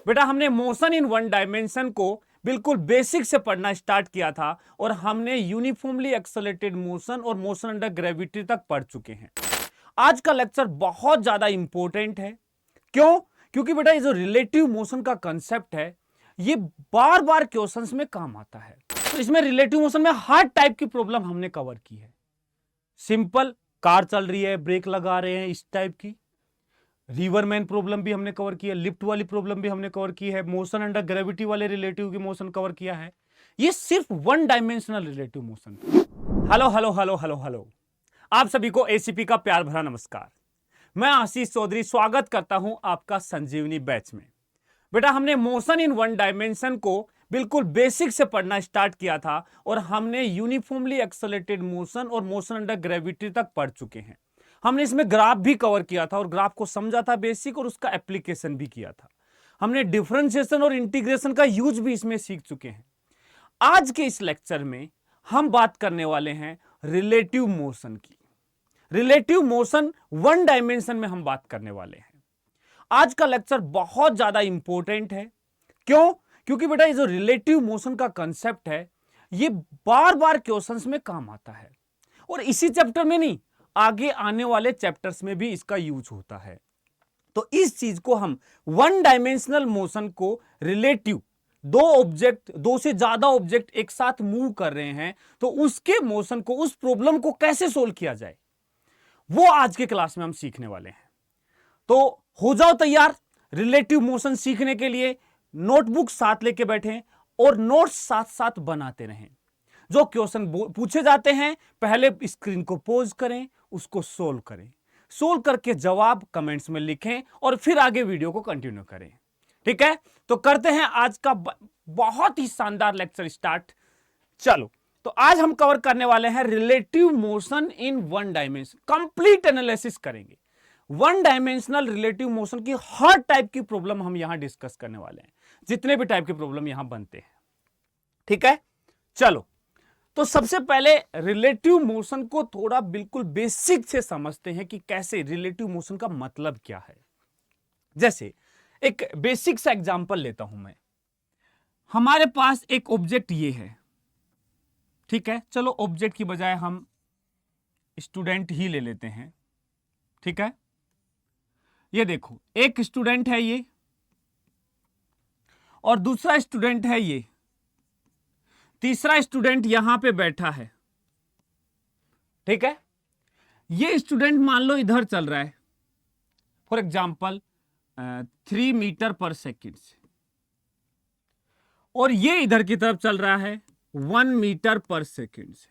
बेटा हमने motion in one dimension को बिल्कुल बेसिक से पढ़ना स्टार्ट किया था और हमने यूनिफॉर्मली एक्सेलरेटेड मोशन और मोशन अंडर ग्रेविटी तक पढ़ चुके हैं। आज का लेक्चर बहुत ज्यादा इंपॉर्टेंट है। क्यों? क्योंकि बेटा ये जो रिलेटिव मोशन का कंसेप्ट है ये बार बार क्वेश्चंस में काम आता है। तो इसमें रिलेटिव मोशन में हर टाइप की प्रॉब्लम हमने कवर की है। सिंपल कार चल रही है, ब्रेक लगा रहे हैं, इस टाइप की रिवरमैन प्रॉब्लम भी हमने कवर की है, लिफ्ट वाली प्रॉब्लम भी हमने कवर की है, मोशन अंडर ग्रेविटी वाले रिलेटिव की मोशन कवर किया है। ये सिर्फ one dimensional relative motion. Hello hello hello hello hello, आप सभी को एसीपी का प्यार भरा नमस्कार। मैं आशीष चौधरी स्वागत करता हूं आपका संजीवनी बैच में। बेटा हमने मोशन इन वन डायमेंशन को बिल्कुल बेसिक से पढ़ना स्टार्ट किया था और हमने यूनिफॉर्मली एक्सेलरेटेड मोशन और मोशन अंडर ग्रेविटी तक पढ़ चुके हैं। हमने इसमें ग्राफ भी कवर किया था और ग्राफ को समझा था बेसिक और उसका एप्लीकेशन भी किया था। हमने डिफरेंशिएशन और इंटीग्रेशन का यूज भी इसमें सीख चुके हैं। आज के इस लेक्चर में हम बात करने वाले हैं रिलेटिव मोशन की। रिलेटिव मोशन वन डायमेंशन में हम बात करने वाले हैं। आज का लेक्चर बहुत ज्यादा इंपॉर्टेंट है। क्यों? क्योंकि बेटा ये जो रिलेटिव मोशन का कंसेप्ट है ये बार बार क्वेश्चंस में काम आता है और इसी चैप्टर में नहीं, आगे आने वाले चैप्टर्स में भी इसका यूज होता है। तो इस चीज को हम वन डायमेंशनल मोशन को रिलेटिव, दो से ज्यादा ऑब्जेक्ट एक साथ मूव कर रहे हैं तो उसके मोशन को, उस प्रॉब्लम को कैसे सोल्व किया जाए, वो आज के क्लास में हम सीखने वाले हैं। तो हो जाओ तैयार रिलेटिव मोशन सीखने के लिए। नोटबुक साथ लेके बैठें और नोट्स साथ साथ बनाते रहें। जो क्वेश्चन पूछे जाते हैं पहले स्क्रीन को पॉज करें, उसको सोल्व करें, सोल्व करके जवाब कमेंट्स में लिखें और फिर आगे वीडियो को कंटिन्यू करें। ठीक है, तो करते हैं आज का बहुत ही शानदार लेक्चर स्टार्ट। चलो, तो आज हम कवर करने वाले हैं relative motion in one dimension. Complete analysis करेंगे वन डायमेंशनल रिलेटिव मोशन की हर टाइप की प्रॉब्लम हम यहां डिस्कस करने वाले हैं, जितने भी टाइप के प्रॉब्लम यहां बनते हैं। ठीक है, चलो तो सबसे पहले रिलेटिव मोशन को थोड़ा बिल्कुल बेसिक से समझते हैं कि कैसे रिलेटिव मोशन का मतलब क्या है। जैसे एक बेसिक सा एग्जांपल लेता हूं मैं। हमारे पास एक ऑब्जेक्ट ये है, ठीक है, चलो ऑब्जेक्ट की बजाय हम स्टूडेंट ही ले लेते हैं। ठीक है, ये देखो एक स्टूडेंट है ये और दूसरा स्टूडेंट है ये, तीसरा स्टूडेंट यहां पे बैठा है। ठीक है, ये स्टूडेंट मान लो इधर चल रहा है for example 3 metre per second से, और ये इधर की तरफ चल रहा है 1 मीटर पर सेकेंड से।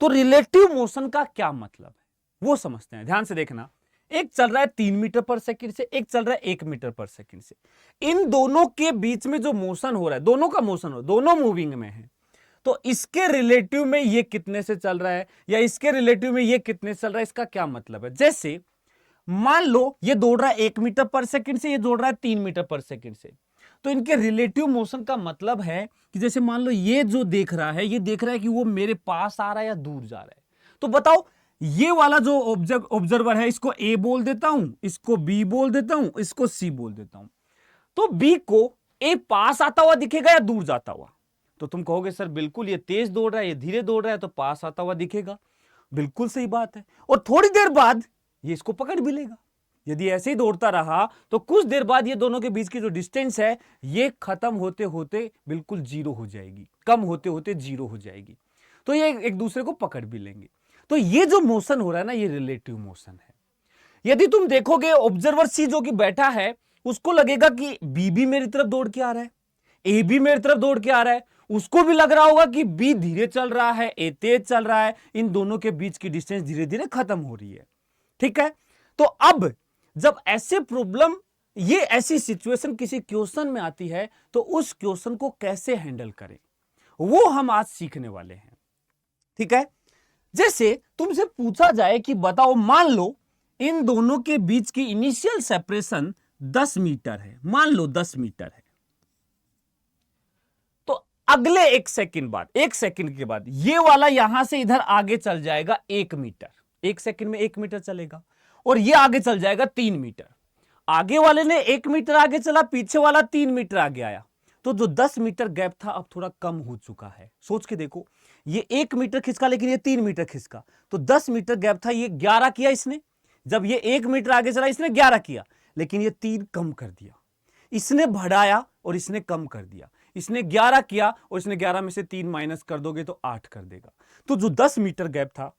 तो रिलेटिव मोशन का क्या मतलब है वो समझते हैं। ध्यान से देखना, एक चल रहा है 3 मीटर पर सेकंड से, एक चल रहा है 1 मीटर पर सेकंड से। इन दोनों के बीच में जो मोशन हो रहा है, दोनों का मोशन हो, दोनों मूविंग में है, तो इसके रिलेटिव में ये कितने से चल रहा है या इसके रिलेटिव में ये कितने से चल रहा है, इसका क्या मतलब है। जैसे मान लो ये दौड़ रहा है 1 मीटर पर सेकंड से, ये दौड़ रहा है 3 मीटर पर सेकंड से, तो इनके रिलेटिव मोशन का मतलब है कि जैसे मान लो ये जो देख रहा है, ये देख रहा है कि वो मेरे पास आ रहा है या दूर जा रहा है। तो बताओ ये वाला जो ऑब्जर्वर है, इसको ए बोल देता हूं, इसको बी बोल देता हूं, इसको सी बोल देता हूं। तो बी को ए पास आता हुआ दिखेगा या दूर जाता हुआ? तो तुम कहोगे सर बिल्कुल ये तेज दौड़ रहा है, ये धीरे दौड़ रहा है, तो पास आता हुआ दिखेगा। बिल्कुल सही बात है। और थोड़ी देर बाद ये इसको पकड़ भी लेगा। यदि ऐसे ही दौड़ता रहा तो कुछ देर बाद ये दोनों के बीच की जो डिस्टेंस है ये खत्म होते होते बिल्कुल जीरो हो जाएगी, कम होते होते जीरो हो जाएगी। तो ये एक दूसरे को पकड़ भी लेंगे। तो ये जो मोशन हो रहा है ना, ये रिलेटिव मोशन है। यदि तुम देखोगे ऑब्जर्वर सी जो कि बैठा है, उसको लगेगा कि बी भी मेरी तरफ दौड़ के आ रहा है, ए भी मेरी तरफ दौड़ के आ रहा है, उसको भी लग रहा होगा कि बी धीरे चल रहा है, ए तेज चल रहा है, इन दोनों के बीच की डिस्टेंस धीरे धीरे खत्म हो रही है। ठीक है, तो अब जब ऐसे प्रॉब्लम, ये ऐसी सिचुएशन किसी क्वेश्चन में आती है तो उस क्वेश्चन को कैसे हैंडल करें वो हम आज सीखने वाले हैं। ठीक है, जैसे तुमसे पूछा जाए कि बताओ मान लो इन दोनों के बीच की इनिशियल सेपरेशन 10 मीटर है, मान लो 10 मीटर है, तो अगले 1 सेकंड बाद, 1 सेकंड के बाद ये वाला यहां से इधर आगे चल जाएगा 1 मीटर, 1 सेकंड में 1 मीटर चलेगा, और ये आगे चल जाएगा 3 मीटर। आगे वाले ने 1 मीटर आगे चला, पीछे वाला 3 मीटर आगे आया, तो जो 10 मीटर गैप था अब थोड़ा कम हो चुका है। सोच के देखो, ये 1 मीटर खिसका लेकिन ये 3 मीटर खिसका, तो 10 मीटर गैप था, ये 11 किया इसने। जब ये 1 मीटर आगे चला इसने 11 किया, लेकिन ये 3 कम कर दिया। इसने बढ़ाया और इसने कम कर दिया। इसने 11 किया और इसने 11 में से 3 माइनस कर दोगे तो 8 कर देगा। तो जो 10 मीटर गैप था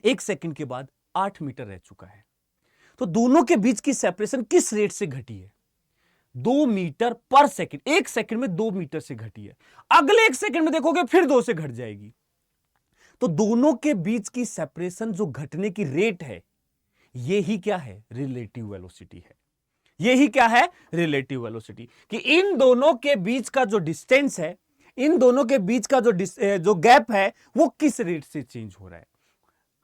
1 सेकंड के बाद 8 मीटर रह चुका है। तो दोनों के बीच की सेपरेशन किस रेट से घटी है? 2 मीटर पर सेकंड। 1 सेकंड में 2 मीटर से घटी है। अगले 1 सेकंड में देखोगे फिर 2 से घट जाएगी। तो दोनों के बीच की सेपरेशन जो घटने की रेट है, यही क्या है? रिलेटिव वेलोसिटी है। यही क्या है? Relative velocity. कि इन दोनों के बीच का जो डिस्टेंस है, इन दोनों के बीच का जो गैप है, वो किस रेट से चेंज हो रहा है।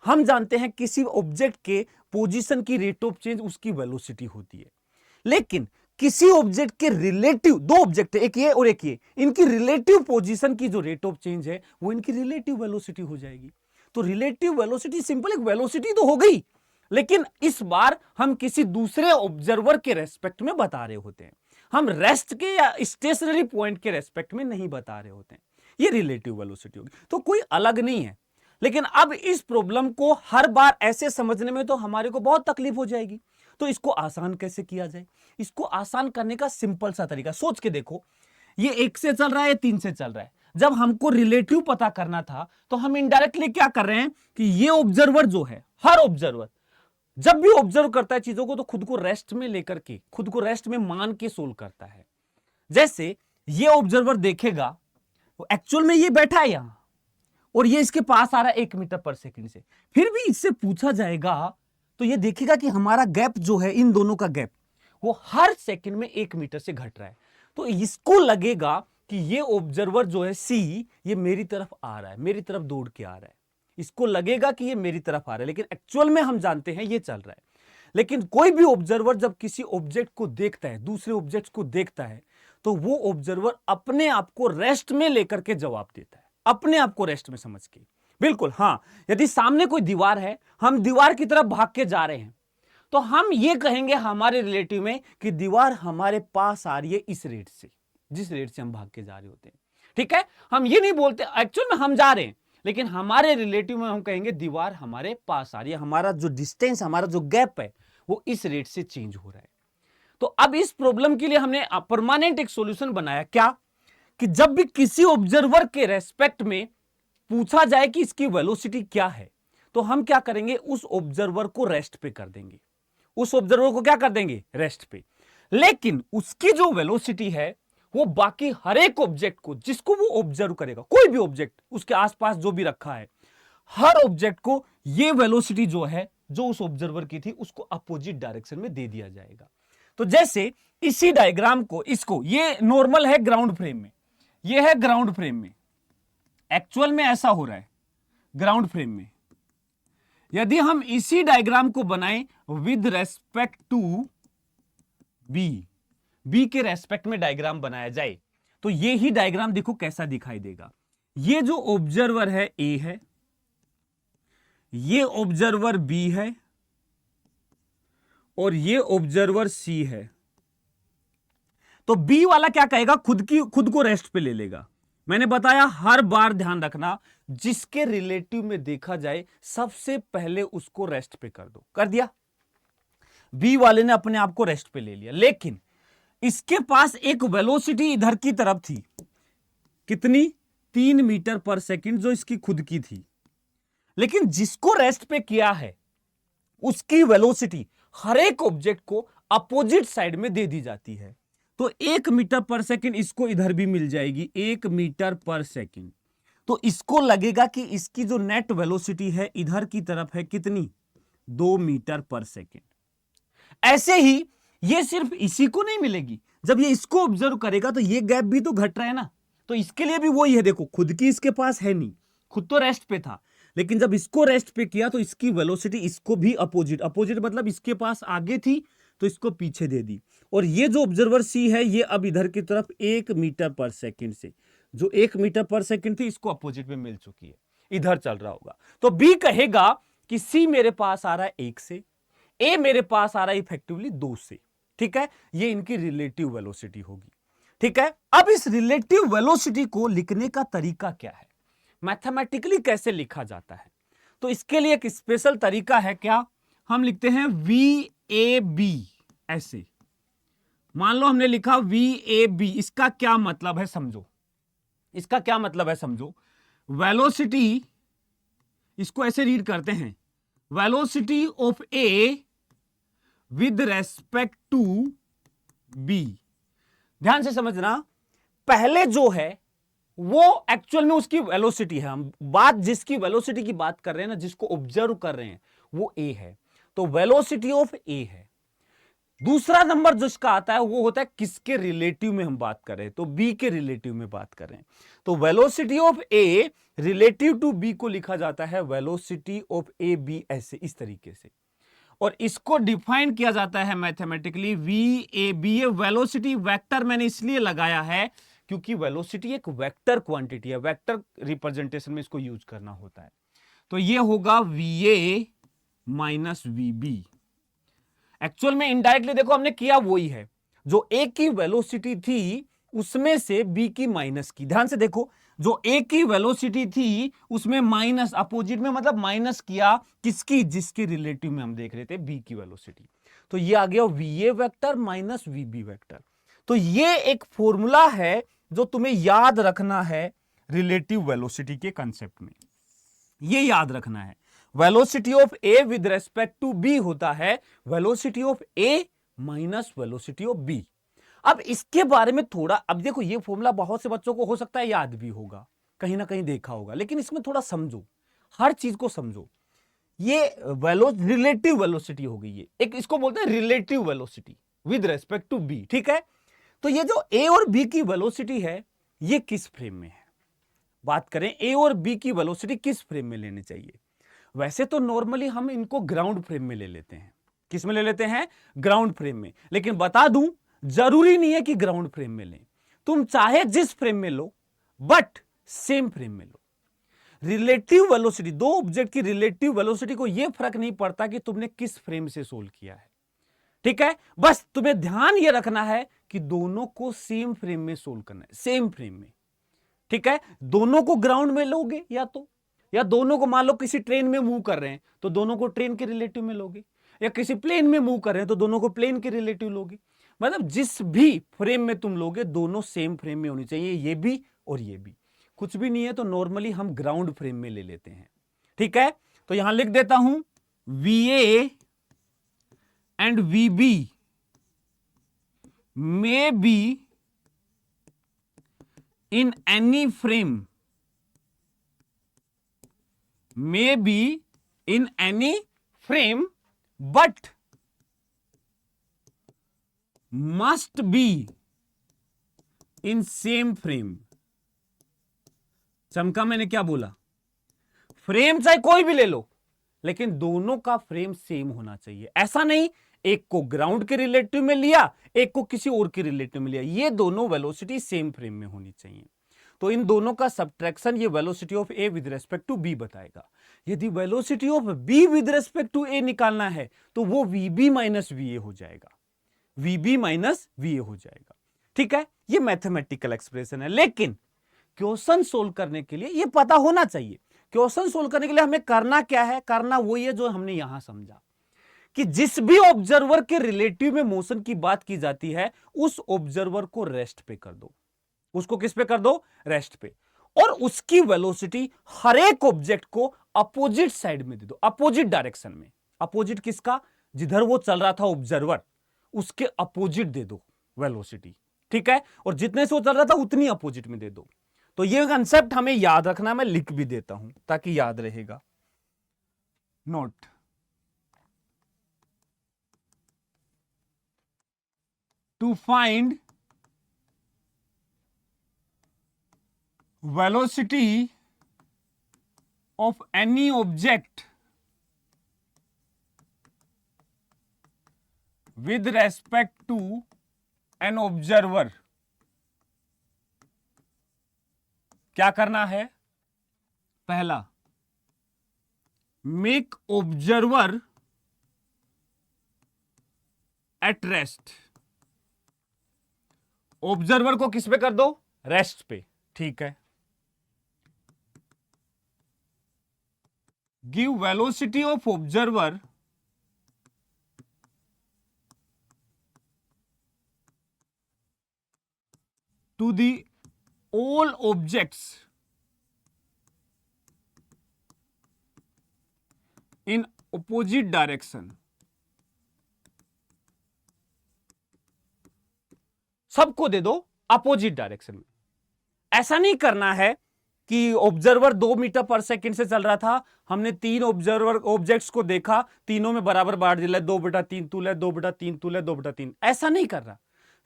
हम जानते हैं किसी ऑब्जेक्ट के पोजीशन की रेट ऑफ चेंज उसकी वेलोसिटी होती है, लेकिन किसी ऑब्जेक्ट के रिलेटिव, दो ऑब्जेक्ट है, एक ये और एक ये, इनकी रिलेटिव पोजीशन की जो रेट ऑफ चेंज है वो इनकी रिलेटिव वेलोसिटी हो जाएगी। तो रिलेटिव वेलोसिटी सिंपल एक वेलोसिटी तो हो गई, लेकिन इस बार हम किसी दूसरे ऑब्जर्वर के रेस्पेक्ट में बता रहे होते हैं। हम रेस्ट के या स्टेशनरी पॉइंट के रेस्पेक्ट में नहीं बता रहे होते हैं। ये रिलेटिव वेलोसिटी होगी, तो कोई अलग नहीं है। लेकिन अब इस प्रॉब्लम को हर बार ऐसे समझने में तो हमारे को बहुत तकलीफ हो जाएगी। तो इसको आसान कैसे किया जाए? इसको आसान करने का सिंपल सा तरीका सोच के देखो। ये 1 से चल रहा है, 3 से चल रहा है। जब हमको रिलेटिव पता करना था तो हम इनडायरेक्टली क्या कर रहे हैं कि ये ऑब्जर्वर जो है, हर ऑब्जर्वर जब भी ऑब्जर्व करता है चीजों को, तो खुद को रेस्ट में लेकर के, खुद को रेस्ट में मान के सोल्व करता है। जैसे ये ऑब्जर्वर देखेगा, एक्चुअल में ये बैठा है यहां और ये इसके पास आ रहा है 1 मीटर पर सेकंड से, फिर भी इससे पूछा जाएगा तो ये देखेगा कि हमारा गैप जो है, इन दोनों का गैप, वो हर सेकंड में 1 मीटर से घट रहा है। तो इसको लगेगा कि ये ऑब्जर्वर जो है सी, ये मेरी तरफ आ रहा है, मेरी तरफ दौड़ के आ रहा है। इसको लगेगा कि ये मेरी तरफ आ रहा है, लेकिन एक्चुअल में हम जानते हैं ये चल रहा है। लेकिन कोई भी ऑब्जर्वर जब किसी ऑब्जेक्ट को देखता है, दूसरे ऑब्जेक्ट को देखता है, तो वो ऑब्जर्वर अपने आप को रेस्ट में लेकर के जवाब देता है, अपने आप को रेस्ट में समझ के। बिल्कुल हां, यदि सामने कोई दीवार है, हम दीवार की तरफ भाग के जा रहे हैं, तो हम ये कहेंगे हमारे रिलेटिव में कि दीवार हमारे पास आ रही है इस रेट से, जिस रेट से हम भाग के जा रहे होते हैं। ठीक है, हम ये नहीं बोलते एक्चुअल में हम जा रहे हैं, लेकिन हमारे रिलेटिव में हम कहेंगे दीवार हमारे पास आ रही है, हमारा जो डिस्टेंस, हमारा जो गैप है वो इस रेट से चेंज हो रहा है। तो अब इस प्रॉब्लम के लिए हमने परमानेंट एक सॉल्यूशन बनाया। क्या? कि जब भी किसी ऑब्जर्वर के रेस्पेक्ट में पूछा जाए कि इसकी वेलोसिटी क्या है, तो हम क्या करेंगे? उस ऑब्जर्वर को रेस्ट पे कर देंगे, उस ऑब्जर्वर को क्या कर देंगे? रेस्ट पे। लेकिन उसकी जो वेलोसिटी है वो बाकी हर एक ऑब्जेक्ट को, जिसको वो ऑब्जर्व करेगा, कोई भी ऑब्जेक्ट उसके आसपास जो भी रखा है, हर ऑब्जेक्ट को ये वेलोसिटी जो है, जो उस ऑब्जर्वर की थी, उसको अपोजिट डायरेक्शन में दे दिया जाएगा। तो जैसे इसी डायग्राम को, इसको, ये नॉर्मल है ग्राउंड फ्रेम में, ये है ग्राउंड फ्रेम में, एक्चुअल में ऐसा हो रहा है ग्राउंड फ्रेम में। यदि हम इसी डायग्राम को बनाएं विद रेस्पेक्ट टू बी के रेस्पेक्ट में डायग्राम बनाया जाए, तो ये ही डायग्राम देखो कैसा दिखाई देगा। ये जो ऑब्जर्वर है ए है, ये ऑब्जर्वर बी है और ये ऑब्जर्वर सी है। तो बी वाला क्या कहेगा? खुद को रेस्ट पे ले लेगा। मैंने बताया हर बार ध्यान रखना, जिसके रिलेटिव में देखा जाए सबसे पहले उसको रेस्ट पे कर दो। कर दिया, बी वाले ने अपने आप को रेस्ट पे ले लिया। लेकिन इसके पास एक वेलोसिटी इधर की तरफ थी, कितनी? 3 मीटर पर सेकंड, जो इसकी खुद की थी। लेकिन जिसको रेस्ट पे किया है उसकी वेलोसिटी हर एक ऑब्जेक्ट को अपोजिट साइड में दे दी जाती है। तो 1 मीटर पर सेकंड इसको इधर भी मिल जाएगी, 1 मीटर पर सेकंड। तो इसको लगेगा कि इसकी जो नेट वेलोसिटी है इधर की तरफ है, कितनी? 2 मीटर पर सेकंड। ऐसे ही ये सिर्फ इसी को नहीं मिलेगी, जब ये इसको ऑब्जर्व करेगा तो ये गैप भी तो घट रहा है ना, तो इसके लिए भी वही है। देखो, खुद की इसके पास है नहीं, खुद तो रेस्ट पे था, लेकिन जब इसको रेस्ट पे किया तो इसकी वेलोसिटी इसको भी अपोजिट मतलब इसके पास आगे थी तो इसको पीछे दे दी। और ये जो ऑब्जर्वर सी है, ये अब इधर की तरफ 1 मीटर पर सेकंड से, जो 1 मीटर पर सेकंड थी, इसको अपोजिट में मिल चुकी है, इधर चल रहा होगा। तो बी कहेगा कि सी मेरे पास आ रहा है 1 से, ए मेरे पास आ रहा है इफेक्टिवली 2 से। ठीक है, ये इनकी रिलेटिव वेलोसिटी होगी। ठीक है, अब इस रिलेटिव वेलोसिटी को लिखने का तरीका क्या है, मैथमेटिकली कैसे लिखा जाता है? तो इसके लिए एक स्पेशल तरीका है। क्या हम लिखते हैं VAB ऐसे। मान लो हमने लिखा VAB, इसका क्या मतलब है समझो, इसका क्या मतलब है समझो। वेलोसिटी, इसको ऐसे रीड करते हैं, velocity of A with respect to B. ध्यान से समझना, पहले जो है वो एक्चुअल में उसकी वेलोसिटी है। हम बात जिसकी वेलोसिटी की बात कर रहे हैं ना, जिसको ऑब्जर्व कर रहे हैं, वो ए है, तो वेलोसिटी ऑफ ए है। दूसरा नंबर जिसका आता है वो होता है किसके रिलेटिव में हम बात कर रहे हैं, तो बी के रिलेटिव में बात कर रहे हैं। तो velocity of A relative to B को लिखा जाता है वेलोसिटी ऑफ ए बी, ऐसे इस तरीके से। और इसको डिफाइन किया जाता है मैथमेटिकली VAB। ये वेलोसिटी वेक्टर मैंने इसलिए लगाया है क्योंकि वेलोसिटी एक वेक्टर क्वांटिटी है, वेक्टर रिप्रेजेंटेशन में इसको यूज करना होता है। तो ये होगा VA माइनस VB। एक्चुअल में इनडायरेक्टली देखो हमने किया वही है, जो ए की वेलोसिटी थी उसमें से बी की माइनस की। ध्यान से देखो, जो ए की वेलोसिटी थी उसमें माइनस, अपोजिट में मतलब माइनस किया किसकी, जिसके रिलेटिव में हम देख रहे थे बी की वेलोसिटी। तो ये आ गया VA vector minus VB vector. तो ये एक फॉर्मूला है जो तुम्हें याद रखना है रिलेटिव वेलोसिटी के कंसेप्ट में, ये याद रखना है। Velocity of A with respect to B होता है velocity of A minus velocity of B. अब इसके बारे में थोड़ा, अब देखो ये फॉर्मूला बहुत से बच्चों को हो सकता है याद भी होगा, कहीं ना कहीं देखा होगा, लेकिन इसमें थोड़ा समझो, हर चीज को समझो। ये रिलेटिव वेलोसिटी हो गई, ये एक इसको बोलते हैं relative velocity with respect to B. ठीक है, तो ये जो ए और बी की वेलोसिटी है ये किस फ्रेम में है, बात करें ए और बी की वेलोसिटी किस फ्रेम में लेनी चाहिए। वैसे तो नॉर्मली हम इनको ग्राउंड फ्रेम में ले लेते हैं। किस में ले लेते हैं, ग्राउंड फ्रेम में। लेकिन बता दूं, जरूरी नहीं है कि ग्राउंड फ्रेम में लें, तुम चाहे जिस फ्रेम में लो, बट सेम फ्रेम में लो। रिलेटिव वेलोसिटी, दो ऑब्जेक्ट की रिलेटिव वेलोसिटी को यह फर्क नहीं पड़ता कि तुमने किस फ्रेम से सोल्व किया है। ठीक है, बस तुम्हें ध्यान यह रखना है कि दोनों को सेम फ्रेम में सोल्व करना है, सेम फ्रेम में। ठीक है, दोनों को ग्राउंड में लोगे या दोनों को मान लो किसी ट्रेन में मूव कर रहे हैं तो दोनों को ट्रेन के रिलेटिव में लोगे, या किसी प्लेन में मूव कर रहे हैं तो दोनों को प्लेन के रिलेटिव लोगे। मतलब जिस भी फ्रेम में तुम लोगे दोनों सेम फ्रेम में होनी चाहिए, ये भी और ये भी। कुछ भी नहीं है तो नॉर्मली हम ग्राउंड फ्रेम में ले लेते हैं। ठीक है, तो यहां लिख देता हूं VA and VB may be in any frame, may be in any frame but must be in same frame। चमका मैंने क्या बोला, फ्रेम चाहे कोई भी ले लो लेकिन दोनों का फ्रेम सेम होना चाहिए। ऐसा नहीं एक को ग्राउंड के रिलेटिव में लिया, एक को किसी और के रिलेटिव में लिया, ये दोनों वेलोसिटी सेम फ्रेम में होनी चाहिए। तो इन दोनों का सब्ट्रैक्शन ये velocity of A with respect to B बताएगा। यदि velocity of B with respect to A निकालना है तो वो VB माइनस VA हो जाएगा, VB माइनस VA हो जाएगा। ठीक है, ये मैथमेटिकल एक्सप्रेशन है, लेकिन क्वेश्चन सोल्व करने के लिए ये पता होना चाहिए। क्वेश्चन सोल्व करने के लिए हमें करना क्या है, करना वही है जो हमने यहां समझा कि जिस भी ऑब्जर्वर के रिलेटिव में मोशन की बात की जाती है उस ऑब्जर्वर को रेस्ट पे कर दो, उसको किस पे कर दो, रेस्ट पे, और उसकी वेलोसिटी हर एक ऑब्जेक्ट को अपोजिट साइड में दे दो, अपोजिट डायरेक्शन में। अपोजिट किसका, जिधर वो चल रहा था ऑब्जर्वर उसके अपोजिट दे दो वेलोसिटी। ठीक है, और जितने से वो चल रहा था उतनी अपोजिट में दे दो। तो ये कंसेप्ट हमें याद रखना, मैं लिख भी देता हूं ताकि याद रहेगा। Note, to find velocity of any object with respect to an observer, क्या करना है, पहला make observer at rest, observer को किस पे कर दो, रेस्ट पे, ठीक है। Give velocity of observer to the all objects in opposite direction। सबको दे दो अपोजिट डायरेक्शन में। ऐसा नहीं करना है कि ऑब्जर्वर 2 मीटर पर सेकंड से चल रहा था, हमने 3 ऑब्जर्वर ऑब्जेक्ट्स को देखा, तीनों में बराबर बांट दिया, 2/3 तू ले, 2/3 तू ले, 2/3। ऐसा नहीं कर रहा,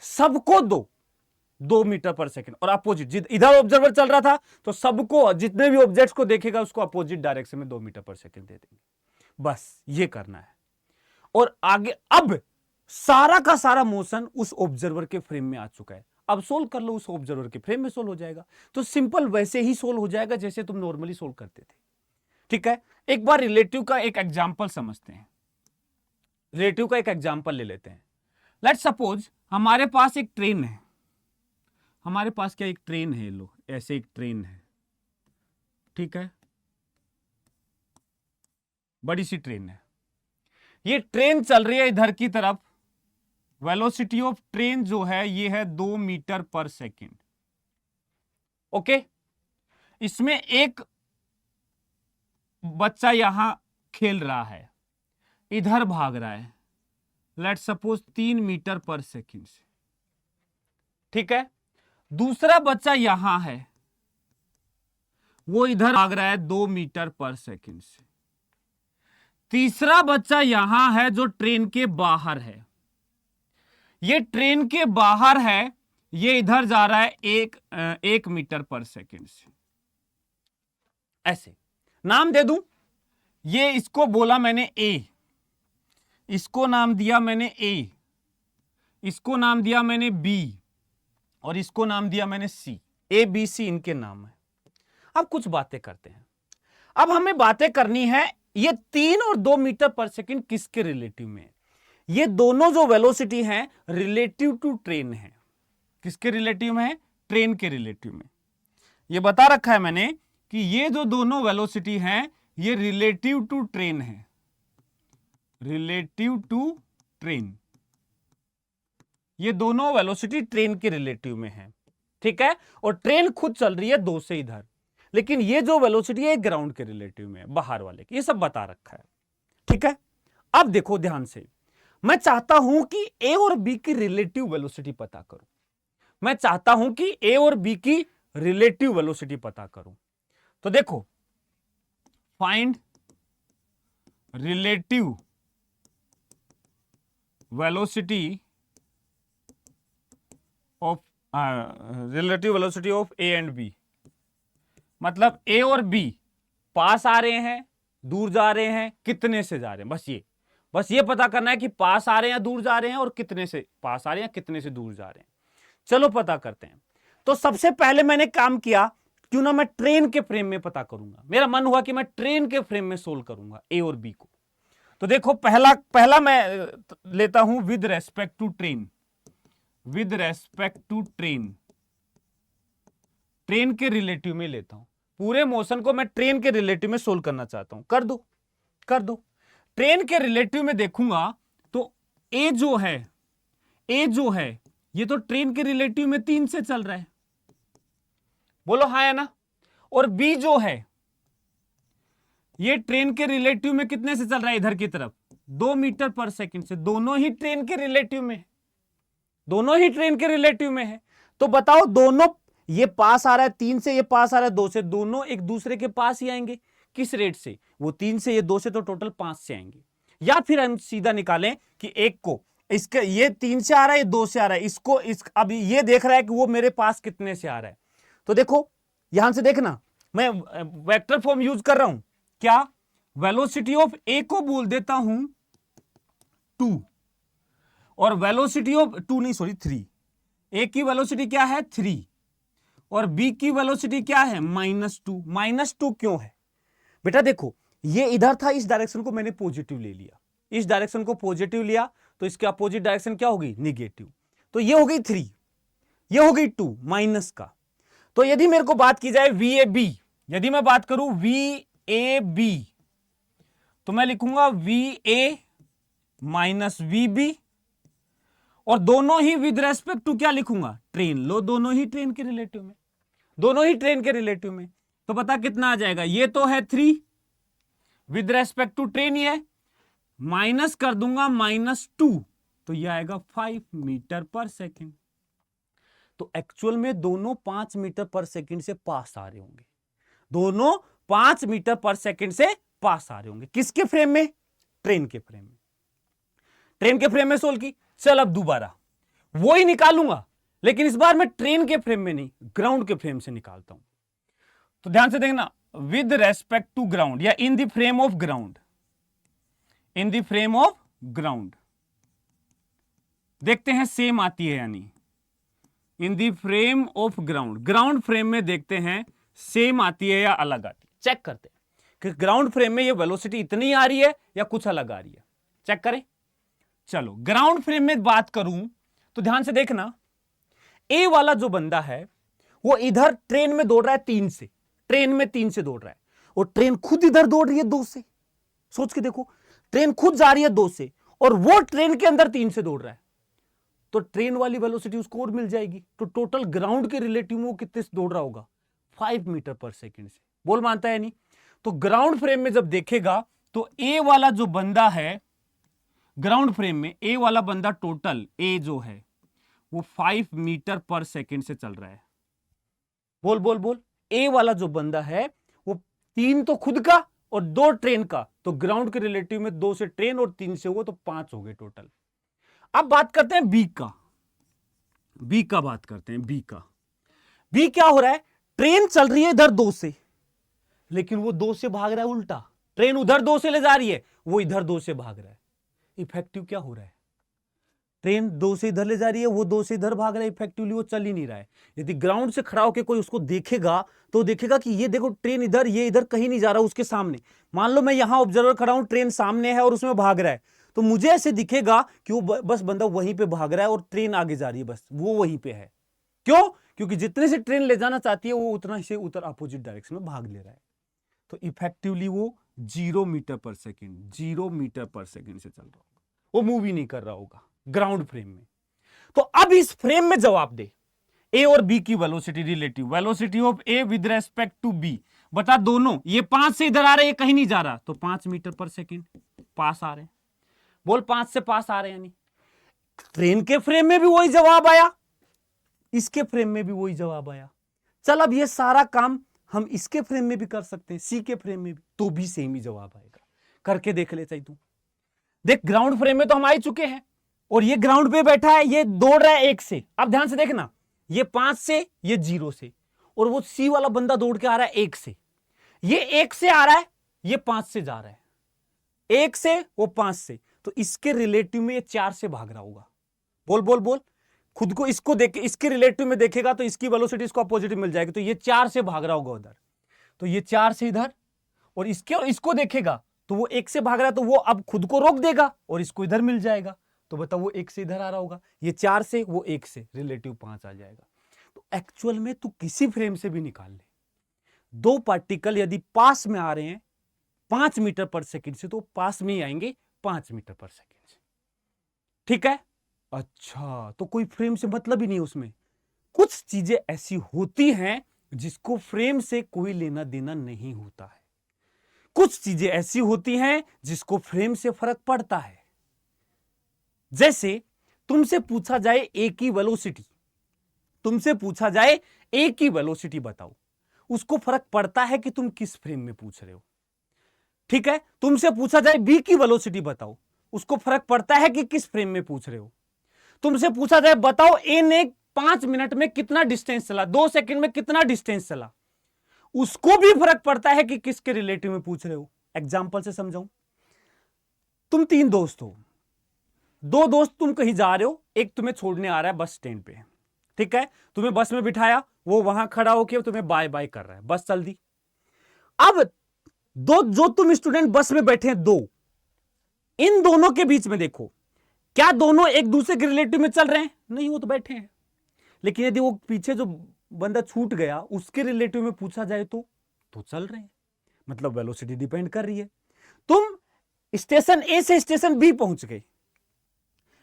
सबको दो 2 मीटर पर सेकंड और अपोजिट। इधर ऑब्जर्वर चल रहा था तो सबको, जितने भी ऑब्जेक्ट्स को देखेगा उसको अपोजिट डायरेक्शन में 2 मीटर पर सेकंड दे देंगे। बस ये करना है। और आगे अब सारा का सारा मोशन उस ऑब्जर्वर के फ्रेम में आ चुका है। अब सोल्व कर लो, उस ऑब्जर्वर के फ्रेम में सोल्व हो जाएगा। तो सिंपल वैसे ही सोल्व हो जाएगा जैसे तुम नॉर्मली सोल्व करते थे, ठीक है। एक बार रिलेटिव का एक एग्जांपल समझते हैं। रिलेटिव का एक एग्जांपल ले लेते हैं। लेट्स सपोज हमारे पास एक ट्रेन है, हमारे पास क्या एक ट्रेन है, लो ऐसे एक ट्रेन है, ठीक है, बड़ी सी ट्रेन है। ये ट्रेन चल रही है इधर की तरफ, वेलोसिटी ऑफ ट्रेन जो है ये है 2 मीटर पर सेकंड, ओके। इसमें एक बच्चा यहां खेल रहा है, इधर भाग रहा है, लेट्स सपोज 3 मीटर पर सेकंड से, ठीक है। दूसरा बच्चा यहां है, वो इधर भाग रहा है 2 मीटर पर सेकंड से। तीसरा बच्चा यहां है जो ट्रेन के बाहर है, ये ट्रेन के बाहर है, ये इधर जा रहा है 1 मीटर पर सेकंड से। ऐसे नाम दे दूं, ये इसको बोला मैंने ए, इसको नाम दिया मैंने ए, इसको नाम दिया मैंने बी, और इसको नाम दिया मैंने सी। ए बी सी इनके नाम है। अब कुछ बातें करते हैं। अब हमें बातें करनी है ये 3 और 2 मीटर पर सेकंड किसके रिलेटिव में है। ये दोनों जो वेलोसिटी हैं रिलेटिव टू ट्रेन है। किसके रिलेटिव में है, ट्रेन के रिलेटिव में। ये बता रखा है मैंने कि ये जो दोनों वेलोसिटी हैं ये रिलेटिव टू ट्रेन है, रिलेटिव टू ट्रेन। ये दोनों वेलोसिटी ट्रेन के रिलेटिव में है, ठीक है। और ट्रेन खुद चल रही है 2 से इधर, लेकिन ये जो वेलोसिटी है ग्राउंड के रिलेटिव में है, बाहर वाले के। ये सब बता रखा है, ठीक है। अब देखो ध्यान से, मैं चाहता हूं कि ए और बी की रिलेटिव वेलोसिटी पता करूं। मैं चाहता हूं कि ए और बी की रिलेटिव वेलोसिटी पता करूं। तो देखो, find relative velocity of relative velocity of A and B. मतलब ए और बी पास आ रहे हैं, दूर जा रहे हैं, कितने से जा रहे हैं, बस ये पता करना है कि पास आ रहे हैं, दूर जा रहे हैं, और कितने से पास आ रहे हैं, कितने से दूर जा रहे हैं। चलो पता करते हैं। तो सबसे पहले मैंने काम किया, क्यों ना मैं ट्रेन के फ्रेम में पता करूंगा। मेरा मन हुआ कि मैं ट्रेन के फ्रेम में सोल्व करूंगा ए और बी को। तो देखो, पहला मैं लेता हूं with respect to train, with respect to train, train के रिलेटिव में लेता हूं। पूरे मोशन को मैं ट्रेन के रिलेटिव में सोल्व करना चाहता हूं। कर दो। ट्रेन के रिलेटिव में देखूंगा तो ए जो है ये तो ट्रेन के रिलेटिव में 3 से चल रहा है, बोलो हाँ या ना। और बी जो है ये ट्रेन के रिलेटिव में कितने से चल रहा है, इधर की तरफ 2 मीटर पर सेकंड से। दोनों ही ट्रेन के रिलेटिव में है, दोनों ही ट्रेन के रिलेटिव में है। तो बताओ, दोनों, ये पास आ रहा है 3 से, ये पास आ रहा है 2 से, दोनों एक दूसरे के पास ही आएंगे। किस रेट से, वो 3 से, ये 2 से, तो टोटल 5 से आएंगे। या फिर हम सीधा निकालें कि एक को, इसके ये 3 से आ रहा है, ये 2 से आ रहा है, इसको अब ये देख रहा है कि वो मेरे पास कितने से आ रहा है। तो देखो यहां से देखना, मैं वेक्टर फॉर्म यूज कर रहा हूं। क्या, वेलोसिटी ऑफ ए को बोल देता हूं 2, और वेलोसिटी ऑफ 3। ए की वेलोसिटी क्या है 3, और बी की वेलोसिटी क्या है -2। -2 क्यों है बेटा, देखो ये इधर था, इस डायरेक्शन को मैंने पॉजिटिव ले लिया, इस डायरेक्शन को पॉजिटिव लिया, तो इसके अपोजिट डायरेक्शन क्या होगी, निगेटिव। तो ये हो गई 3, ये हो गई 2 माइनस का। तो यदि मेरे को बात की जाए VAB, यदि मैं बात करूं VAB तो मैं लिखूंगा VA माइनस VB, और दोनों ही विद रेस्पेक्ट टू क्या लिखूंगा, ट्रेन। लो दोनों ही ट्रेन के रिलेटिव में, दोनों ही ट्रेन के रिलेटिव में, तो पता कितना आ जाएगा, ये तो है 3 विद रेस्पेक्ट टू ट्रेन, ये माइनस कर दूंगा -2, तो ये आएगा 5 मीटर पर सेकेंड। तो एक्चुअल में दोनों 5 मीटर पर सेकेंड से पास आ रहे होंगे, दोनों 5 मीटर पर सेकेंड से पास आ रहे होंगे। किसके फ्रेम में, ट्रेन के फ्रेम में, ट्रेन के फ्रेम में सोल्व की। चल अब दोबारा वो ही निकालूंगा, लेकिन इस बार मैं ट्रेन के फ्रेम में नहीं, ग्राउंड के फ्रेम से निकालता हूं। तो ध्यान से देखना, विद रेस्पेक्ट टू ग्राउंड या in the frame of ground, in the frame of ground, देखते हैं सेम आती है यानी in the frame of ground, ground frame में देखते हैं सेम आती है या अलग आती है। चेक करते हैं कि ग्राउंड फ्रेम में ये वेलोसिटी इतनी आ रही है या कुछ अलग आ रही है, चेक करें। चलो ग्राउंड फ्रेम में बात करूं तो ध्यान से देखना, ए वाला जो बंदा है वो इधर ट्रेन में दौड़ रहा है 3 से, ट्रेन में 3 से दौड़ रहा है, और ट्रेन खुद इधर दौड़ रही है 2 से। सोच के देखो, ट्रेन खुद जा रही है 2 से और वो ट्रेन के अंदर 3 से दौड़ रहा है, तो ट्रेन वाली वेलोसिटी उसको और मिल जाएगी। तो टोटल ग्राउंड के रिलेटिव में वो कितने से दौड़ रहा होगा, 5 मीटर पर सेकेंड से। बोल मानता है नहीं? तो ग्राउंड फ्रेम में जब देखेगा तो ए वाला जो बंदा है ग्राउंड फ्रेम में, ए वाला बंदा टोटल ए जो है वो 5 मीटर पर सेकेंड से चल रहा है। बोल बोल बोल, ए वाला जो बंदा है वो 3 तो खुद का और 2 ट्रेन का, तो ग्राउंड के रिलेटिव में 2 से ट्रेन और 3 से वो, तो 5 हो गए टोटल। अब बात करते हैं बी का, बी का बात करते हैं, बी का। बी क्या हो रहा है, ट्रेन चल रही है इधर 2 से, लेकिन वो 2 से भाग रहा है उल्टा, ट्रेन उधर 2 से ले जा रही है, वो इधर 2 से भाग रहा है। इफेक्टिव क्या हो रहा है, ट्रेन 2 से इधर ले जा रही है, वो 2 से इधर भाग रहा है, इफेक्टिवली वो चल ही नहीं रहा है। यदि ग्राउंड से खड़ा होकर कोई उसको देखेगा तो देखेगा कि ये देखो ट्रेन इधर, ये इधर कहीं नहीं जा रहा उसके सामने। मान लो मैं यहां ऑब्जर्वर खड़ा हूं, ट्रेन सामने है और उसमें भाग रहा है, तो मुझे ऐसे दिखेगा कि वो बस बंदा वहीं पे भाग रहा है और ट्रेन आगे जा रही है, बस वो वहीं पे है। क्यों? क्योंकि जितने से ट्रेन ले जाना चाहती है वो उतना से उतर अपोजिट डायरेक्शन में भाग ले रहा है। तो इफेक्टिवली वो 0 metre per second, 0 metre per second से चल रहा होगा, वो मूव ही नहीं कर रहा होगा ग्राउंड फ्रेम में। तो अब इस फ्रेम में जवाब दे, ए और बी की velocity relative, velocity of A with respect to B, बता दोनों, ये 5 से इधर आ रहे, ये कहीं नहीं जा रहा, तो 5 मीटर पर सेकेंड पास आ रहे हैं। बोल 5 से पास आ रहे हैं, यानी ट्रेन के फ्रेम में भी वही जवाब आया, इसके फ्रेम में भी वही जवाब आया। चल अब ये सारा काम हम इसके फ्रेम में भी कर सकते हैं, सी के फ्रेम में भी, तो भी सेम ही जवाब आएगा। करके देख ले चाहिए तू। देख ग्राउंड फ्रेम में तो हम आ ही चुके हैं, और ये ग्राउंड पे बैठा है, ये दौड़ रहा है 1 से। अब ध्यान से देखना, ये 5 से, ये 0 से, और वो सी वाला बंदा दौड़ के आ रहा है 1 से। ये 1 से आ रहा है, ये 5 से जा रहा है, 1 से वो 5 से, तो इसके रिलेटिव में ये 4 से भाग रहा होगा। बोल बोल बोल, खुद को इसको देख, इसके रिलेटिव में देखेगा तो इसकी वेलोसिटी इसको पॉजिटिव मिल जाएगी, तो ये 4 से भाग रहा होगा उधर, तो ये 4 से इधर, और इसके और इसको देखेगा तो वो 1 से भाग रहा है, तो वो अब खुद को रोक देगा और इसको इधर मिल जाएगा, तो बताओ वो 1 से इधर आ रहा होगा, ये 4 से, वो 1 से, रिलेटिव 5 आ जाएगा। तो एक्चुअल में तू किसी फ्रेम से भी निकाल ले, 2 पार्टिकल यदि पास में आ रहे हैं 5 मीटर पर सेकेंड से, तो पास में ही आएंगे 5 मीटर पर सेकेंड से। ठीक है? अच्छा, तो कोई फ्रेम से मतलब ही नहीं उसमें। कुछ चीजें ऐसी होती हैं जिसको फ्रेम से कोई लेना देना नहीं होता है, कुछ चीजें ऐसी होती हैं जिसको फ्रेम से फर्क पड़ता है। जैसे तुमसे पूछा जाए ए की वेलोसिटी, तुमसे पूछा जाए ए की वेलोसिटी बताओ, उसको फर्क पड़ता है कि तुम किस फ्रेम में पूछ रहे हो। ठीक है? तुमसे पूछा जाए बी की वेलोसिटी बताओ, उसको फर्क पड़ता है कि किस फ्रेम में पूछ रहे हो। तुमसे पूछा जाए बताओ ए ने 5 मिनट में कितना डिस्टेंस चला, 2 सेकंड में कितना डिस्टेंस चला, उसको भी फर्क पड़ता है कि किसके रिलेटिव में पूछ रहे हो। एग्जाम्पल से समझाऊं, तुम 3 दोस्त हो, 2 दोस्त तुम कहीं जा रहे हो, एक तुम्हें छोड़ने आ रहा है बस स्टैंड पे, ठीक है, तुम्हें बस में बिठाया, वो वहां खड़ा होकर तुम्हें बाय बाय कर रहा है, बस चल दी। अब जो तुम स्टूडेंट बस में बैठे हैं 2, इन दोनों के बीच में देखो, क्या दोनों एक दूसरे के रिलेटिव में चल रहे हैं? नहीं, वो तो बैठे हैं। लेकिन यदि वो पीछे जो बंदा छूट गया उसके रिलेटिव में पूछा जाए तो चल रहे हैं, मतलब वेलोसिटी डिपेंड कर रही है। तुम स्टेशन ए से स्टेशन बी पहुंच गए,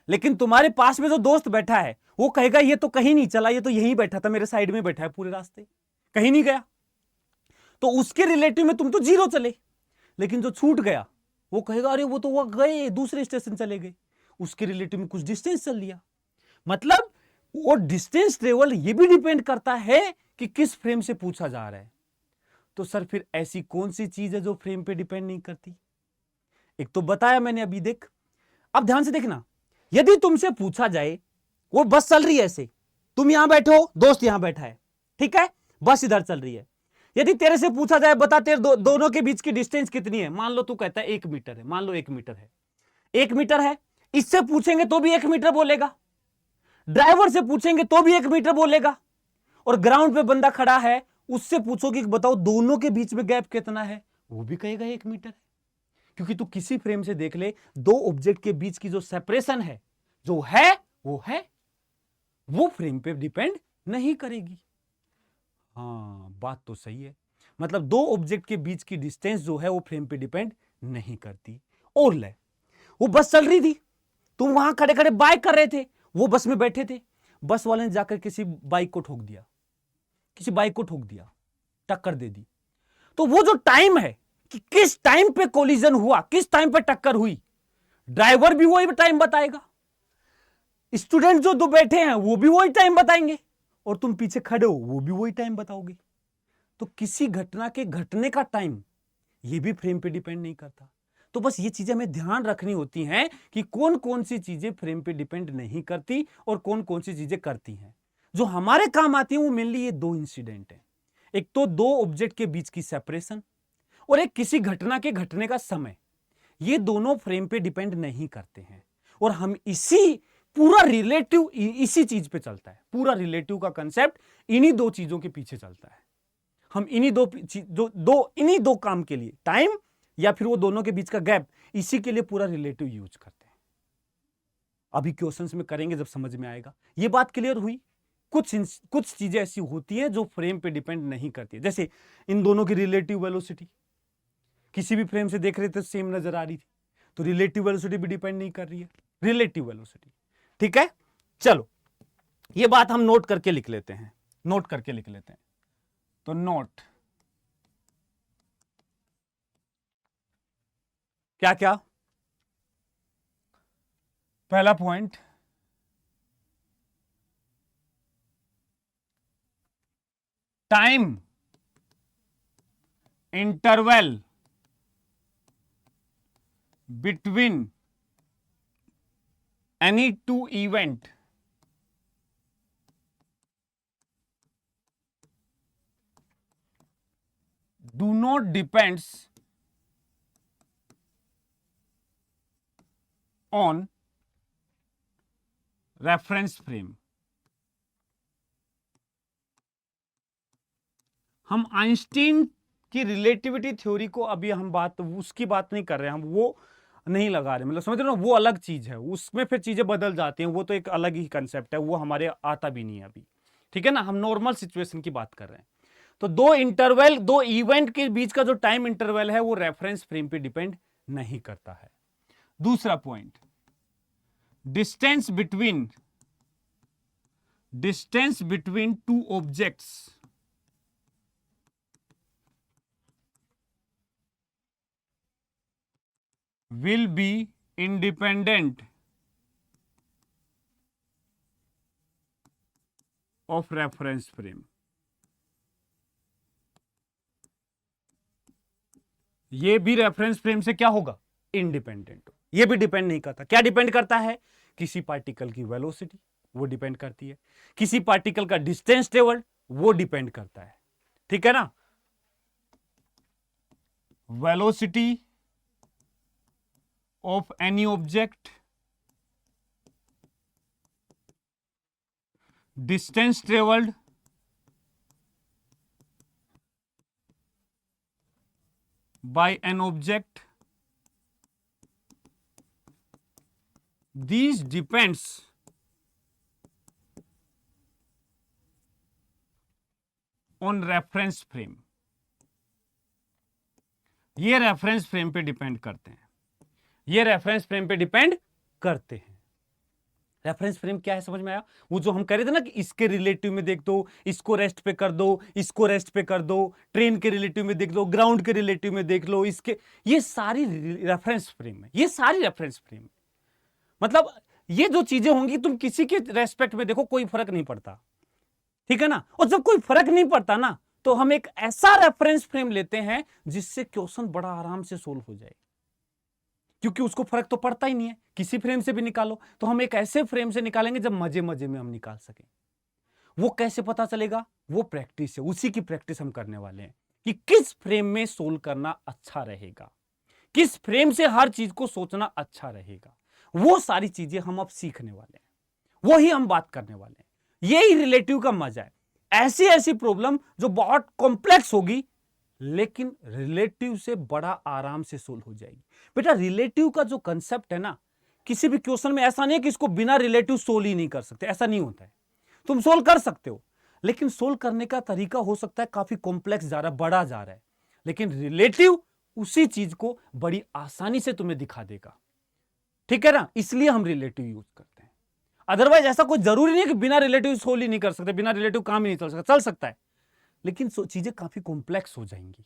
लेकिन तुम्हारे पास में जो दोस्त बैठा है वो कहेगा ये तो कहीं नहीं चला, ये तो यहीं बैठा था, मेरे साइड में बैठा है पूरे रास्ते, कहीं नहीं गया। तो उसके रिलेटिव में तुम तो 0 चले, लेकिन जो छूट गया वो कहेगा अरे वो तो वो गए दूसरे स्टेशन चले गए, उसके रिलेटिव में कुछ डिस्टेंस चल लिया। मतलब वो डिस्टेंस ट्रेवल ये भी डिपेंड करता है कि किस फ्रेम से पूछा जा रहा है। तो सर फिर ऐसी कौन सी चीज है जो फ्रेम पे डिपेंड नहीं करती? एक तो बताया मैंने अभी, देख अब ध्यान से देखना। यदि तुमसे पूछा जाए वो बस चल रही है ऐसे, तुम यहां बैठे हो, दोस्त यहां बैठा है, ठीक है, बस इधर चल रही है। यदि तेरे से पूछा जाए बता तेरे दोनों के बीच की डिस्टेंस कितनी है, मान लो तू कहता है 1 मीटर है, मान लो 1 मीटर है, 1 मीटर है। इससे पूछेंगे तो भी 1 मीटर बोलेगा, ड्राइवर से पूछेंगे तो भी 1 मीटर बोलेगा, और ग्राउंड पे बंदा खड़ा है उससे पूछोगे कि बताओ दोनों के बीच में गैप कितना है, वो भी कहेगा 1 मीटर है। क्योंकि तू किसी फ्रेम से देख ले, दो ऑब्जेक्ट के बीच की जो सेपरेशन है जो है वो फ्रेम पे डिपेंड नहीं करेगी। हाँ बात तो सही है, मतलब दो ऑब्जेक्ट के बीच की डिस्टेंस जो है वो फ्रेम पे डिपेंड नहीं करती। और ले, वो बस चल रही थी, तुम वहां खड़े खड़े बाइक कर रहे थे, वो बस में बैठे थे, बस वाले ने जाकर किसी बाइक को ठोक दिया, किसी बाइक को ठोक दिया, टक्कर दे दी। तो वो जो टाइम है कि किस टाइम पे कोलिजन हुआ, किस टाइम पे टक्कर हुई, ड्राइवर भी वही टाइम बताएगा, स्टूडेंट जो दो बैठे हैं वो भी वही टाइम बताएंगे, और तुम पीछे खड़े हो वो भी वही टाइम बताओगे। तो किसी घटना के घटने का टाइम ये भी फ्रेम पे डिपेंड नहीं करता। तो बस ये चीजें हमें ध्यान रखनी होती हैं कि कौन कौन सी चीजें फ्रेम पे डिपेंड नहीं करती और कौन कौन सी चीजें करती हैं। जो हमारे काम आती है वो मेनली ये दो इंसिडेंट है, एक तो दो ऑब्जेक्ट के बीच की सेपरेशन और एक किसी घटना के घटने का समय। ये दोनों फ्रेम पे डिपेंड नहीं करते हैं, और हम इसी पूरा रिलेटिव इसी चीज पे चलता है, पूरा रिलेटिव का कंसेप्ट इन्हीं दो चीजों के पीछे चलता है। हम इन्हीं दो काम के लिए, टाइम या फिर वो दोनों के बीच का गैप, इसी के लिए पूरा रिलेटिव यूज करते हैं। अभी क्वेश्चंस में करेंगे जब समझ में आएगा। ये बात क्लियर हुई? कुछ चीजें ऐसी होती हैं जो फ्रेम पे डिपेंड नहीं करती, जैसे इन दोनों की रिलेटिव वेलोसिटी, किसी भी फ्रेम से देख रहे थे सेम नजर आ रही थी, तो रिलेटिव वेलोसिटी भी डिपेंड नहीं कर रही है, रिलेटिव वेलोसिटी। ठीक है, चलो ये बात हम नोट करके लिख लेते हैं, नोट करके लिख लेते हैं। तो नोट क्या क्या, पहला point, time interval between any two event do not depends on reference frame। हम आइंस्टीन की रिलेटिविटी थ्योरी को अभी हम बात उसकी बात नहीं कर रहे हैं, हम वो नहीं लगा रहे, मतलब समझ रहे हो ना, वो अलग चीज है, उसमें फिर चीजें बदल जाती हैं, वो तो एक अलग ही कंसेप्ट है, वो हमारे आता भी नहीं है अभी। ठीक है ना, हम नॉर्मल सिचुएशन की बात कर रहे हैं। तो दो इवेंट के बीच का जो टाइम इंटरवल है वो रेफरेंस फ्रेम पे डिपेंड नहीं करता है। दूसरा point, distance between two objects will be independent of reference frame। ये भी रेफरेंस फ्रेम से क्या होगा, इंडिपेंडेंट। ये भी डिपेंड नहीं करता। क्या डिपेंड करता है, किसी पार्टिकल की वेलोसिटी वो डिपेंड करती है, किसी पार्टिकल का डिस्टेंस ट्रेवल्ड वो डिपेंड करता है। ठीक है ना, velocity of any object, distance traveled by an object, these depends on reference frame. ये रेफरेंस फ्रेम पे डिपेंड करते हैं, ये रेफरेंस फ्रेम पे डिपेंड करते हैं। रेफरेंस फ्रेम क्या है समझ में आया? वो जो हम कह रहे थे ना कि इसके रिलेटिव में देख दो, इसको रेस्ट पे कर दो, इसको रेस्ट पे कर दो, ट्रेन के रिलेटिव में देख लो, ग्राउंड के रिलेटिव में देख लो, इसके, ये सारी रेफरेंस फ्रेम है, ये सारी रेफरेंस फ्रेम है। मतलब ये जो चीजें होंगी तुम किसी के रेस्पेक्ट में देखो कोई फर्क नहीं पड़ता, ठीक है ना। और जब कोई फर्क नहीं पड़ता ना तो हम एक ऐसा रेफरेंस फ्रेम लेते हैं जिससे क्वेश्चन बड़ा आराम से सोल्व हो जाए, क्योंकि उसको फर्क तो पड़ता ही नहीं है, किसी फ्रेम से भी निकालो। तो हम एक ऐसे फ्रेम से निकालेंगे जब मजे मजे में हम निकाल सकें। वो कैसे पता चलेगा? वो प्रैक्टिस है, उसी की प्रैक्टिस हम करने वाले हैं कि किस फ्रेम में सोल्व करना अच्छा रहेगा, किस फ्रेम से हर चीज को सोचना अच्छा रहेगा। वो सारी चीजें हम अब सीखने वाले हैं, वो ही हम बात करने वाले हैं। यही रिलेटिव का मजा है। ऐसी ऐसी प्रॉब्लम जो बहुत कॉम्प्लेक्स होगी लेकिन रिलेटिव से बड़ा आराम से सोल्व हो जाएगी। बेटा रिलेटिव का जो कंसेप्ट है ना, किसी भी क्वेश्चन में ऐसा नहीं है कि इसको बिना रिलेटिव सोल्व ही नहीं कर सकते, ऐसा नहीं होता है। तुम सोल्व कर सकते हो, लेकिन सोल्व करने का तरीका हो सकता है काफी कॉम्प्लेक्स जा रहा है, बड़ा जा रहा है, लेकिन रिलेटिव उसी चीज को बड़ी आसानी से तुम्हें दिखा देगा, ठीक है ना। इसलिए हम रिलेटिव यूज करते हैं। अदरवाइज ऐसा कोई जरूरी नहीं कि बिना रिलेटिव सोल्व ही नहीं कर सकते, बिना रिलेटिव काम ही नहीं चल सकता, चल सकता है, लेकिन चीजें काफी कॉम्प्लेक्स हो जाएंगी।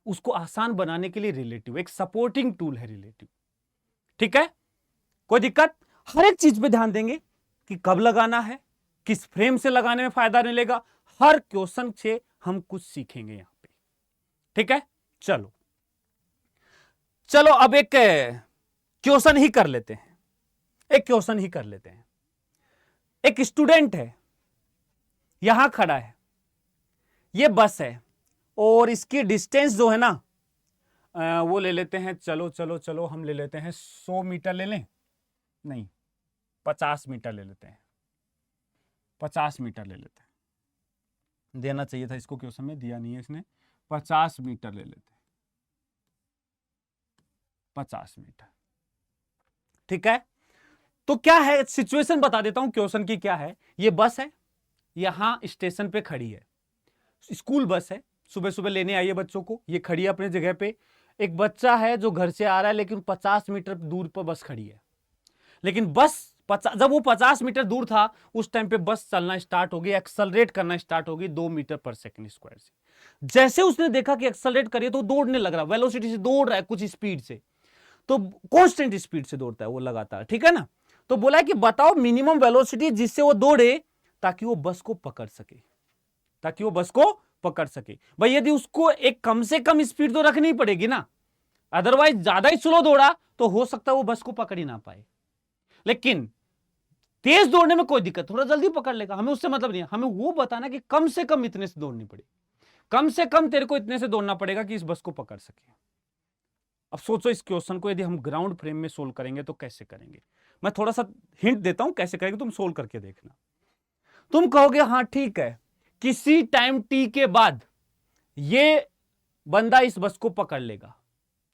उसको आसान बनाने के लिए रिलेटिव एक सपोर्टिंग टूल है, रिलेटिव, ठीक है। कोई दिक्कत? हर एक चीज पे ध्यान देंगे कि कब लगाना है, किस फ्रेम से लगाने में फायदा मिलेगा, हर क्वेश्चन से हम कुछ सीखेंगे यहां पे, ठीक है। चलो चलो अब एक क्वेश्चन ही कर लेते हैं, एक क्वेश्चन ही कर लेते हैं। एक स्टूडेंट है, यहां खड़ा है, ये बस है और इसकी डिस्टेंस जो है ना वो ले लेते हैं, चलो चलो चलो हम ले लेते हैं 100 मीटर ले लें, नहीं 50 मीटर ले लेते हैं, 50 मीटर ले लेते हैं। देना चाहिए था इसको, क्वेश्चन में दिया नहीं है इसने। 50 मीटर ले लेते हैं, 50 मीटर, ठीक है। तो क्या है सिचुएशन, बता देता हूं क्वेश्चन की क्या है। ये बस है, यहां स्टेशन पे खड़ी है, स्कूल बस है, सुबह सुबह लेने आई है बच्चों को, ये खड़ी है अपने जगह पे। एक बच्चा है जो घर से आ रहा है, लेकिन 50 मीटर दूर पर बस खड़ी है। लेकिन बस जब वो 50 मीटर दूर था उस टाइम पे बस चलना स्टार्ट हो गई, एक्सेलरेट करना स्टार्ट हो गई 2 मीटर पर सेकंड स्क्वायर से। जैसे उसने देखा कि एक्सेलरेट करिए तो दौड़ने लग रहा, वेलोसिटी से दौड़ रहा है, कुछ स्पीड से, तो कांस्टेंट स्पीड से दौड़ता है वो लगातार, ठीक है ना। तो बोला कि बताओ मिनिमम वेलोसिटी जिससे वो दौड़े ताकि वो बस को पकड़ सके, ताकि वो बस को पकड़ सके। भाई यदि उसको एक कम से कम स्पीड तो रखनी पड़ेगी ना, अदरवाइज ज्यादा ही स्लो दौड़ा तो हो सकता है वो बस को पकड़ ही ना पाए। लेकिन तेज दौड़ने में कोई दिक्कत, थोड़ा जल्दी पकड़ लेगा, हमें उससे मतलब नहीं है, हमें वो बताना कि कम से कम इतने से दौड़नी पड़े, कम से कम तेरे को इतने से दौड़ना पड़ेगा कि इस बस को पकड़ सके। अब सोचो इस क्वेश्चन को यदि हम ग्राउंड फ्रेम में सोल्व करेंगे तो कैसे करेंगे। मैं थोड़ा सा हिंट देता हूं कैसे करेंगे, तुम सोल्व करके देखना। तुम कहोगे हाँ ठीक है, किसी टाइम टी के बाद ये बंदा इस बस को पकड़ लेगा।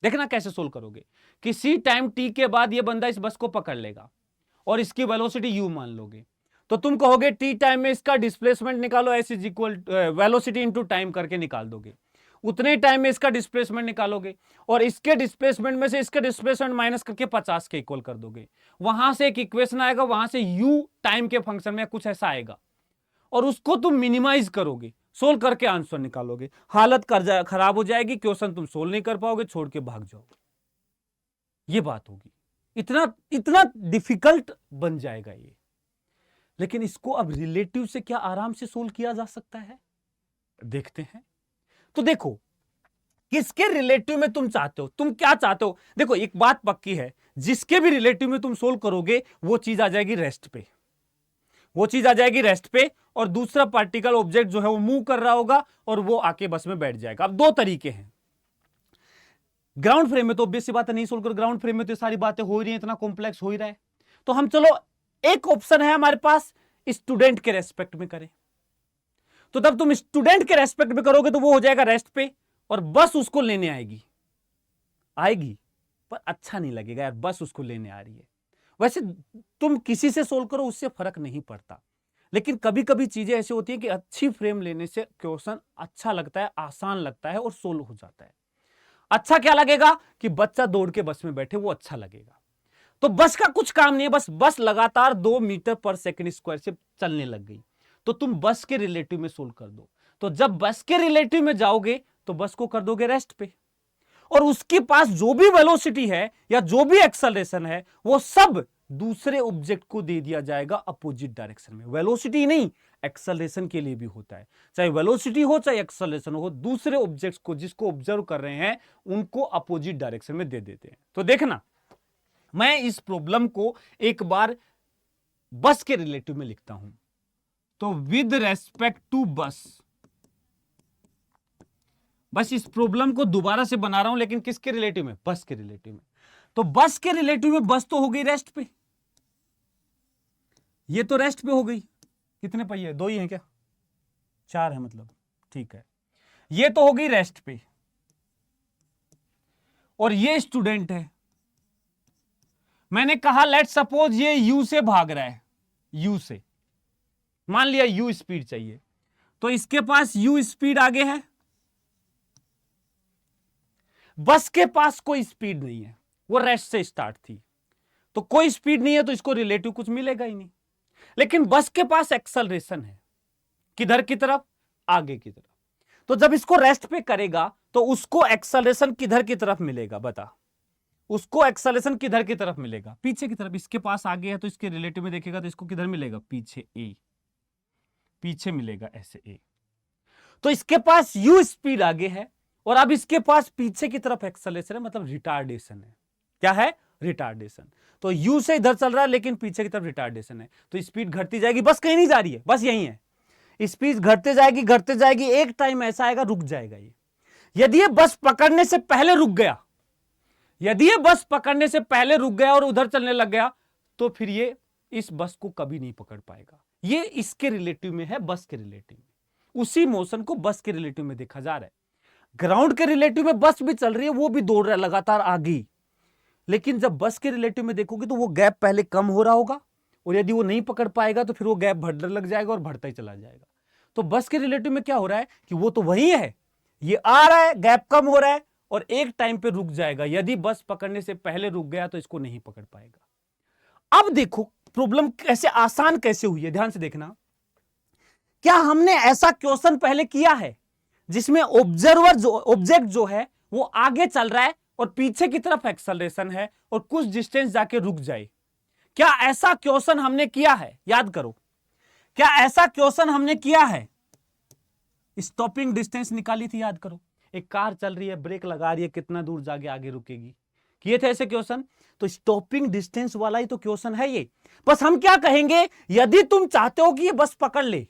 देखना कैसे सोल्व करोगे। किसी टाइम टी के बाद ये बंदा इस बस को पकड़ लेगा और इसकी वेलोसिटी यू मान लोगे, तो तुम कहोगे टी टाइम में इसका डिस्प्लेसमेंट निकालो, S is equal velocity into time करके निकाल दोगे। उतने टाइम में इसका डिस्प्लेसमेंट निकालोगे और इसके डिस्प्लेसमेंट में से इसके डिस्प्लेसमेंट माइनस करके 50 के इक्वल कर दोगे। वहां से एक इक्वेशन आएगा, वहां से यू टाइम के फंक्शन में कुछ ऐसा आएगा और उसको तुम मिनिमाइज करोगे, सोल्व करके आंसर निकालोगे। हालत खराब हो जाएगी, क्वेश्चन तुम सोल्व नहीं कर पाओगे, छोड़ के भाग जाओगे। ये बात होगी, इतना इतना डिफिकल्ट बन जाएगा ये। लेकिन इसको अब रिलेटिव से क्या आराम से सोल्व किया जा सकता है, देखते हैं। तो देखो किसके रिलेटिव में तुम चाहते हो, तुम क्या चाहते हो। देखो एक बात पक्की है, जिसके भी रिलेटिव में तुम सोल्व करोगे वो चीज आ जाएगी रेस्ट पे, वो चीज आ जाएगी रेस्ट पे, और दूसरा पार्टिकल ऑब्जेक्ट जो है वो मूव कर रहा होगा और वो आके बस में बैठ जाएगा। अब दो तरीके हैं, ग्राउंड फ्रेम में तो ऑब्वियस सी बात है नहीं सोल्व कर, ग्राउंड फ्रेम में तो सारी बातें हो ही रही है, इतना कॉम्प्लेक्स हो ही रहा है। तो हम चलो एक ऑप्शन है हमारे पास, स्टूडेंट के रेस्पेक्ट में करें। तो तब तुम स्टूडेंट के रेस्पेक्ट में करोगे तो वो हो जाएगा रेस्ट पे और बस उसको लेने आएगी, आएगी पर अच्छा नहीं लगेगा यार, बस उसको लेने आ रही है। वैसे तुम किसी से सोल्व करो उससे फर्क नहीं पड़ता, लेकिन कभी कभी चीजें ऐसी होती है कि अच्छी फ्रेम लेने से क्वेश्चन अच्छा लगता है, आसान लगता है और सोल्व हो जाता है। अच्छा क्या लगेगा कि बच्चा दौड़ के बस में बैठे, वो अच्छा लगेगा। तो बस का कुछ काम नहीं है, बस लगातार 2 मीटर पर सेकंड स्क्वायर से चलने लग गई, तो तुम बस के रिलेटिव में सोल्व कर दो। तो जब बस के रिलेटिव में जाओगे तो बस को कर दोगे रेस्ट पे, और उसके पास जो भी वेलोसिटी है या जो भी एक्सेलरेशन है वो सब दूसरे ऑब्जेक्ट को दे दिया जाएगा अपोजिट डायरेक्शन में। वेलोसिटी नहीं, एक्सेलरेशन के लिए भी होता है, चाहे वेलोसिटी हो चाहे एक्सेलरेशन हो, दूसरे ऑब्जेक्ट्स को जिसको ऑब्जर्व कर रहे हैं उनको अपोजिट डायरेक्शन में दे देते हैं। तो देखना, मैं इस प्रॉब्लम को एक बार बस के रिलेटिव में लिखता हूं। तो विद रेस्पेक्ट टू बस इस प्रॉब्लम को दोबारा से बना रहा हूं, लेकिन किसके रिलेटिव में? बस के रिलेटिव में। तो बस के रिलेटिव में बस तो हो गई रेस्ट पे, ये तो रेस्ट पे हो गई। कितने पहिए? 2 ही हैं क्या? 4 है मतलब, ठीक है। ये तो हो गई रेस्ट पे, और ये स्टूडेंट है। मैंने कहा लेट सपोज ये यू से भाग रहा है, यू से मान लिया यू स्पीड चाहिए, तो इसके पास यू स्पीड आगे है, बस के पास कोई स्पीड नहीं है, वो रेस्ट से स्टार्ट थी, तो कोई स्पीड नहीं है, तो इसको रिलेटिव कुछ मिलेगा ही नहीं। लेकिन बस के पास एक्सेलरेशन है, किधर की तरफ? आगे की तरफ। तो जब इसको रेस्ट पे करेगा तो उसको एक्सेलरेशन किधर की तरफ मिलेगा? बता, उसको एक्सेलरेशन किधर की तरफ मिलेगा? पीछे की तरफ। इसके पास आगे है तो इसके रिलेटिव में देखेगा तो इसको किधर मिलेगा? पीछे ए, पीछे मिलेगा ऐसे ए। तो इसके पास यू स्पीड आगे है और अब इसके पास पीछे की तरफ एक्सेलरेशन है, मतलब रिटार्डेशन है। क्या है? रिटार्डेशन। तो यू से इधर चल रहा है लेकिन पीछे की तरफ रिटार्डेशन है, तो स्पीड घटती जाएगी। बस कहीं नहीं जा रही है, बस यही है, स्पीड घटते जाएगी घटते जाएगी, एक टाइम ऐसा आएगा रुक जाएगा ये। यदि ये बस पकड़ने से पहले रुक गया, यदि ये बस पकड़ने से पहले रुक गया और उधर चलने लग गया, तो फिर ये इस बस को कभी नहीं पकड़ पाएगा। ये इसके रिलेटिव में है, बस के रिलेटिव में। उसी मोशन को बस के रिलेटिव में देखा जा रहा है। ग्राउंड के रिलेटिव में बस भी चल रही है, वो भी दौड़ रहा है लगातार आगे, लेकिन जब बस के रिलेटिव में देखोगे तो वो गैप पहले कम हो रहा होगा, और यदि वो नहीं पकड़ पाएगा तो फिर वो गैप बढ़ने लग जाएगा और बढ़ता ही चला जाएगा। तो बस के रिलेटिव में क्या हो रहा है कि वो तो वही है, ये आ रहा है, गैप कम हो रहा है और एक टाइम पे रुक जाएगा। यदि बस पकड़ने से पहले रुक गया तो इसको नहीं पकड़ पाएगा। अब देखो प्रॉब्लम कैसे आसान कैसे हुई है, ध्यान से देखना। क्या हमने ऐसा क्वेश्चन पहले किया है जिसमें ऑब्जेक्ट जो है वो आगे चल रहा है और पीछे की तरफ एक्सेलरेशन है और कुछ डिस्टेंस जाके रुक जाए? क्या ऐसा क्वेश्चन हमने किया है? याद करो, क्या ऐसा क्वेश्चन हमने किया है? स्टॉपिंग डिस्टेंस निकाली थी, याद करो। एक कार चल रही है, ब्रेक लगा रही है, कितना दूर जाके आगे रुकेगी? किए थे ऐसे क्वेश्चन? तो स्टॉपिंग डिस्टेंस वाला ही तो क्वेश्चन है ये। बस हम क्या कहेंगे, यदि तुम चाहते हो कि ये बस पकड़ ले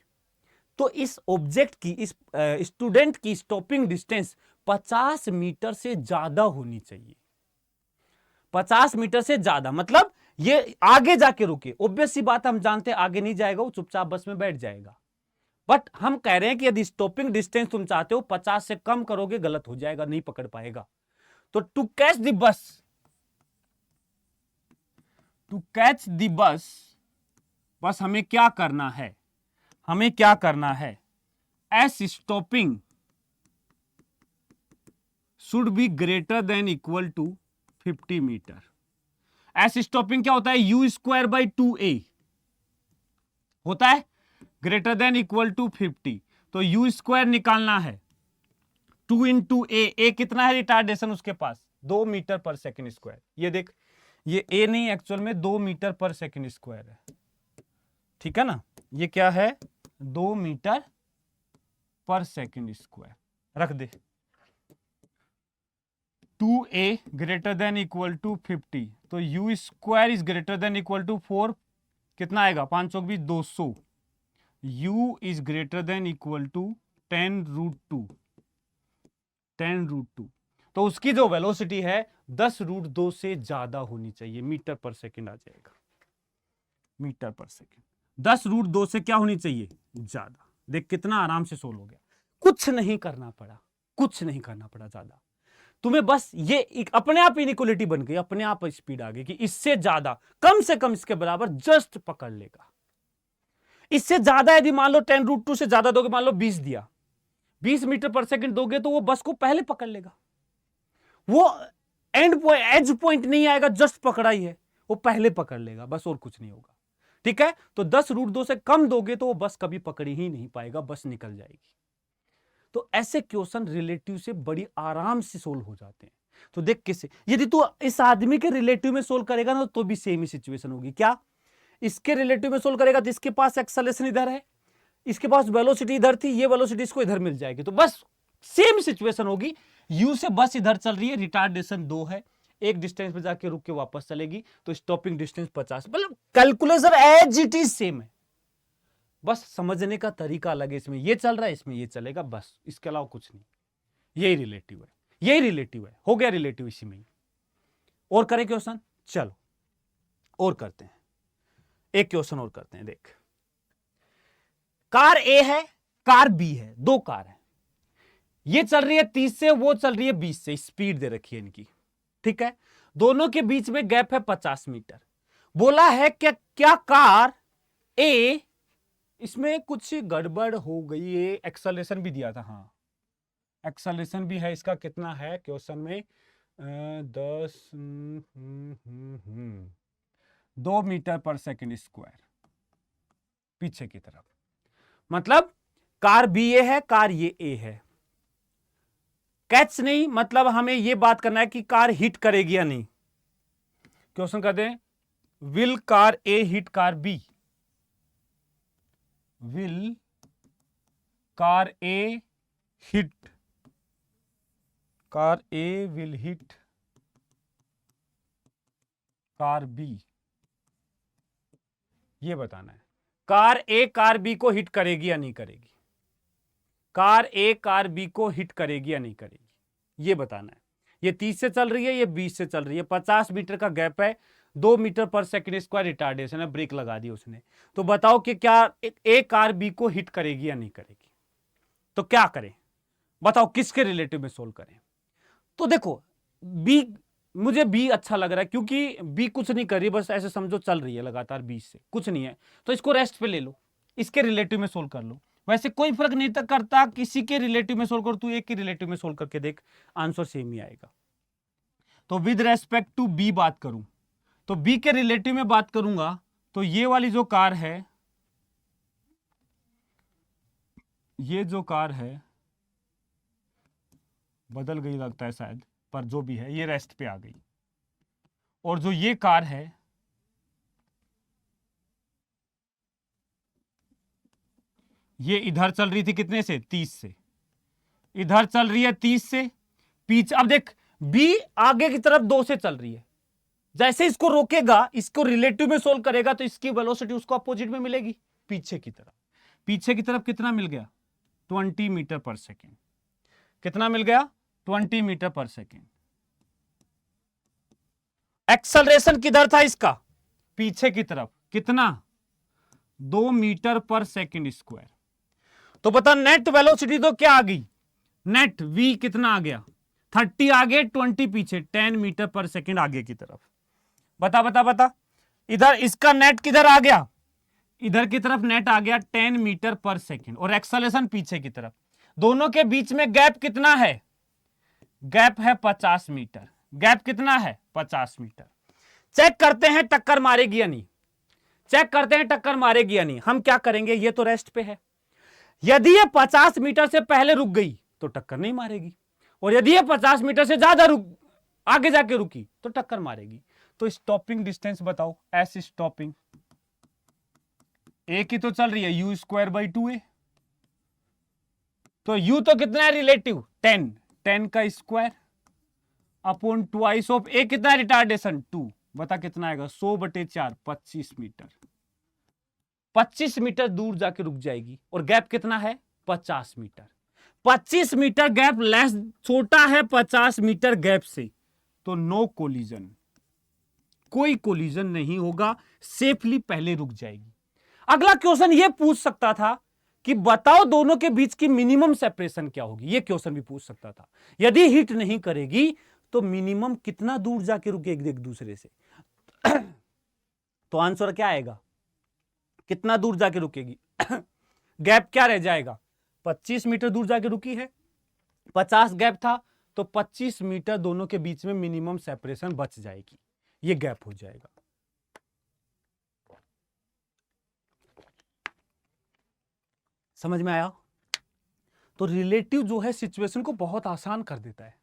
तो इस ऑब्जेक्ट की, इस स्टूडेंट की स्टॉपिंग डिस्टेंस 50 मीटर से ज्यादा होनी चाहिए। 50 मीटर से ज्यादा मतलब ये आगे जाके रुके। ऑब्वियस सी बात, हम जानते हैं आगे नहीं जाएगा, वो चुपचाप बस में बैठ जाएगा। बट हम कह रहे हैं कि यदि स्टॉपिंग डिस्टेंस तुम चाहते हो 50 से कम करोगे, गलत हो जाएगा, नहीं पकड़ पाएगा। तो टू कैच द बस हमें क्या करना है? हमें क्या करना है? S stopping should be greater than equal to 50 meter. S stopping क्या होता है? यू स्क्वायर बाई 2a होता है, ग्रेटर देन इक्वल टू 50। तो यू स्क्वायर निकालना है, 2 इंटू ए कितना है रिटार्डेशन उसके पास? 2 मीटर पर सेकेंड स्क्वायर। ये देख, ये ए नहीं, एक्चुअल में 2 मीटर पर सेकेंड स्क्वायर है, ठीक है ना? ये क्या है? 2 मीटर पर सेकेंड स्क्वायर। रख दे। 2a greater than equal to 50, तो u square is greater than equal to 4, कितना आएगा? 5 चौक 20, 200। u is greater than equal to 10√2, 10√2। तो उसकी जो वेलोसिटी है 10√2 से ज्यादा होनी चाहिए, मीटर पर सेकेंड आ जाएगा, मीटर पर सेकेंड। 10√2 से क्या होनी चाहिए? ज्यादा। देख कितना आराम से सोल्व हो गया, कुछ नहीं करना पड़ा, कुछ नहीं करना पड़ा ज्यादा तुम्हें। बस ये अपने आप इनइक्वालिटी बन गई, अपने आप स्पीड आ गई कि इससे ज्यादा, कम से कम इसके बराबर जस्ट पकड़ लेगा। इससे ज्यादा यदि मान लो 10√2 से ज्यादा दोगे, मान लो 20 दिया, 20 मीटर पर सेकंड दोगे तो वो बस को पहले पकड़ लेगा। वो एज पॉइंट नहीं आएगा, जस्ट पकड़ा ही है, वो पहले पकड़ लेगा बस, और कुछ नहीं होगा। ठीक है, तो 10√2 से कम दोगे तो वो बस कभी पकड़ ही नहीं पाएगा, बस निकल जाएगी। तो ऐसे क्वेश्चन रिलेटिव से बड़ी आराम से सोल्व हो जाते हैं। तो देख किससे, यदि तू इस आदमी के रिलेटिव में सोल्व करेगा ना तो भी सेम ही सिचुएशन होगी। क्या, इसके रिलेटिव में सोल्व करेगा तो इसके पास एक्सेलरेशन इधर है, इसके पास वेलोसिटी इधर थी, ये वेलोसिटी इसको इधर मिल जाएगी, तो बस सेम सिचुएशन होगी। यू से बस इधर चल रही है, रिटार्डेशन 2 है, एक डिस्टेंस पे जाके रुक के वापस चलेगी, तो स्टॉपिंग डिस्टेंस 50, मतलब calculation as it is same है, बस समझने का तरीका अलग है। इसमें ये चल रहा है, इसमें ये चलेगा, बस इसके अलावा कुछ नहीं। यही रिलेटिव है, यही रिलेटिव है, हो गया रिलेटिव इसी में ही। और करें क्वेश्चन, चलो और करते हैं, एक क्वेश्चन और करते हैं। देख, कार ए है, कार बी है, दो कार है, ये चल रही है 30 से, वो चल रही है 20 से, स्पीड दे रखी है इनकी। ठीक है, दोनों के बीच में गैप है 50 मीटर। बोला है क्या कार ए, इसमें कुछ गड़बड़ हो गई है, एक्सेलरेशन भी दिया था, हाँ एक्सेलरेशन भी है, इसका कितना है क्वेश्चन में, 2 मीटर पर सेकंड स्क्वायर पीछे की तरफ, मतलब कार बी ए है, कार ये ए है। कैच नहीं, मतलब हमें यह बात करना है कि कार हिट करेगी या नहीं। क्वेश्चन कहते हैं, will car A hit car B, will car A hit, car A will hit car B, ये बताना है। कार ए कार बी को हिट करेगी या नहीं करेगी, कार ए कार बी को हिट करेगी या नहीं करेगी, ये बताना है। ये 30 से चल रही है, ये 20 से चल रही है, 50 मीटर का गैप है, 2 मीटर पर सेकंड स्क्वायर रिटार्डेशन है, ब्रेक लगा दी उसने। तो बताओ कि क्या ए कार बी को हिट करेगी या नहीं करेगी। तो क्या करें बताओ, किसके रिलेटिव में सोल्व करें। तो देखो बी, मुझे बी अच्छा लग रहा है, क्योंकि बी कुछ नहीं कर रही, बस ऐसे समझो चल रही है लगातार 20 से, कुछ नहीं है, तो इसको रेस्ट पे ले लो, इसके रिलेटिव में सोल्व कर लो। वैसे कोई फर्क नहीं करता, किसी के रिलेटिव में सोल्व कर, तू एक के रिलेटिव में सोल्व करके देख, आंसर सेम ही आएगा। तो विद रेस्पेक्ट टू बी बात करूं, तो बी के रिलेटिव में बात करूंगा, तो ये वाली जो कार है, ये जो कार है बदल गई लगता है शायद, पर जो भी है ये रेस्ट पे आ गई। और जो ये कार है, ये इधर चल रही थी कितने से, 30 से, इधर चल रही है 30 से पीछे। अब देख बी आगे की तरफ 2 से चल रही है, जैसे इसको रोकेगा, इसको रिलेटिव में सोल्व करेगा, तो इसकी वेलोसिटी उसको अपोजिट में मिलेगी, पीछे की तरफ। पीछे की तरफ कितना मिल गया, 20 मीटर पर सेकेंड। कितना मिल गया, 20 मीटर पर सेकेंड। एक्सेलरेशन किधर था इसका, पीछे की तरफ, कितना, 2 मीटर पर सेकेंड स्क्वायर। तो बता नेट वेलोसिटी तो क्या आ गई, नेट v कितना आ गया, 30 आगे 20 पीछे, 10 मीटर पर सेकेंड आगे की तरफ। बता बता बता, इधर इसका नेट किधर आ गया, इधर की तरफ नेट आ गया 10 मीटर पर सेकेंड, और एक्सेलरेशन पीछे की तरफ। दोनों के बीच में गैप कितना है, गैप है 50 मीटर। गैप कितना है, 50 मीटर। चेक करते हैं टक्कर मारेगी या नहीं, चेक करते हैं टक्कर मारेगी या नहीं। हम क्या करेंगे, ये तो रेस्ट पे है, यदि ये 50 मीटर से पहले रुक गई तो टक्कर नहीं मारेगी, और यदि ये 50 मीटर से ज्यादा आगे जाके रुकी तो टक्कर मारेगी। तो स्टॉपिंग डिस्टेंस बताओ, एस स्टॉपिंग, ए की तो चल रही है यू स्क्वायर बाई 2a, तो यू तो कितना है रिलेटिव, 10 का स्क्वायर अपॉन ट्वाइस ऑफ ए, कितना है रिटार्डेशन 2, बता कितना आएगा, 100/4, 25 मीटर। 25 मीटर दूर जाके रुक जाएगी, और गैप कितना है, 50 मीटर। 25 मीटर गैप लेस, छोटा है 50 मीटर गैप से, तो नो कोलिजन, कोई कोलिजन नहीं होगा, सेफली पहले रुक जाएगी। अगला क्वेश्चन ये पूछ सकता था कि बताओ दोनों के बीच की मिनिमम सेपरेशन क्या होगी, ये क्वेश्चन भी पूछ सकता था। यदि हिट नहीं करेगी तो मिनिमम कितना दूर जाके रुकेगी एक दूसरे से। तो आंसर क्या आएगा, कितना दूर जाके रुकेगी? गैप क्या रह जाएगा? 25 मीटर दूर जाके रुकी है, 50 गैप था, तो 25 मीटर दोनों के बीच में मिनिमम सेपरेशन बच जाएगी, ये गैप हो जाएगा। समझ में आया? तो रिलेटिव जो है सिचुएशन को बहुत आसान कर देता है।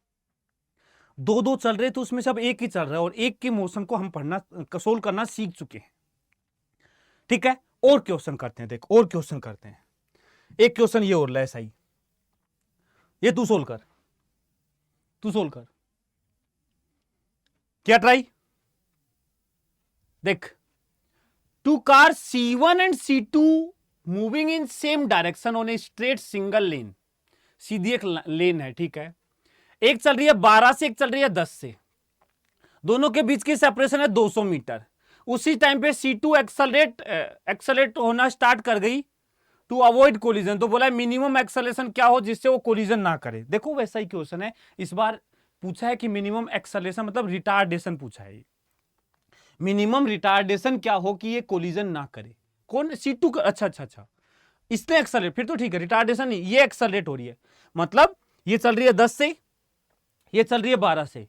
दो दो चल रहे तो उसमें से अब एक ही चल रहा है और एक के मोशन को हम पढ़ना सोल्व करना सीख चुके हैं। ठीक है, और क्वेश्चन करते हैं, देख और क्वेश्चन करते हैं। एक क्वेश्चन ये और ऐसा ही, ये तू सोल्व कर, तू सोल्व कर, क्या ट्राई? देख, two car C1 and C2 moving in same direction on a straight single lane, सीधी एक लेन है, ठीक है। एक चल रही है 12 से, एक चल रही है 10 से, दोनों के बीच की सेपरेशन है 200 मीटर। उसी टाइम पे C2 एक्सेलरेट होना स्टार्ट कर गई टू अवॉइड कोलिजन, तो बोला है मिनिमम एक्सेलरेशन क्या हो जिससे वो कोलिजन ना करे। देखो वैसा ही क्वेश्चन है, इस बार पूछा है कि मिनिमम एक्सेलरेशन मतलब रिटार्डेशन पूछा है, मिनिमम रिटार्डेशन क्या हो कि ये कोलिजन ना करे। कौन? C2 का, अच्छा, इसने एक्सेलरेट, फिर तो ठीक है, रिटार्डेशन नहीं, ये एक्सेलरेट हो रही है, मतलब ये चल रही है 10 से, ये चल रही है 12 से,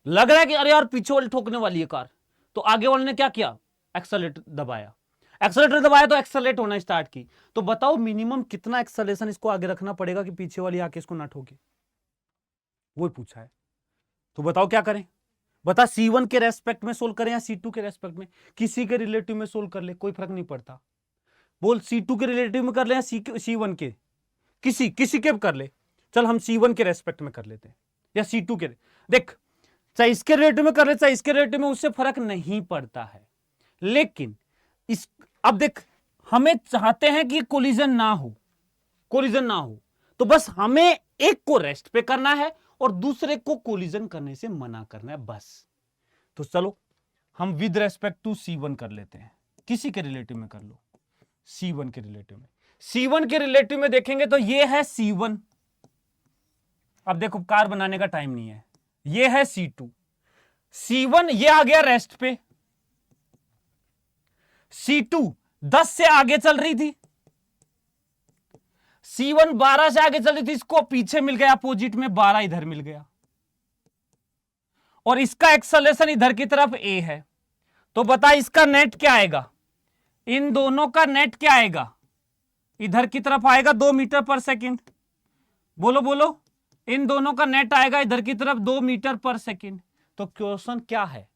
लग रहा है कि अरे यार पीछे वाली ठोकने वाली है कार, तो आगे वाले ने क्या किया? एक्सेलरेटर दबाया, एक्सेलरेटर दबाया तो एक्सेलरेट होना स्टार्ट की। तो बताओ मिनिमम कितना एक्सेलरेशन इसको आगे रखना पड़ेगा कि पीछे वाली आके इसको ना ठोके, वो पूछा है। तो बताओ क्या करें? बता, C1 के रेस्पेक्ट में सोल्व करें या C2 के रेस्पेक्ट में? किसी के रिलेटिव में सोल्व कर ले, कोई फर्क नहीं पड़ता। बोल, C2 के रिलेटिव में कर ले या C1 के, किसी के कर ले। चल हम C1 के रेस्पेक्ट में कर लेते हैं, या C2 के। देख, चाहे इसके रिलेटिव में कर ले चाहे इसके रिलेटिव में, उससे फर्क नहीं पड़ता है। लेकिन इस अब देख, हमें चाहते हैं कि कोलिजन ना हो, कोलिजन ना हो, तो बस हमें एक को रेस्ट पे करना है और दूसरे को कोलिजन करने से मना करना है, बस। तो चलो हम विद रेस्पेक्ट टू C1 कर लेते हैं, किसी के रिलेटिव में कर लो, C1 के रिलेटिव में। C1 के रिलेटिव में देखेंगे तो ये है C1, अब देखो कार बनाने का टाइम नहीं है, ये है C2, C1 ये आ गया रेस्ट पे, C2 10 से आगे चल रही थी, C1 12 से आगे चल रही थी, इसको पीछे मिल गया अपोजिट में 12 इधर मिल गया, और इसका एक्सेलरेशन इधर की तरफ A है। तो बता इसका नेट क्या आएगा? इन दोनों का नेट क्या आएगा? इधर की तरफ आएगा 2 मीटर पर सेकंड, बोलो बोलो, इन दोनों का नेट आएगा इधर की तरफ 2 मीटर पर सेकंड। तो क्वेश्चन क्या है?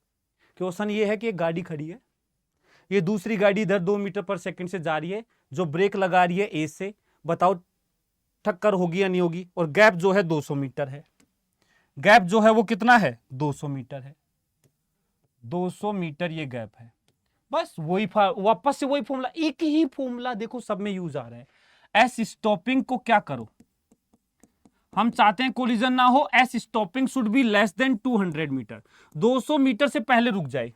क्वेश्चन ये है कि एक गाड़ी खड़ी है, ये दूसरी गाड़ी इधर 2 मीटर पर सेकंड से जा रही है, जो ब्रेक लगा रही है A से, बताओ टक्कर होगी या नहीं होगी? और गैप जो है 200 मीटर है, गैप जो है वो कितना है? 200 मीटर है, 200 मीटर ये गैप है। बस वही वापस से वही फॉर्मूला, एक ही फॉर्मूला देखो सब में यूज आ रहा है। एस स्टॉपिंग को क्या करो? हम चाहते हैं कोलिजन ना हो, S stopping should be less than 200 meter, 200 meter से पहले रुक जाए,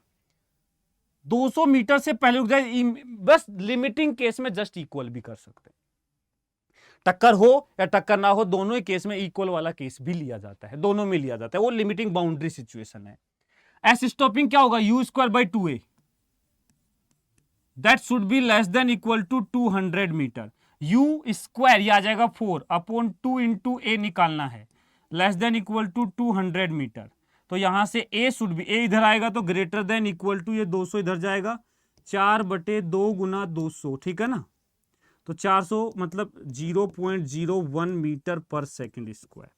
200 मीटर से पहले रुक जाए, बस लिमिटिंग केस में जस्ट इक्वल भी कर सकते हैं, टक्कर हो या टक्कर ना हो दोनों ही केस में इक्वल वाला केस भी लिया जाता है, दोनों में लिया जाता है, वो लिमिटिंग बाउंड्री सिचुएशन है। एस स्टॉपिंग क्या होगा? U²/2a, that should be less than equal to 200 meter, U² ये आ जाएगा 4/2 इंटू A निकालना है, less than equal to 200 meter. तो यहां से A शुड बी, A इधर आएगा तो ग्रेटर देन इक्वल टू ये 200 इधर जाएगा, 4/2 गुना 200, ठीक है ना? तो 400 मतलब 0.01 मीटर पर सेकंड स्क्वायर,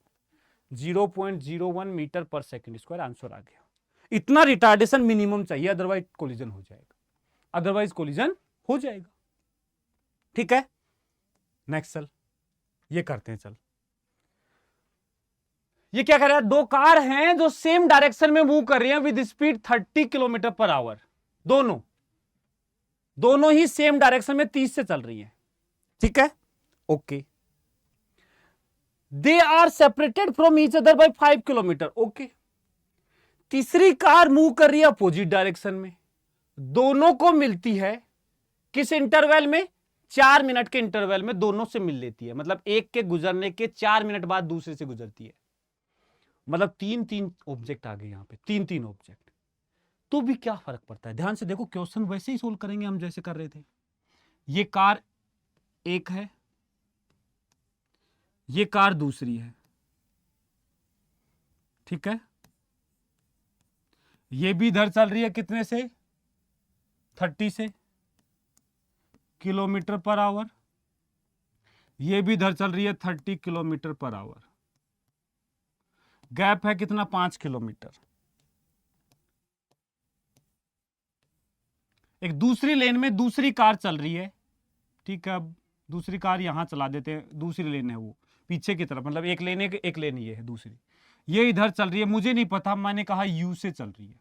0.01 मीटर पर सेकंड स्क्वायर आंसर आ गया। इतना रिटार्डेशन मिनिमम चाहिए, अदरवाइज कोलिजन हो जाएगा, अदरवाइज कोलिजन हो जाएगा। ठीक है, नेक्स्ट चल ये करते हैं। चल ये क्या कर रहा है? दो कार हैं जो सेम डायरेक्शन में मूव कर रही हैं with speed 30 kilometre per our, दोनों ही सेम डायरेक्शन में 30 से चल रही हैं, ठीक है, okay. They are separated from each other by 5 kilometer, okay. तीसरी कार मूव कर रही है अपोजिट डायरेक्शन में, दोनों को मिलती है किस इंटरवल में? 4 मिनट के इंटरवल में दोनों से मिल लेती है, मतलब एक के गुजरने के 4 मिनट बाद दूसरे से गुजरती है, मतलब 3 ऑब्जेक्ट आ गए यहां पे, 3 ऑब्जेक्ट। तो भी क्या फर्क पड़ता है? ध्यान से देखो, क्वेश्चन वैसे ही सोल्व करेंगे हम जैसे कर रहे थे। ये कार एक है, ये कार दूसरी है, ठीक है। ये भी इधर चल रही है कितने से, 30 से किलोमीटर पर आवर, ये भी इधर चल रही है 30 किलोमीटर पर आवर। गैप है कितना, 5 किलोमीटर। एक दूसरी लेन में दूसरी कार चल रही है, ठीक है। अब दूसरी कार यहां चला देते हैं, दूसरी लेन है वो पीछे की तरफ, मतलब एक लेन है, एक लेन ये है दूसरी, ये इधर चल रही है, मुझे नहीं पता, मैंने कहा यू से चल रही है।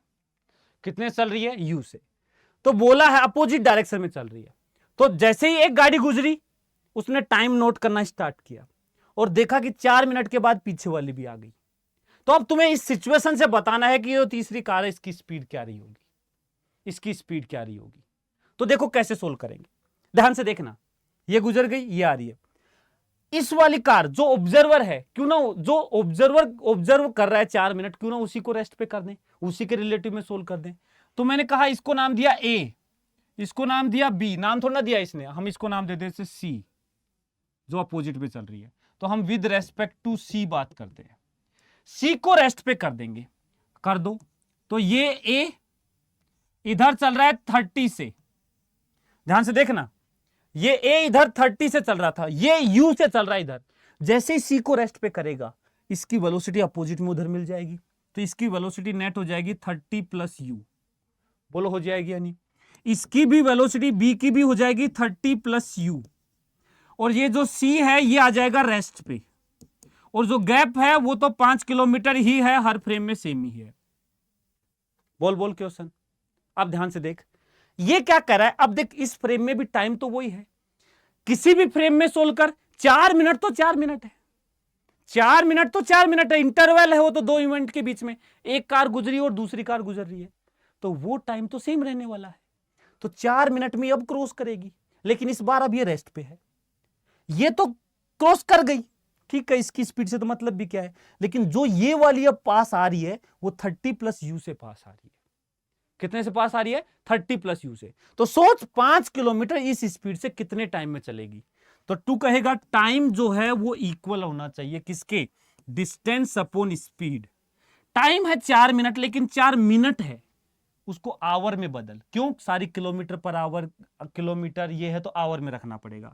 कितने चल रही है, यू से। तो बोला है अपोजिट डायरेक्शन में चल रही है। तो जैसे ही एक गाड़ी गुजरी, उसने टाइम नोट करना स्टार्ट किया और देखा कि 4 मिनट के बाद पीछे वाली भी आ गई। तो अब तुम्हें इस सिचुएशन से बताना है कि ये तीसरी कार है, इसकी स्पीड क्या रही होगी, इसकी स्पीड क्या रही होगी। तो देखो कैसे सोल्व करेंगे, ध्यान से देखना। ये गुजर गई, ये आ रही है। इस वाली कार जो ऑब्जर्वर है, क्यों ना जो ऑब्जर्व कर रहा है 4 मिनट, क्यों ना उसी को रेस्ट पे कर दें, उसी के रिलेटिव में सोल्व कर दें। तो मैंने कहा इसको नाम दिया ए, इसको नाम दिया बी, नाम थोड़ा ना दिया इसने, हम इसको नाम दे देते सी, जो अपोजिट पे चल रही है। तो हम विद रेस्पेक्ट टू सी बात करते हैं, सी को रेस्ट पे कर देंगे, कर दो। तो ये ए इधर चल रहा है 30 से, ध्यान से देखना, ये ए इधर 30 से चल रहा था, ये यू से चल रहा है इधर। जैसे ही सी को रेस्ट पे करेगा, इसकी वेलोसिटी अपोजिट में उधर मिल जाएगी, तो इसकी वेलोसिटी नेट हो जाएगी 30 प्लस यू। बोलो हो जाएगी या नहीं। इसकी भी वेलोसिटी बी की भी हो जाएगी 30 प्लस यू, और ये जो सी है ये आ जाएगा रेस्ट पे, और जो गैप है वो तो 5 किलोमीटर ही है, हर फ्रेम में सेम ही है। बोल बोल क्वेश्चन। अब ध्यान से देख, ये क्या कर रहा है। अब देख इस फ्रेम में भी टाइम तो वही है, किसी भी फ्रेम में सोल्व कर, 4 मिनट तो 4 मिनट है, 4 मिनट तो 4 मिनट है, इंटरवल है वो तो 2 इवेंट के बीच में, एक कार गुजरी और दूसरी कार गुजर रही है, तो वो टाइम तो सेम रहने वाला है। तो 4 मिनट में अब क्रॉस करेगी, लेकिन इस बार अब ये रेस्ट पे है, ये तो क्रॉस कर गई, ठीक है, इसकी स्पीड से तो मतलब भी क्या है। लेकिन जो ये वाली अब पास आ रही है वो 30 प्लस यू से पास आ रही है। कितने से पास आ रही है, 30 प्लस यू से। तो सोच 5 किलोमीटर इस स्पीड से कितने टाइम में चलेगी। तो टू कहेगा टाइम जो है वो इक्वल होना चाहिए किसके, डिस्टेंस अपॉन स्पीड। टाइम है 4 मिनट, लेकिन 4 मिनट है, उसको आवर में बदल, क्यों, सारी किलोमीटर पर आवर, किलोमीटर ये है तो आवर में रखना पड़ेगा।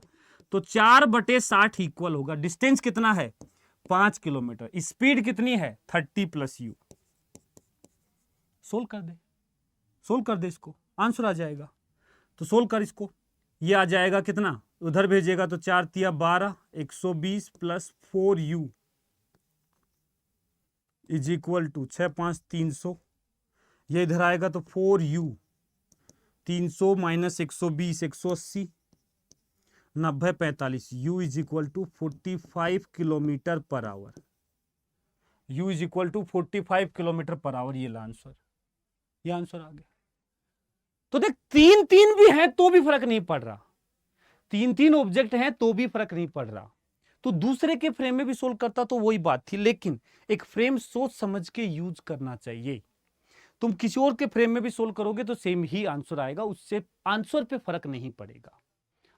तो 4/60 इक्वल होगा, डिस्टेंस कितना है 5 किलोमीटर, स्पीड कितनी है 30 प्लस यू। सोल्व कर दे, सोल्व कर दे, इसको आंसर आ जाएगा। तो सोल्व कर इसको, ये आ जाएगा कितना, उधर भेजेगा तो 4 तिया 12, 120 plus 4u is equal to 6 5 300, ये इधर आएगा तो 4u, 300 minus 120 180, 90 45, u is equal to 45 kilometer per hour, u is equal to 45 kilometer per hour. ये आंसर, ये आंसर आ गया। तो देख 3 भी हैं तो भी फर्क नहीं पड़ रहा, 3 ऑब्जेक्ट हैं तो भी फर्क नहीं पड़ रहा। तो दूसरे के फ्रेम में भी सोल्व करता तो वही बात थी, लेकिन एक फ्रेम सोच समझ के यूज करना चाहिए। तुम किसी और के फ्रेम में भी सोल्व करोगे तो सेम ही आंसर आएगा, उससे आंसर पे फर्क नहीं पड़ेगा,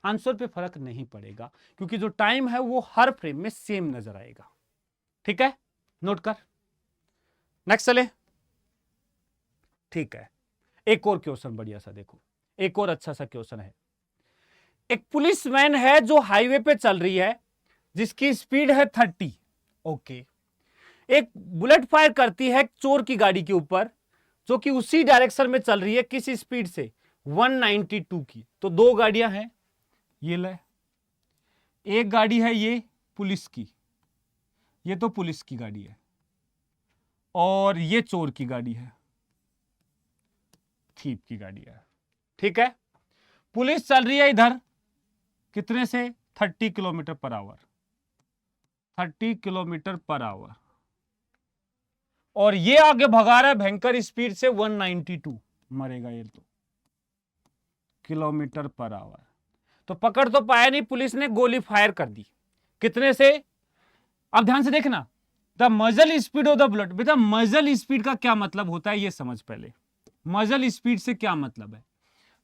आंसर पे फर्क नहीं पड़ेगा, क्योंकि जो टाइम है वो हर फ्रेम में सेम नजर आएगा। ठीक है, नोट कर, नेक्स्ट चले। ठीक है, एक और क्वेश्चन बढ़िया सा देखो, एक और अच्छा सा क्वेश्चन है। एक पुलिसमैन है जो हाईवे पे चल रही है, जिसकी स्पीड है 30। ओके, एक बुलेट फायर करती है चोर की गाड़ी के ऊपर, जो कि उसी डायरेक्शन में चल रही है, किस स्पीड से 192 की। तो 2 गाड़ियां हैं, ये ले, एक गाड़ी है ये पुलिस की, ये तो पुलिस की गाड़ी है, और ये चोर की गाड़ी है, थीप की गाड़ी है। ठीक है, पुलिस चल रही है इधर कितने से 30 kilometre per our, 30 kilometre per our, और ये आगे भगा रहा है भयंकर स्पीड से 192, मरेगा ये तो, किलोमीटर पर आवर। तो पकड़ तो पाया नहीं, पुलिस ने गोली फायर कर दी, कितने से। अब ध्यान से देखना, द मजल स्पीड ऑफ द बुलेट। बेटा मजल स्पीड का क्या मतलब होता है ये समझ पहले, मजल स्पीड से क्या मतलब है।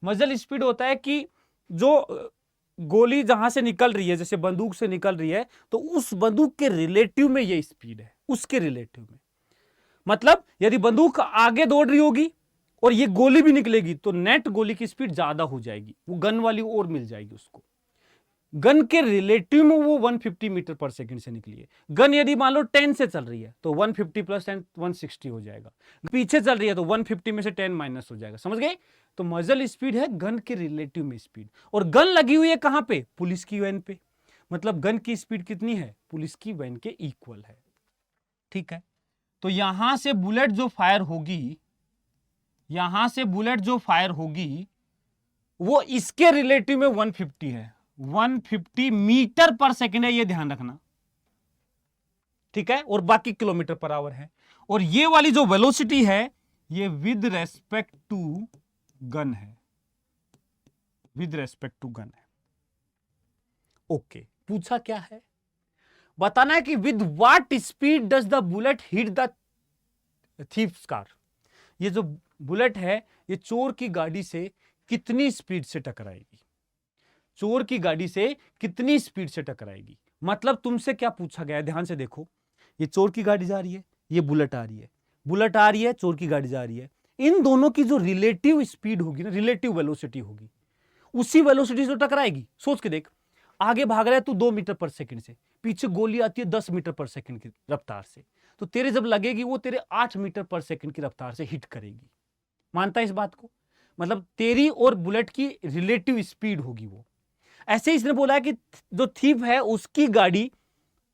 मजल स्पीड होता है कि जो गोली जहां से निकल रही है, जैसे बंदूक से निकल रही है, तो उस बंदूक के रिलेटिव में ये स्पीड है, उसके रिलेटिव में। मतलब यदि बंदूक आगे दौड़ रही होगी और ये गोली भी निकलेगी तो नेट गोली की स्पीड ज्यादा हो जाएगी, वो गन वाली और मिल जाएगी उसको। गन के रिलेटिव में वो 150 मीटर पर सेकंड से निकली है। गन यदि मान लो 10 से चल रही है तो 150 प्लस 10 160 हो जाएगा। पीछे चल रही है तो 150 में से 10 माइनस हो जाएगा। समझ गए? तो मजल स्पीड है गन के रिलेटिव में स्पीड। और गन लगी हुई है कहां पे? पुलिस की वैन पे। मतलब गन की स्पीड कितनी है? पुलिस की वैन के इक्वल है। ठीक है, तो यहां से बुलेट जो फायर होगी, यहां से बुलेट जो फायर होगी वो इसके रिलेटिव में 150 है। 150 मीटर पर सेकंड है, ये ध्यान रखना। ठीक है, और बाकी किलोमीटर पर आवर है। और ये वाली जो वेलोसिटी है ये विद रेस्पेक्ट टू गन है, विद रेस्पेक्ट टू गन है। ओके, पूछा क्या है? बताना है कि with what speed does the bullet hit the thieves car. ये जो बुलेट है ये चोर की गाड़ी से कितनी स्पीड से टकराएगी, चोर की गाड़ी से कितनी स्पीड से टकराएगी। मतलब तुमसे क्या पूछा गया है, ध्यान से देखो। ये चोर की गाड़ी जा रही है, ये बुलेट आ रही है, बुलेट आ रही है, चोर की गाड़ी जा रही है। इन दोनों की जो रिलेटिव स्पीड होगी ना, रिलेटिव वेलोसिटी होगी, उसी वेलोसिटी से टकराएगी। सोच के देख, आगे भाग रहा है तू 2 मीटर पर सेकंड से, पीछे गोली आती है 10 मीटर पर सेकंड की रफ्तार से, तो तेरे जब लगेगी वो तेरे 8 मीटर पर सेकंड की रफ्तार से हिट करेगी। मानता है इस बात को? मतलब तेरी और बुलेट की रिलेटिव स्पीड होगी वो। ऐसे इसने बोला है कि जो थीफ है उसकी गाड़ी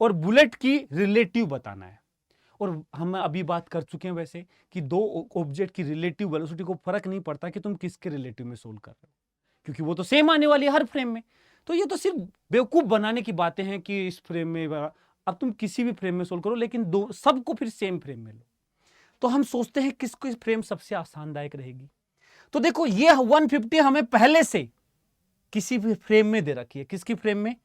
और बुलेट की रिलेटिव बताना है। और हम अभी बात कर चुके हैं वैसे कि दो ऑब्जेक्ट की रिलेटिव वेलोसिटी को फर्क नहीं पड़ता कि तुम किसके रिलेटिव में सोल्व कर रहे हो, क्योंकि वो तो सेम आने वाली है हर फ्रेम में। तो ये तो सिर्फ बेवकूफ बनाने की बातें हैं कि इस फ्रेम में, अब तुम किसी भी फ्रेम में सोल्व करो लेकिन दो सबको फिर सेम फ्रेम में लो। तो हम सोचते हैं किसको फ्रेम सबसे आसानदायक रहेगी। तो देखो ये 150 हमें पहले से किसी भी फ्रेम में दे रखी है। किसकी फ्रेम में?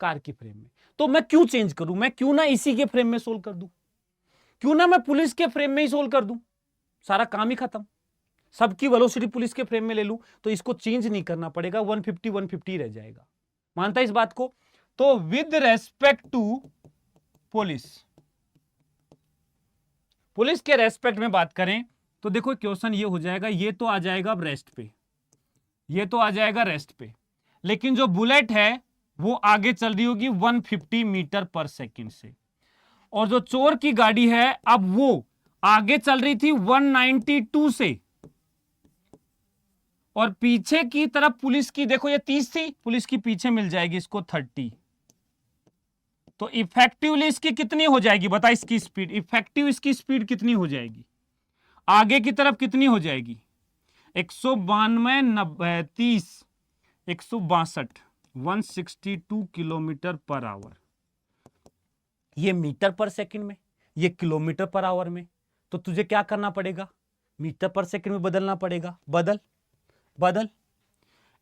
कार की फ्रेम में। तो मैं क्यों चेंज करूं? मैं क्यों ना इसी के फ्रेम में सोल्व कर दूं? क्यों ना मैं पुलिस के फ्रेम में ही सोल्व कर दूं? सारा काम ही खत्म। सबकी वेलोसिटी पुलिस के फ्रेम में ले लूं तो इसको चेंज नहीं करना पड़ेगा, 150 150 रह जाएगा। मानता है इस बात को? तो with respect to police, police के रेस्पेक्ट में बात करें तो देखो क्वेश्चन ये हो जाएगा, ये तो आ जाएगा अब रेस्ट पे, ये तो आ जाएगा रेस्ट पे, लेकिन जो बुलेट है वो आगे चल रही होगी 150 मीटर पर सेकंड से, और जो चोर की गाड़ी है अब वो आगे चल रही थी 192 से, और पीछे की तरफ पुलिस की देखो ये 30 थी, पुलिस की पीछे मिल जाएगी इसको 30। तो इफेक्टिवली इसकी कितनी हो जाएगी? बता इसकी स्पीड, इफेक्टिव इसकी स्पीड कितनी हो जाएगी? आगे की तरफ कितनी हो जाएगी? 192 30 162 162 किलोमीटर पर आवर। ये मीटर पर सेकंड में, ये किलोमीटर पर आवर में। तो तुझे क्या करना पड़ेगा? मीटर पर सेकंड में बदलना पड़ेगा। बदल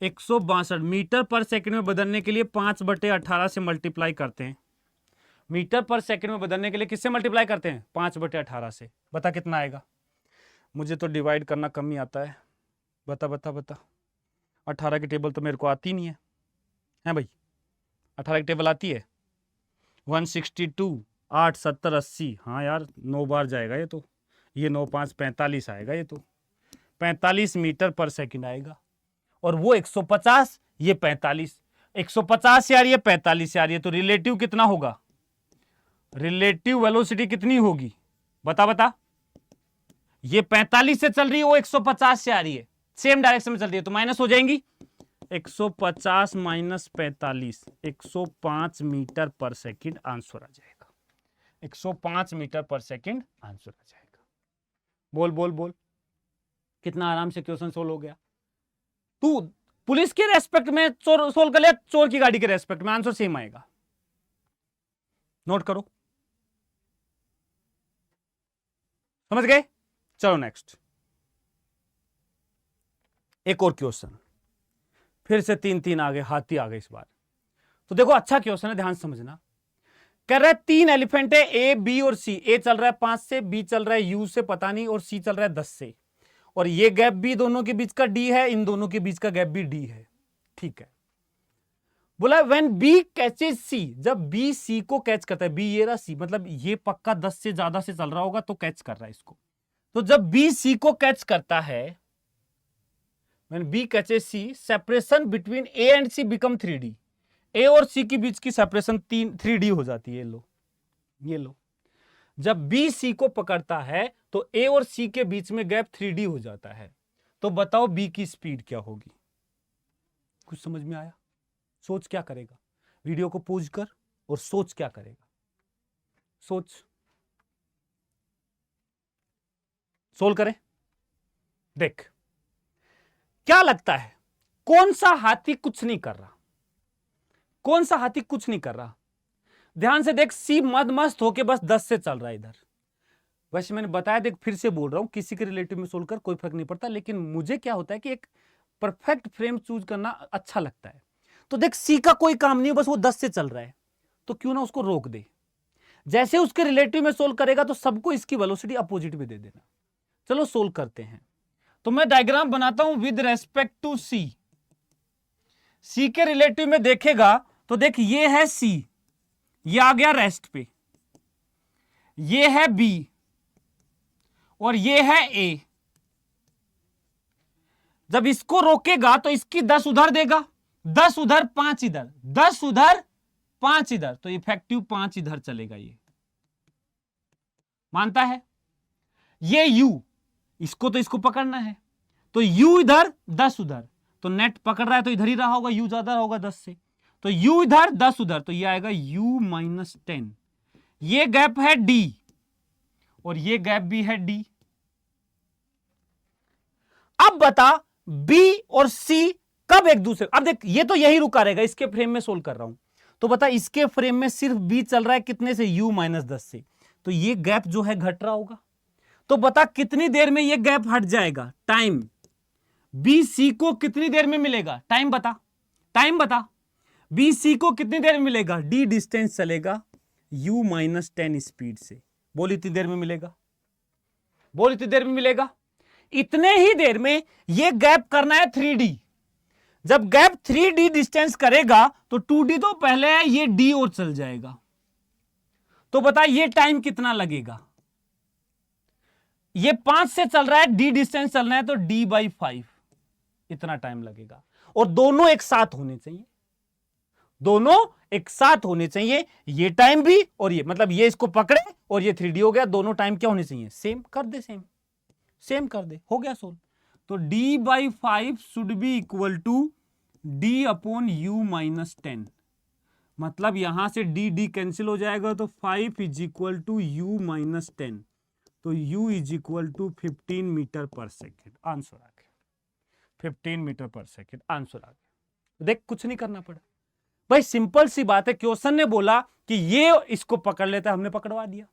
162 मीटर पर सेकंड में बदलने के लिए 5/18 से मल्टीप्लाई करते हैं। मीटर पर सेकंड में बदलने के लिए किससे मल्टीप्लाई करते हैं? 5/18 से। बता कितना आएगा? मुझे तो डिवाइड करना कम ही आता है। बता बता बता। 18 की टेबल तो मेरे को आती नहीं है भाई? 18 की टेबल आती है? 162 8 70 80, हाँ यार 9 बार जाएगा ये तो। ये 9 5 45 आएगा, ये तो 45 मीटर पर सेकंड आएगा। और वो 150, ये 45, 150 यार ये 45 यार, ये तो रिलेटिव कितना होगा? रिलेटिव वेलोसिटी कितनी होगी? बता बता। ये 45 से चल रही है, वो 150 से आ रही है, सेम डायरेक्शन में चल रही है, तो माइनस हो जाएंगी। 150 माइनस 45 105 मीटर पर सेकंड आंसर आ जाएगा। 105 मीटर पर सेकंड आंसर आ जाएगा। बोल बोल बोल, कितना आराम से क्वेश्चन सोल्व हो गया। तू पुलिस के रेस्पेक्ट में सोल्व कर ले, चोर की गाड़ी के रेस्पेक्ट में, आंसर सेम आएगा। नोट करो, समझ गए? चलो नेक्स्ट, एक और क्वेश्चन। फिर से 3-3 आ गए, हाथी आ गए इस बार। तो देखो अच्छा क्वेश्चन है, ध्यान समझना। कह रहा है 3 एलिफेंट है, ए बी और सी। ए चल रहा है 5 से, बी चल रहा है यू से पता नहीं, और सी चल रहा है 10 से। और ये गैप भी दोनों के बीच का डी है, इन दोनों के बीच का गैप भी डी है। ठीक है, बोला व्हेन बी कैचेज सी, जब बी सी को कैच करता है, बी ये रहा सी, मतलब ये पक्का 10 से ज्यादा से चल रहा होगा तो कैच कर रहा है इसको। तो जब बी सी को कैच करता है, when B catches C, separation between A and C become 3D। A और सी के बीच की सेपरेशन 3D हो जाती है। ये लो, जब बी सी को पकड़ता है तो ए और सी के बीच में गैप 3D हो जाता है। तो बताओ बी की स्पीड क्या होगी? कुछ समझ में आया? सोच क्या करेगा? वीडियो को पॉज कर और सोच क्या करेगा। सोच, सोल्व करें। देख क्या लगता है, कौन सा हाथी कुछ नहीं कर रहा? कौन सा हाथी कुछ नहीं कर रहा? ध्यान से देख, सी मद मस्त होके बस 10 से चल रहा है इधर। वैसे मैंने बताया, देख फिर से बोल रहा हूं, किसी के रिलेटिव में सोल्व कर कोई फर्क नहीं पड़ता, लेकिन मुझे क्या होता है कि एक परफेक्ट फ्रेम चूज करना अच्छा लगता है। तो देख सी का कोई काम नहीं है, बस वो 10 से चल रहा है, तो क्यों ना उसको रोक दे। जैसे उसके रिलेटिव में सोल्व करेगा तो सबको इसकी वेलोसिटी अपोजिट में दे देना। चलो सोल्व करते हैं। तो मैं डायग्राम बनाता हूं विद रेस्पेक्ट टू सी। सी के रिलेटिव में देखेगा तो देख ये है सी, ये आ गया रेस्ट पे, ये है बी और ये है ए। जब इसको रोकेगा तो इसकी 10 उधर देगा, 10 उधर 5 इधर, 10 उधर 5 इधर, तो इफेक्टिव 5 इधर चलेगा। ये मानता है? ये यू, इसको तो इसको पकड़ना है, तो यू इधर 10 उधर, तो नेट पकड़ रहा है तो इधर ही रहा होगा, यू ज्यादा होगा 10 से, तो यू इधर 10 उधर, तो ये आएगा u माइनस 10। ये गैप है d और ये गैप भी है d। अब बता b और c कब एक दूसरे, अब देख ये तो यही रुका रहेगा, इसके फ्रेम में सोल्व कर रहा हूं, तो बता इसके फ्रेम में सिर्फ b चल रहा है कितने से, u माइनस 10 से, तो ये गैप जो है घट रहा होगा। तो बता कितनी देर में ये गैप हट जाएगा? टाइम। बी सी को कितनी देर में मिलेगा? टाइम बता, टाइम बता। बी सी को कितनी देर में मिलेगा? डी डिस्टेंस चलेगा u माइनस 10 स्पीड से। बोल इतनी देर में मिलेगा, बोल इतनी देर में मिलेगा। इतने ही देर में ये गैप करना है 3D। जब गैप 3D डिस्टेंस करेगा तो 2D तो पहले है, ये d और चल जाएगा। तो बता ये टाइम कितना लगेगा? ये 5 से चल रहा है, d डिस्टेंस चलना है तो d/5 इतना टाइम लगेगा। और दोनों एक साथ होने चाहिए, दोनों एक साथ होने चाहिए, ये टाइम भी और ये, मतलब ये इसको पकड़े और ये 3D हो गया, दोनों टाइम क्या होने चाहिए? सेम कर दे, सेम सेम कर दे, हो गया सोल्व। तो d/5 should be equal to d upon u minus 10, मतलब यहां से d कैंसिल हो जाएगा, तो 5 is equal to u minus 10, तो u is equal to 15 meter per second. Answer आ गया 15 मीटर पर सेकेंड, आंसर आ गया। देख कुछ नहीं करना पड़ा भाई, सिंपल सी बात है। क्वेश्चन ने बोला कि ये इसको पकड़ लेता है, हमने पकड़वा दिया,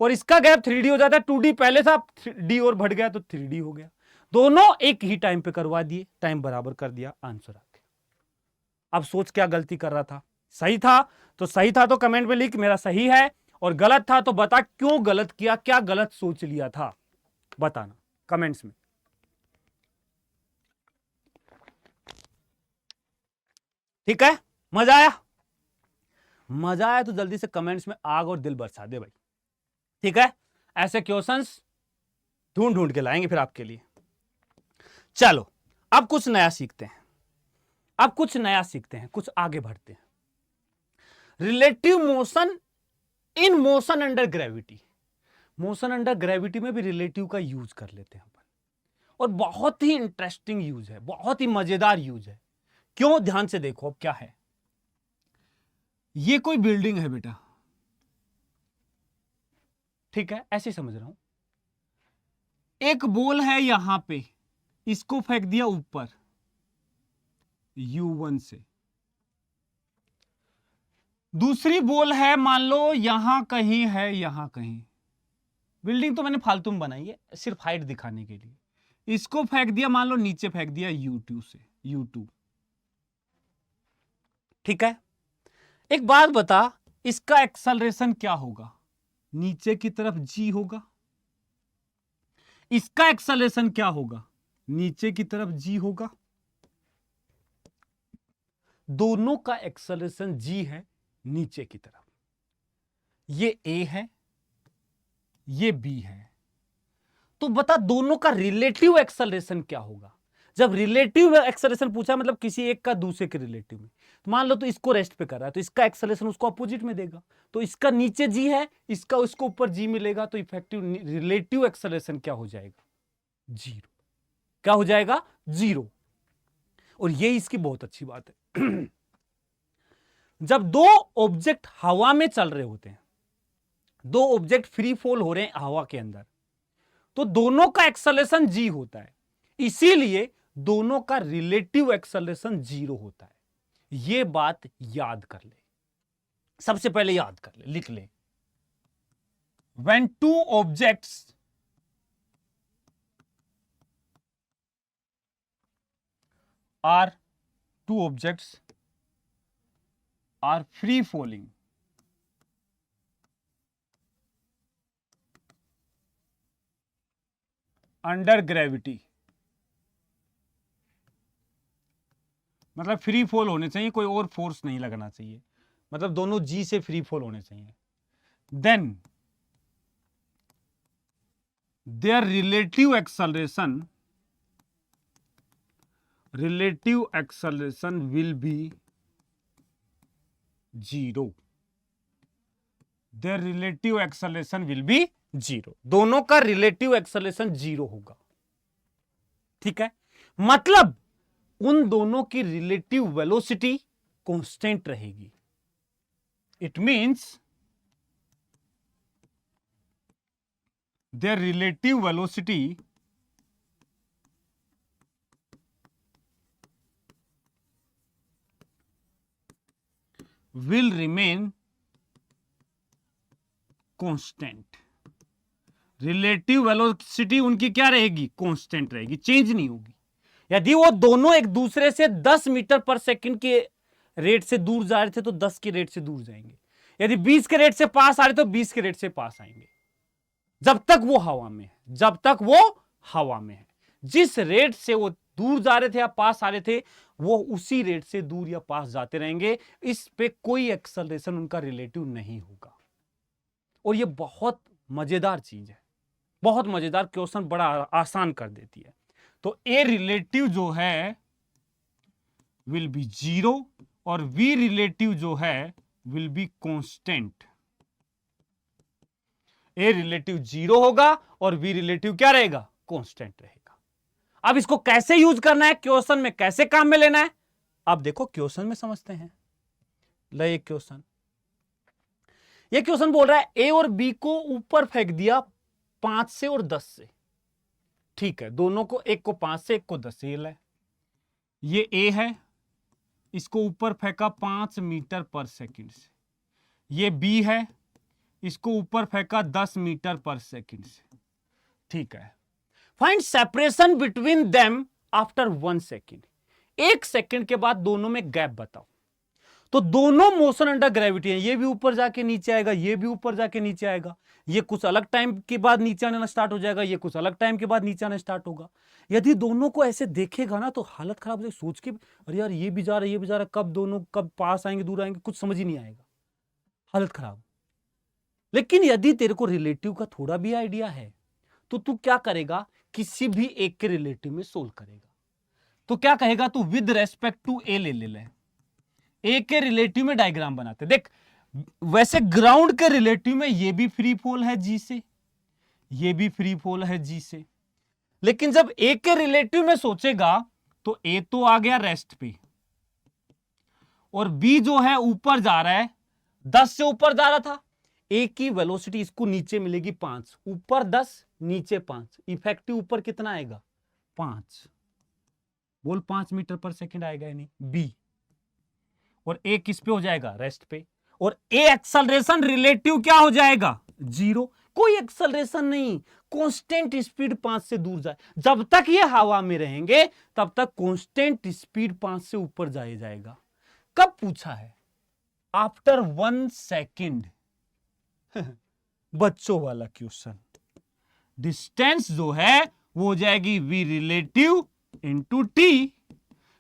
और इसका गैप 3D हो जाता है, 2D पहले था, d और बढ़ गया तो 3D हो गया। दोनों एक ही टाइम पे करवा दिए, टाइम बराबर कर दिया, आंसर आ गया। अब सोच क्या गलती कर रहा था? सही था तो सही था तो कमेंट में लिख मेरा सही है, और गलत था तो बता क्यों गलत किया, क्या गलत सोच लिया था, बताना कमेंट्स में। ठीक है, मजा आया? मजा आया तो जल्दी से कमेंट्स में आग और दिल बरसा दे भाई, ठीक है? ऐसे क्वेश्चंस ढूंढ ढूंढ के लाएंगे फिर आपके लिए। चलो अब कुछ नया सीखते हैं, अब कुछ नया सीखते हैं, कुछ आगे बढ़ते हैं। Relative motion in motion under gravity. Motion under gravity में भी रिलेटिव का यूज कर लेते हैं अपन, और बहुत ही इंटरेस्टिंग यूज है, बहुत ही मजेदार यूज है। क्यों? ध्यान से देखो अब क्या है। ये कोई बिल्डिंग है बेटा, ठीक है, ऐसे समझ रहा हूं। एक बॉल है यहां पे, इसको फेंक दिया ऊपर U1 से। दूसरी बॉल है मान लो यहां कहीं है, यहां कहीं। बिल्डिंग तो मैंने फालतू में बनाई है सिर्फ हाइट दिखाने के लिए। इसको फेंक दिया मान लो नीचे, फेंक दिया U2 से, U2, ठीक है। एक बात बता, इसका एक्सेलरेशन क्या होगा? नीचे की तरफ g होगा। इसका एक्सेलरेशन क्या होगा? नीचे की तरफ g होगा। दोनों का एक्सेलरेशन g है नीचे की तरफ, ये a है, ये b है। तो बता दोनों का रिलेटिव एक्सेलरेशन क्या होगा? जब रिलेटिव एक्सेलरेशन पूछा मतलब किसी एक का दूसरे के रिलेटिव में, तो मान लो तो इसको रेस्ट पे कर रहा है तो इसका एक्सेलरेशन उसको अपोजिट में देगा, तो इसका नीचे जी है, इसका उसको ऊपर जी मिलेगा, तो इफेक्टिव रिलेटिव एक्सेलरेशन क्या हो जाएगा? जीरो। क्या हो जाएगा? जीरो। और ये इसकी बहुत अच्छी बात है। जब दो ऑब्जेक्ट हवा में चल रहे होते हैं, दो ऑब्जेक्ट फ्री फॉल हो रहे हैं हवा के अंदर, तो दोनों का एक्सेलरेशन जी होता है, इसीलिए दोनों का रिलेटिव एक्सेलरेशन जीरो होता है। यह बात याद कर ले, सबसे पहले याद कर ले, लिख ले। When two objects are free falling under gravity, मतलब फ्री फॉल होने चाहिए, कोई और फोर्स नहीं लगना चाहिए, मतलब दोनों जी से फ्री फॉल होने चाहिए, then their relative acceleration will be zero. Their relative acceleration will be zero. दोनों का रिलेटिव एक्सेलरेशन जीरो होगा। ठीक है, मतलब उन दोनों की रिलेटिव वेलोसिटी कांस्टेंट रहेगी। It means their relative velocity will remain constant. Relative velocity उनकी क्या रहेगी? कांस्टेंट रहेगी, चेंज नहीं होगी। यदि वो दोनों एक दूसरे से 10 मीटर पर सेकंड के रेट से दूर जा रहे थे तो 10 के रेट से दूर जाएंगे, यदि 20 के रेट से पास आ रहे तो 20 के रेट से पास आएंगे, जब तक वो हवा में है, जब तक वो हवा में है। जिस रेट से वो दूर जा रहे थे या पास आ रहे थे, वो उसी रेट से दूर या पास जाते रहेंगे। इस पे कोई एक्सेलरेशन उनका रिलेटिव नहीं होगा। और ये बहुत मजेदार चीज है, बहुत मजेदार, क्वेश्चन बड़ा आसान कर देती है। तो ए रिलेटिव जो है विल बी जीरो और वी रिलेटिव जो है will be constant. A relative zero होगा और वी रिलेटिव क्या रहेगा? कांस्टेंट रहेगा। अब इसको कैसे यूज करना है, क्वेश्चन में कैसे काम में लेना है, अब देखो क्वेश्चन में समझते हैं। ले एक क्वेश्चन, ये क्वेश्चन बोल रहा है ए और बी को ऊपर फेंक दिया 5 से और 10 से। ठीक है, दोनों को, एक को 5 से एक को 10 से। ये ए है, इसको ऊपर फेंका 5 मीटर पर सेकंड से। ये बी है, इसको ऊपर फेंका 10 मीटर पर सेकंड से। ठीक है, find separation between them after 1 second. 1 second के बाद दोनों में गैप बताओ। तो दोनों मोशन अंडर ग्रेविटी है, ये भी ऊपर जाके नीचे आएगा, ये भी ऊपर जाके नीचे आएगा। ये कुछ अलग टाइम के बाद नीचे आना स्टार्ट हो जाएगा, ये कुछ अलग टाइम के बाद नीचे आना स्टार्ट होगा। यदि दोनों को ऐसे देखेगा ना तो हालत खराब हो जाएगी, सोच के अरे यार ये भी जा रहा है, ये भी जा रहा है, कब दोनों कब पास आएंगे दूर आएंगे, कुछ समझ ही नहीं आएगा, हालत खराब। लेकिन यदि तेरे को रिलेटिव का थोड़ा भी आइडिया है तो तू क्या करेगा, किसी भी एक के रिलेटिव में सोल्व करेगा। तो क्या कहेगा तू, विद रेस्पेक्ट टू ए ले ए के रिलेटिव में डायग्राम बनाते। देख वैसे ग्राउंड के रिलेटिव में ये भी फ्री फॉल है जी से, ये भी फ्री फॉल है जी से, लेकिन जब ए के रिलेटिव में सोचेगा तो ए तो आ गया रेस्ट पे और बी जो है ऊपर जा रहा है, 10 से ऊपर जा रहा था। ए की वेलोसिटी इसको नीचे मिलेगी 5, ऊपर 10 नीचे 5, इफेक्टिव ऊपर कितना आएगा? 5। बोल 5 मीटर पर सेकंड आएगा या नहीं? बी। और ए किस पे हो जाएगा? रेस्ट पे। और ए एक्सेलरेशन रिलेटिव क्या हो जाएगा? जीरो। कोई एक्सेलरेशन नहीं, कांस्टेंट स्पीड 5 से दूर जाए। जब तक ये हवा में रहेंगे तब तक कांस्टेंट स्पीड 5 से ऊपर जाएगा। कब पूछा है? After 1 second. बच्चों वाला क्वेश्चन। डिस्टेंस जो है वो हो जाएगी v relative into t.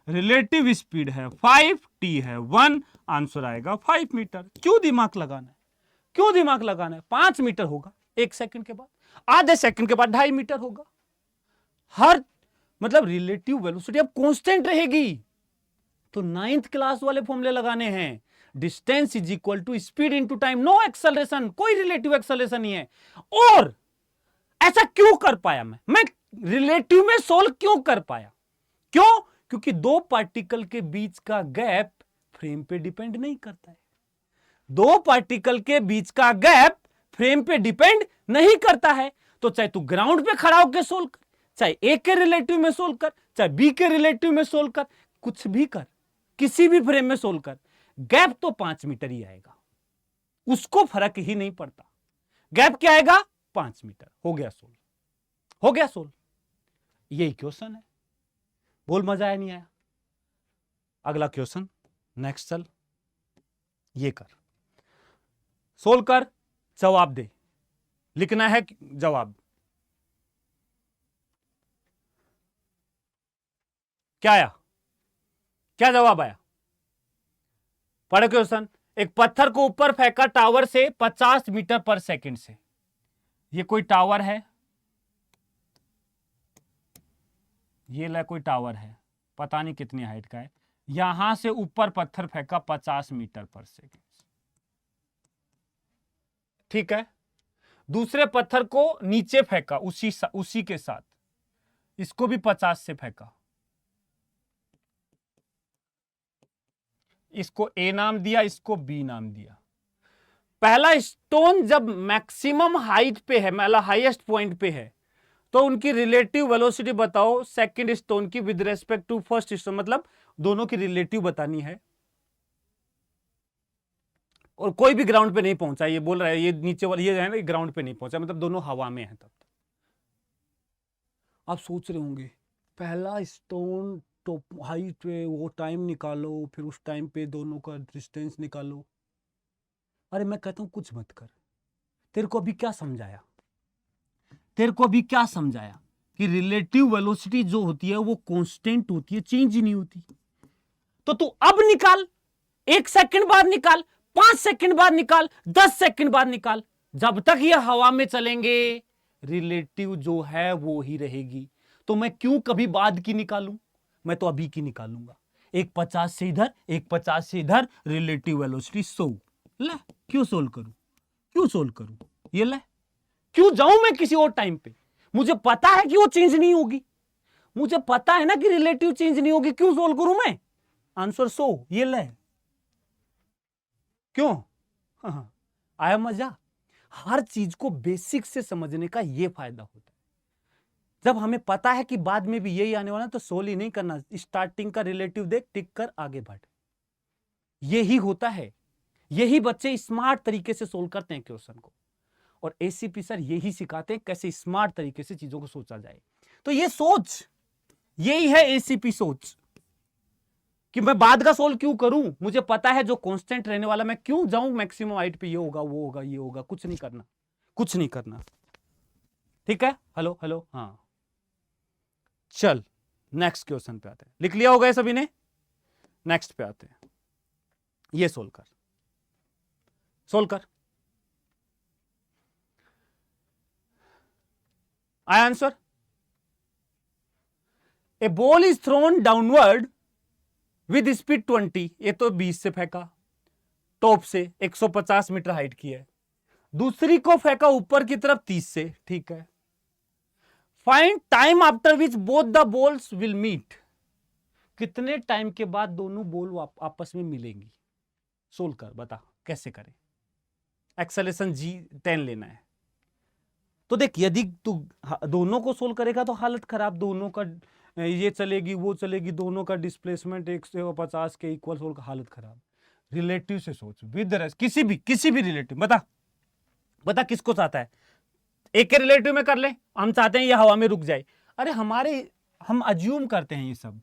Relative speed है 5, टी है 1, आंसर आएगा 5 मीटर। क्यों दिमाग लगाना है, क्यों दिमाग लगाना है? 5 मीटर होगा 1 सेकंड के बाद, आधे सेकंड के बाद 2.5 मीटर होगा। हर मतलब रिलेटिव वेलोसिटी अब कांस्टेंट रहेगी। तो 9th क्लास वाले फॉर्मूले लगाने हैं, distance is equal to speed into time, no acceleration, कोई रिलेटिव एक्सेलरेशन नहीं है। और ऐसा क्यों कर पाया मैं रिलेटिव में सोल्व क्यों कर पाया? क्यों? क्योंकि दो पार्टिकल के बीच का गैप फ्रेम पे डिपेंड नहीं करता है। दो पार्टिकल के बीच का गैप फ्रेम पे डिपेंड नहीं करता है। तो चाहे तू ग्राउंड पे खड़ा होकर सोल्व कर, चाहे ए के रिलेटिव में सोल्व कर, चाहे बी के रिलेटिव में सोल्व कर, कुछ भी कर, किसी भी फ्रेम में सोल्व कर, गैप तो 5 मीटर ही आएगा, उसको फर्क ही नहीं पड़ता। गैप क्या आएगा? 5 मीटर। हो गया सोल्व, हो गया सोल्व। यही क्वेश्चन है। बोल मजा आया नहीं आया? अगला क्वेश्चन, नेक्स्ट चल, ये कर, सोल्व कर, जवाब दे, लिखना है जवाब। क्या आया? क्या जवाब आया? पढ़ो क्वेश्चन। एक पत्थर को ऊपर फेंका टावर से 50 मीटर पर सेकंड से। ये कोई टावर है, ये ले कोई टावर है, पता नहीं कितनी हाइट का है। यहां से ऊपर पत्थर फेंका 50 मीटर पर सेकंड, ठीक है। दूसरे पत्थर को नीचे फेंका उसी के साथ, इसको भी 50 से फेंका। इसको ए नाम दिया, इसको बी नाम दिया। पहला स्टोन जब मैक्सिमम हाइट पे है, मतलब हाईएस्ट पॉइंट पे है, तो उनकी रिलेटिव वेलोसिटी बताओ सेकंड स्टोन की with respect to first stone, मतलब दोनों की रिलेटिव बतानी है। और कोई भी ग्राउंड पे नहीं पहुंचा, ये बोल रहा है, ये नीचे वाला ये है ना, ग्राउंड पे नहीं पहुंचा, मतलब दोनों हवा में है। तब आप सोच रहे होंगे पहला स्टोन तो हाइट पे, वो टाइम निकालो, फिर उस टाइम पे दोनों का डिस्टेंस निकालो। अरे मैं कहता हूं कुछ मत कर, तेरे को अभी क्या समझाया, तेरे को अभी क्या समझाया कि रिलेटिव वेलोसिटी जो होती है वो कांस्टेंट होती है, चेंज ही नहीं होती। तो तू अब निकाल, 1 सेकंड बाद निकाल, 5 सेकंड बाद निकाल, 10 सेकंड बाद निकाल, जब तक ये हवा में चलेंगे रिलेटिव जो है वो ही रहेगी। तो मैं क्यों कभी बाद की निकालूं, मैं तो अभी की निकालूंगा। एक 50 से इधर, एक 50 से इधर, रिलेटिव वेलोसिटी 100। ले क्यों सोल्व करूं, क्यों सोल्व करूं, ये ले क्यों जाऊं मैं किसी और टाइम पे? मुझे पता है कि वो चेंज नहीं होगी, मुझे पता है ना कि रिलेटिव चेंज नहीं होगी, क्यों सोल्व करूं मैं? आंसर 100, ये ले। क्यों? हाँ, आया मजा? हर चीज को बेसिक से समझने का ये फायदा होता है। जब हमें पता है कि बाद में भी यही आने वाला है, तो सोल्व ही नहीं करना, स्टार्टिंग का रिलेटिव देख, टिक कर आगे बढ़। यही होता है, यही बच्चे स्मार्ट तरीके से सोल्व करते हैं क्वेश्चन को। और एसीपी सर यही सिखाते हैं कैसे स्मार्ट तरीके से चीजों को सोचा जाए। तो ये सोच, यही है एसीपी सोच, कि मैं बाद का सोल्व क्यों करूं, मुझे पता है जो कांस्टेंट रहने वाला, मैं क्यों जाऊं मैक्सिमम हाइट पे, ये होगा वो होगा ये होगा, कुछ नहीं करना, कुछ नहीं करना। ठीक है, हेलो हेलो, हाँ चल नेक्स्ट क्वेश्चन पे आते हैं। लिख लिया होगा सभी ने? नेक्स्ट पे आते हैं, ये सोल्व कर, सोल्व कर। आया answer? A ball is throne downward with speed 20, ये तो 20 से फेंका टॉप से, 150 मीटर हाइट की है। दूसरी को फेंका ऊपर की तरफ 30 से, ठीक है। Find time after which both the balls will meet, कितने टाइम के बाद दोनों बॉल आपस में मिलेंगी? सोल्व कर, बता कैसे करें। एक्सेलरेशन G10 लेना है। तो देख, यदि तू दोनों को सोल्व करेगा तो हालत खराब, दोनों का ये चलेगी वो चलेगी, दोनों का डिस्प्लेसमेंट 150 के इक्वल, सोल्व का हालत खराब। रिलेटिव से सोच, विद रेस्ट, किसी भी रिलेटिव, बता बता किसको चाहता है? एक के रिलेटिव में कर ले, हम चाहते हैं ये हवा में रुक जाए। अरे हम अज्यूम करते हैं ये सब,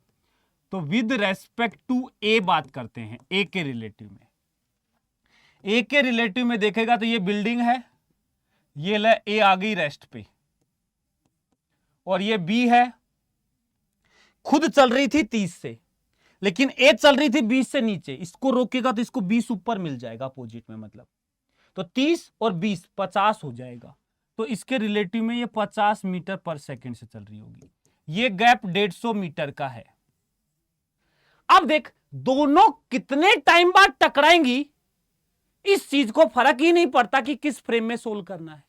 तो विद रेस्पेक्ट टू ए बात करते हैं। ए के रिलेटिव में, ए के रिलेटिव में देखेगा तो ये बिल्डिंग है, ये ले ए आ गई रेस्ट पे, और ये बी है, खुद चल रही थी 30 से, लेकिन ए चल रही थी 20 से नीचे, इसको रोकेगा तो इसको 20 ऊपर मिल जाएगा अपोजिट में, मतलब तो 30 और 20 50 हो जाएगा। तो इसके रिलेटिव में ये 50 मीटर पर सेकंड से चल रही होगी। ये गैप 150 मीटर का है। अब देख दोनों कितने टाइम बाद टकराएंगी, इस चीज को फर्क ही नहीं पड़ता कि किस फ्रेम में सोल्व करना है,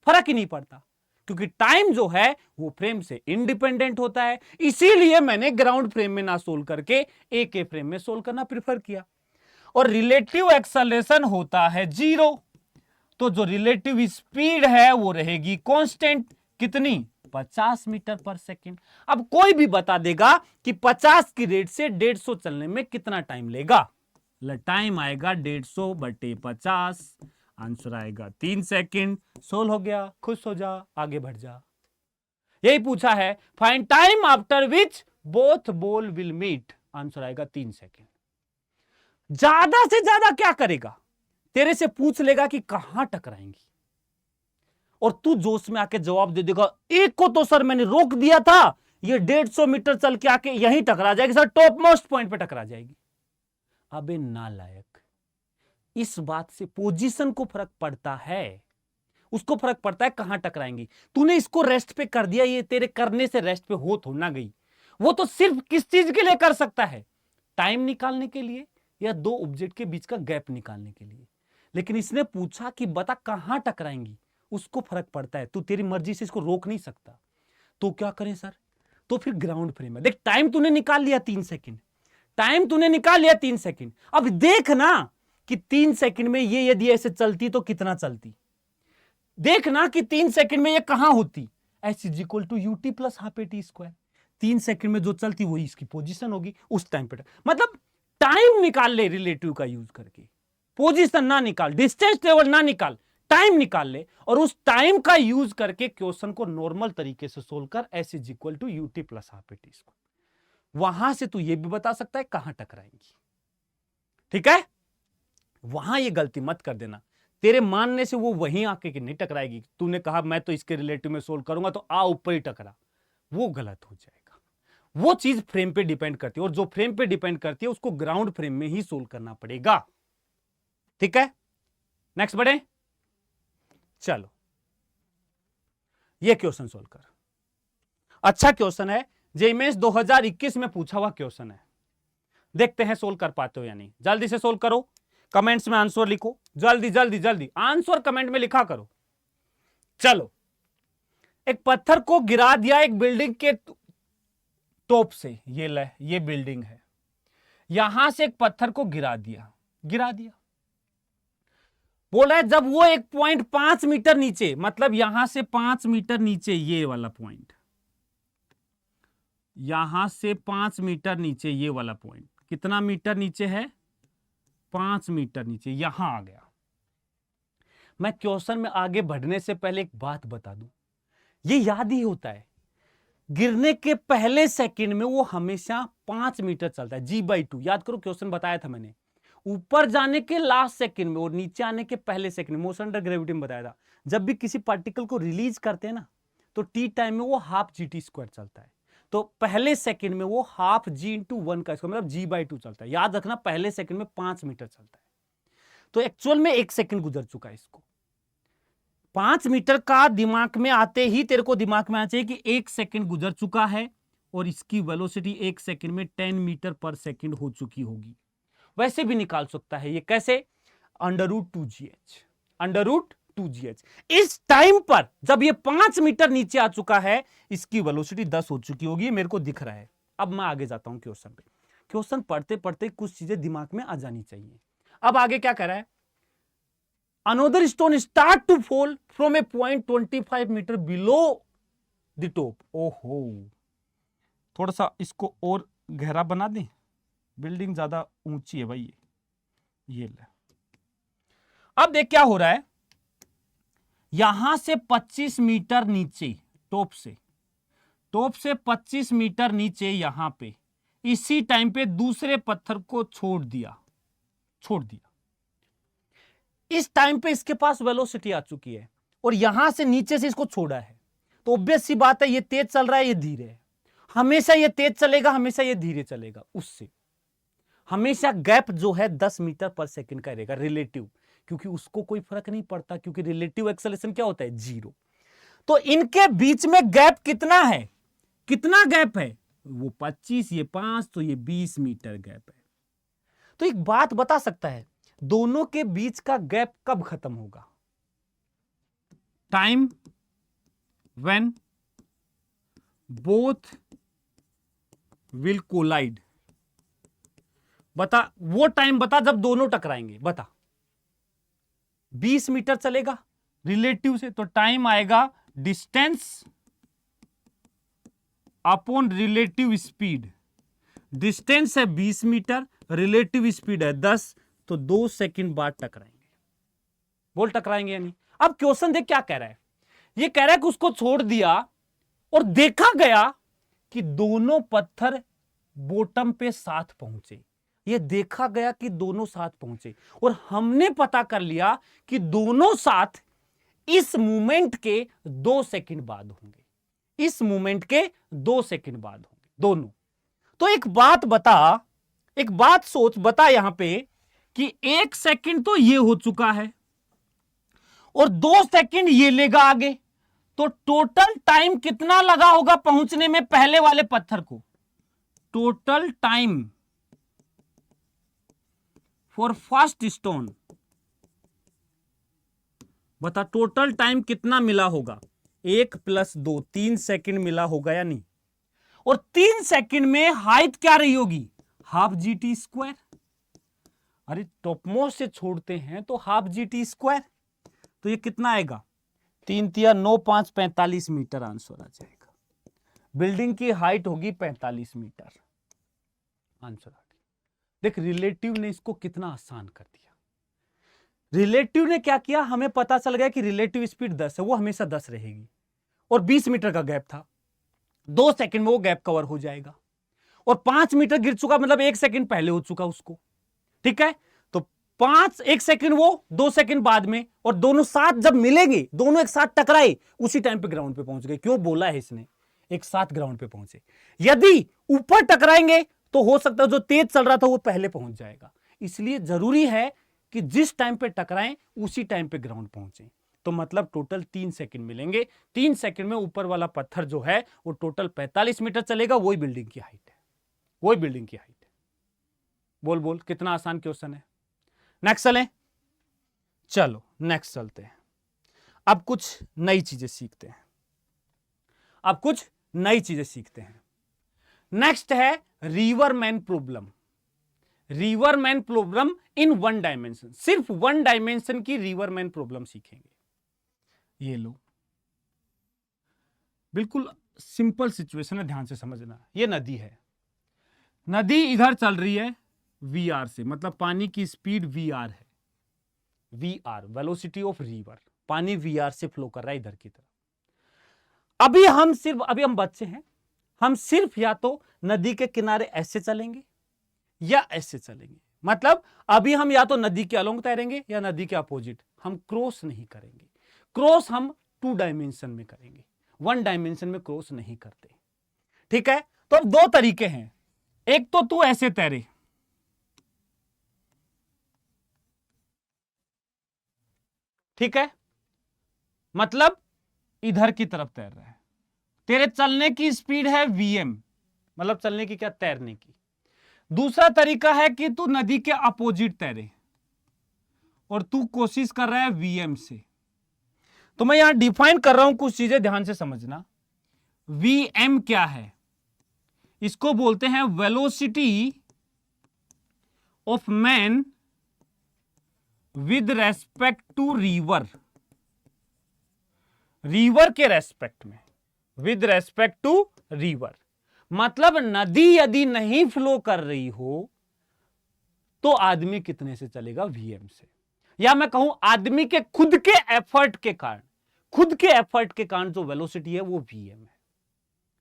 फर्क ही नहीं पड़ता, क्योंकि टाइम जो है वो फ्रेम से इंडिपेंडेंट होता है। इसीलिए मैंने ग्राउंड फ्रेम में ना सोल्व करके एक के फ्रेम में सोल्व करना प्रेफर किया। और रिलेटिव एक्सेलरेशन होता है 0, तो जो रिलेटिव स्पीड है वो रहेगी कांस्टेंट, कितनी 50 मीटर पर सेकंड। अब कोई भी बता देगा कि 50 की रेट से 150 चलने में कितना टाइम लेगा, टाइम आएगा 150 बटे 50, आंसर आएगा 3 सेकंड। सोल्व हो गया, खुश हो जा, आगे बढ़ जा। यही पूछा है, find time after which both ball will meet, answer आएगा 3 सेकंड। ज्यादा से ज्यादा क्या करेगा, तेरे से पूछ लेगा कि कहां टकराएंगी, और तू जोश में आके जवाब दे देगा, एक को तो सर मैंने रोक दिया था, ये 150 मीटर चल के आके यहीं टकरा जाएगी सर, टॉप मोस्ट पॉइंट पे टकरा जाएगी। अबे नालायक, इस बात से पोजीशन को फर्क पड़ता है, उसको फर्क पड़ता है कहां टकराएंगी। तूने इसको रेस्ट पे कर दिया, ये तेरे करने से रेस्ट पे हो थोड़ी ना गई। वो तो सिर्फ किस चीज के लिए कर सकता है, टाइम निकालने के लिए या दो ऑब्जेक्ट के बीच का गैप निकालने के लिए। लेकिन इसने पूछा कि बता कहां टकराएंगी, उसको फर्क पड़ता है। तू तेरी मर्जी से इसको रोक नहीं सकता, तो क्या करें सर, तो फिर ग्राउंड फ्रेम है। देख टाइम तूने निकाल लिया 3 सेकंड, टाइम तूने निकाल लिया 3 सेकंड। अब देख ना कि 3 सेकंड में ये यदि ऐसे चलती तो कितना चलती, देखना कि 3 सेकंड में ये कहां होती, s is equal to ut plus half a t square. 3 second में जो चलती वही इसकी पोजीशन होगी उस टाइम पे। मतलब टाइम निकाल ले रिलेटिव का यूज करके, पोजीशन ना निकाल, डिस्टेंस लेवल ना निकाल, टाइम निकाल ले, और उस टाइम का यूज करके क्वेश्चन को नॉर्मल तरीके से सोल्व कर, s is equal to ut plus half a t square. वहां से तू ये भी बता सकता है कहां टकराएंगी, ठीक है। वहां ये गलती मत कर देना, तेरे मानने से वो वहीं आके कि नहीं टकराएगी, तूने कहा मैं तो इसके रिलेटिव में सोल्व करूंगा तो आ ऊपर ही टकरा, वो गलत हो जाएगा। वो चीज फ्रेम पे डिपेंड करती है, और जो फ्रेम पे डिपेंड करती है उसको ग्राउंड फ्रेम में ही सोल्व करना पड़ेगा, ठीक है। नेक्स्ट बढ़े, चलो ये क्वेश्चन सोल्व कर। अच्छा क्वेश्चन है, जेईमेंस 2021 में पूछा हुआ क्वेश्चन है, देखते हैं सोल्व कर पाते हो या नहीं। जल्दी से सोल्व करो, कमेंट्स में आंसर लिखो, जल्दी जल्दी जल्दी आंसर कमेंट में लिखा करो। चलो, एक पत्थर को गिरा दिया एक बिल्डिंग के टॉप से, ये बिल्डिंग है, यहां से एक पत्थर को गिरा दिया, बोला है जब वो 1.5 मीटर नीचे, मतलब यहां से 5 मीटर नीचे, ये वाला पॉइंट, यहां से 5 मीटर नीचे, ये वाला पॉइंट कितना मीटर नीचे है, 5 मीटर नीचे, यहां आ गया। मैं क्वेश्चन में आगे बढ़ने से पहले एक बात बता दूं, ये याद ही होता है, गिरने के पहले सेकंड में वो हमेशा 5 मीटर चलता है, g/2। याद करो क्वेश्चन बताया था मैंने, ऊपर जाने के लास्ट सेकंड में और नीचे आने के पहले सेकंड में, मोशन अंडर ग्रेविटी में बताया था, जब भी किसी पार्टिकल को रिलीज करते हैं ना, तो टी टाइम में वो हाफ gt स्क्वायर चलता है। तो पहले सेकंड में वो हाफ g इंटू 1 का स्क्वायर, मतलब g/2 चलता है। याद रखना, पहले सेकंड में 5 मीटर चलता है, तो एक्चुअल में 1 सेकंड गुजर चुका है। इसको 5 मीटर का दिमाग में आते ही तेरे को दिमाग में आना चाहिए कि 1 सेकंड गुजर चुका है, और इसकी वेलोसिटी 1 सेकंड में 10 मीटर पर सेकंड हो चुकी होगी। वैसे भी निकाल सकता है ये, कैसे, √2gh। इस टाइम पर जब ये 5 मीटर नीचे आ चुका है, इसकी वेलोसिटी 10 हो चुकी होगी, मेरे को दिख रहा है। अब मैं आगे जाता हूं क्वेश्चन पे। क्वेश्चन पढ़ते पढ़ते कुछ चीजें दिमाग में आ जानी चाहिए। अब आगे क्या कर रहा है, another stone start to fall from a point 25 meter below the top. ओहो, थोड़ा सा इसको और गहरा बना दें, बिल्डिंग ज्यादा ऊंची है भाई, ये ले। अब देख क्या हो रहा है, यहां से 25 मीटर नीचे, टॉप से 25 मीटर नीचे, यहां पे इसी टाइम पे दूसरे पत्थर को छोड़ दिया। इस टाइम पे इसके पास वेलोसिटी आ चुकी है, और यहां से नीचे से इसको छोड़ा है, तो ऑब्वियस सी बात है, ये तेज चल रहा है, ये धीरे है। हमेशा ये तेज चलेगा, हमेशा ये धीरे चलेगा उससे। हमेशा गैप जो है 10 मीटर पर सेकंड का रहेगा रिलेटिव, क्योंकि उसको कोई फर्क नहीं पड़ता, क्योंकि रिलेटिव एक्सेलरेशन क्या होता है, 0। तो इनके बीच में गैप कितना है, कितना गैप है, वो 25, ये 5, तो ये 20 मीटर गैप है। तो एक बात बता सकता है, दोनों के बीच का गैप कब खत्म होगा, time when both will collide. बता वो टाइम बता जब दोनों टकराएंगे, बता। 20 मीटर चलेगा रिलेटिव से, तो टाइम आएगा distance upon relative speed. Distance है 20 मीटर, रिलेटिव स्पीड है 10, तो 2 सेकंड बाद टकराएंगे। बोल टकराएंगे या नहीं। अब क्वेश्चन देख क्या कह रहा है, ये कह रहा है कि उसको छोड़ दिया और देखा गया कि दोनों पत्थर बॉटम पे साथ पहुंचे। ये देखा गया कि दोनों साथ पहुंचे और हमने पता कर लिया कि दोनों साथ इस मूवमेंट के 2 सेकंड बाद होंगे, इस मूवमेंट के 2 सेकंड बाद होंगे दोनों। तो एक बात बता, एक बात सोच, बता यहां पे कि 1 सेकंड तो ये हो चुका है और 2 सेकंड ये लेगा आगे, तो टोटल टाइम कितना लगा होगा पहुंचने में पहले वाले पत्थर को। Total time for first stone, बता टोटल टाइम कितना मिला होगा, 1 + 2 3 सेकंड मिला होगा या नहीं। और 3 सेकंड में हाइट क्या रही होगी, हाफ GT²। अरे टॉपमोस्ट से छोड़ते हैं तो हाफ GT², तो ये कितना आएगा, 3 × 9 = 5 45 मीटर आंसर आ जाएगा। बिल्डिंग की हाइट होगी 45 मीटर, आंसर आ गया। देख रिलेटिव ने इसको कितना आसान कर दिया। रिलेटिव ने क्या किया, हमें पता चल गया कि रिलेटिव स्पीड 10 है, वो हमेशा 10 रहेगी और 20 मीटर का गैप था, 2 सेकंड में वो गैप कवर हो जाएगा। और 5 मीटर गिर चुका, मतलब 1 सेकंड पहले हो चुका उसको, ठीक है। तो 1 सेकंड वो 2 सेकंड बाद में, और दोनों साथ जब मिलेंगे, दोनों एक साथ टकराए, उसी टाइम पे ग्राउंड पे पहुंच गए। क्यों बोला है इसने, एक साथ ग्राउंड पे पहुंचे। यदि ऊपर टकराएंगे तो हो सकता है जो तेज चल रहा था वो पहले पहुंच जाएगा। इसलिए जरूरी है कि जिस टाइम पे टकराएं उसी टाइम पे ग्राउंड पहुंचे। तो मतलब टोटल 3 सेकंड मिलेंगे। 3 सेकंड में ऊपर वाला पत्थर जो है वो टोटल 45 मीटर चलेगा। वही बिल्डिंग की हाइट है, वही बिल्डिंग की हाइट है। बोल बोल कितना आसान क्वेश्चन है। नेक्स्ट चलें, चलो नेक्स्ट चलते हैं। अब कुछ नई चीजें सीखते हैं, अब कुछ नई चीजें सीखते हैं। नेक्स्ट है रिवरमैन प्रॉब्लम। रिवरमैन प्रॉब्लम इन 1 डायमेंशन, सिर्फ 1 डायमेंशन की रिवरमैन प्रॉब्लम सीखेंगे। ये लो, बिल्कुल सिंपल सिचुएशन है, ध्यान से समझना। ये नदी है, नदी इधर चल रही है VR से, मतलब पानी की स्पीड VR है। VR वेलोसिटी ऑफ रिवर, पानी VR से फ्लो कर रहा है इधर की तरफ। अभी हम बच्चे हैं, हम सिर्फ या तो नदी के किनारे ऐसे चलेंगे या ऐसे चलेंगे। मतलब अभी हम या तो नदी के अलोंग तैरेंगे या नदी के अपोजिट, हम क्रॉस नहीं करेंगे। क्रॉस हम 2 डायमेंशन में करेंगे, 1 डायमेंशन में क्रॉस नहीं करते, ठीक है। तो अब 2 तरीके हैं, एक तो तू ऐसे तैरे, ठीक है, मतलब इधर की तरफ तैर रहा है, तेरे चलने की स्पीड है VM, मतलब चलने की क्या, तैरने की। दूसरा तरीका है कि तू नदी के अपोजिट तैरे और तू कोशिश कर रहा है VM से। तो मैं यहां डिफाइन कर रहा हूं कुछ चीजें, ध्यान से समझना। VM क्या है, इसको बोलते हैं velocity of man with respect to river. River के रेस्पेक्ट में, विद रेस्पेक्ट टू रिवर, मतलब नदी यदि नहीं फ्लो कर रही हो तो आदमी कितने से चलेगा, VM से। या मैं कहूं आदमी के खुद के एफर्ट के कारण, खुद के एफर्ट के कारण जो वेलोसिटी है वो VM है,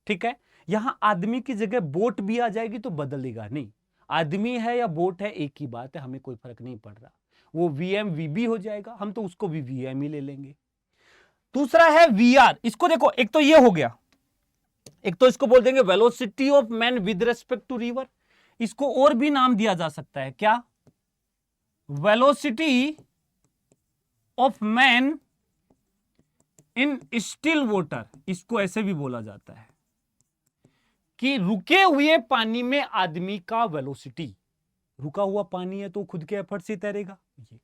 ठीक है। यहां आदमी की जगह बोट भी आ जाएगी तो बदलेगा नहीं, आदमी है या बोट है एक ही बात है, हमें कोई फर्क नहीं पड़ रहा। वो VM VB हो जाएगा, हम तो उसको भी VM ही ले लेंगे। दूसरा है VR, इसको देखो, एक तो ये हो गया, एक तो इसको बोल देंगे velocity of man with respect to river, इसको और भी नाम दिया जा सकता है, क्या? Velocity of man in still water, इसको ऐसे भी बोला जाता है कि रुके हुए पानी में आदमी का वेलोसिटी, रुका हुआ पानी है तो खुद के एफर्ट से तैरेगा ये।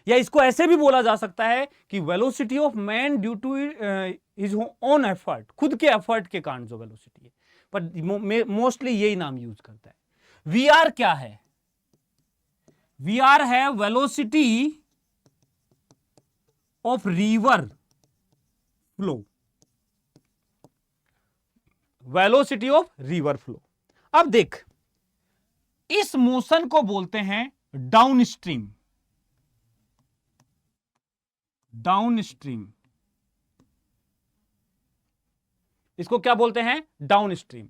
या इसको ऐसे भी बोला जा सकता है कि velocity of man due to his own effort, खुद के एफर्ट के कारण जो वेलोसिटी है, पर मोस्टली यही नाम यूज करता है। वीआर क्या है? वीआर है velocity of river flow, velocity of river flow. अब देख, इस मोशन को बोलते हैं डाउन स्ट्रीम, डाउन स्ट्रीम, इसको क्या बोलते हैं? Down stream.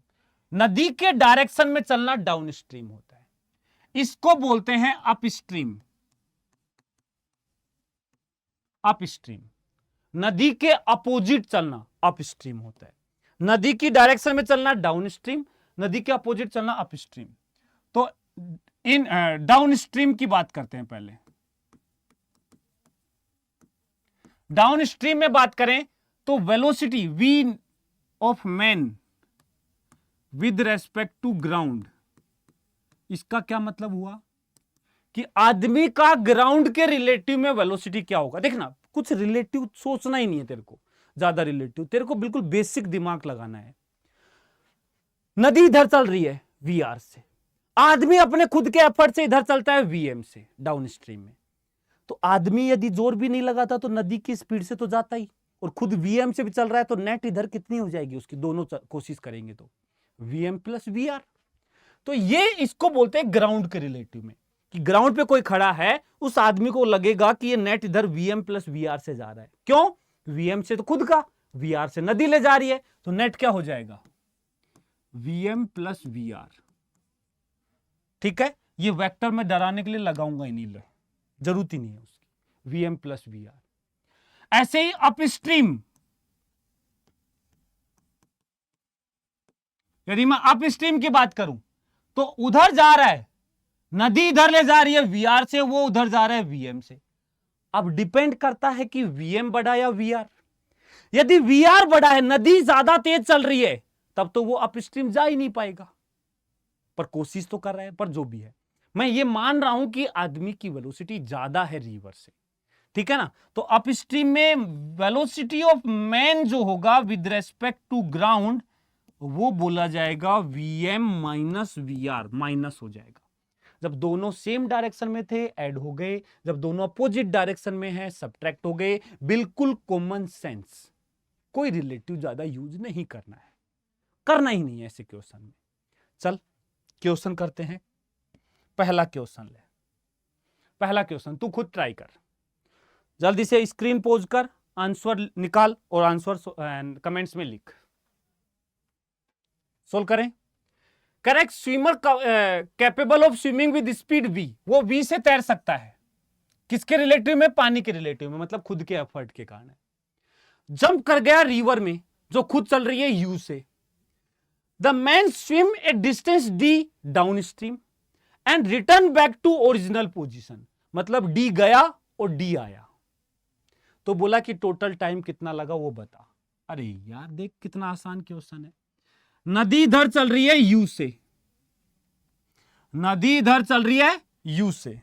नदी के डायरेक्शन में चलना डाउन स्ट्रीम होता है। इसको बोलते हैं अप स्ट्रीम, अप स्ट्रीम। नदी के अपोजिट चलना अप स्ट्रीम होता है। नदी की डायरेक्शन में चलना डाउन स्ट्रीम, नदी के अपोजिट चलना अप स्ट्रीम। तो इन डाउन स्ट्रीम की बात करते हैं पहले। डाउन स्ट्रीम में बात करें तो velocity v of man with respect to ground, इसका क्या मतलब हुआ कि आदमी का ग्राउंड के रिलेटिव में वेलोसिटी क्या होगा। देखना, कुछ रिलेटिव सोचना ही नहीं है तेरे को, ज्यादा रिलेटिव, तेरे को बिल्कुल बेसिक दिमाग लगाना है। नदी इधर चल रही है वीआर से, आदमी अपने खुद के एफर्ट से इधर चलता है वीएम से डाउन स्ट्रीम में। तो आदमी यदि जोर भी नहीं लगाता तो नदी की स्पीड से तो जाता ही, और खुद वीएम से भी चल रहा है तो नेट इधर कितनी हो जाएगी उसकी, दोनों कोशिश करेंगे तो वीएम प्लस वीआर। तो ये इसको बोलते हैं ग्राउंड के रिलेटिव में, कि ग्राउंड पे कोई खड़ा है, उस आदमी को लगेगा कि ये नेट इधर वीएम प्लस वीआर से जा रहा है। क्यों? वीएम से तो खुद का, वीआर से नदी ले जा रही है, तो नेट क्या हो जाएगा? VM plus VR. ठीक है, ये वेक्टर में डराने के लिए लगाऊंगा ही नहीं, जरूरत ही नहीं है उसकी, वीएम प्लस वीआर। ऐसे ही अप स्ट्रीम, यदि मैं अप स्ट्रीम की बात करूं तो उधर जा रहा है, नदी इधर ले जा रही है वीआर से, वो उधर जा रहा है वीएम से। अब डिपेंड करता है कि वीएम बड़ा या वीआर। यदि वीआर बड़ा है, नदी ज्यादा तेज चल रही है, तब तो वो अप स्ट्रीम जा ही नहीं पाएगा, पर कोशिश तो कर रहा है। पर जो भी है, मैं ये मान रहा हूं कि आदमी की वेलोसिटी ज्यादा है रिवर से, ठीक है ना। तो अप स्ट्रीम में वेलोसिटी ऑफ मैन जो होगा विद रेस्पेक्ट टू ग्राउंड, वो बोला जाएगा वीएम माइनस वीआर, माइनस हो जाएगा। जब दोनों सेम डायरेक्शन में थे ऐड हो गए, जब दोनों अपोजिट डायरेक्शन में है सब्ट्रैक्ट हो गए। बिल्कुल कॉमन सेंस, कोई रिलेटिव ज्यादा यूज नहीं करना है, करना ही नहीं है ऐसे क्वेश्चन में। चल क्वेश्चन करते हैं। पहला क्वेश्चन ले, पहला क्वेश्चन तू खुद ट्राई कर, जल्दी से स्क्रीन पोज कर, आंसर निकाल और आंसर कमेंट्स में लिख। सोल्व करें। Correct swimmer capable of swimming with speed v, वो v से तैर सकता है। किसके रिलेटिव में? पानी के रिलेटिव में, मतलब खुद के एफर्ट के कारण। जंप कर गया रिवर में जो खुद चल रही है u से। The man swim a distance d down stream and return back to original position, मतलब d गया और d आया। तो बोला कि टोटल टाइम कितना लगा वो बता। अरे यार देख कितना आसान क्वेश्चन है। नदी इधर चल रही है u से, नदी इधर चल रही है u से,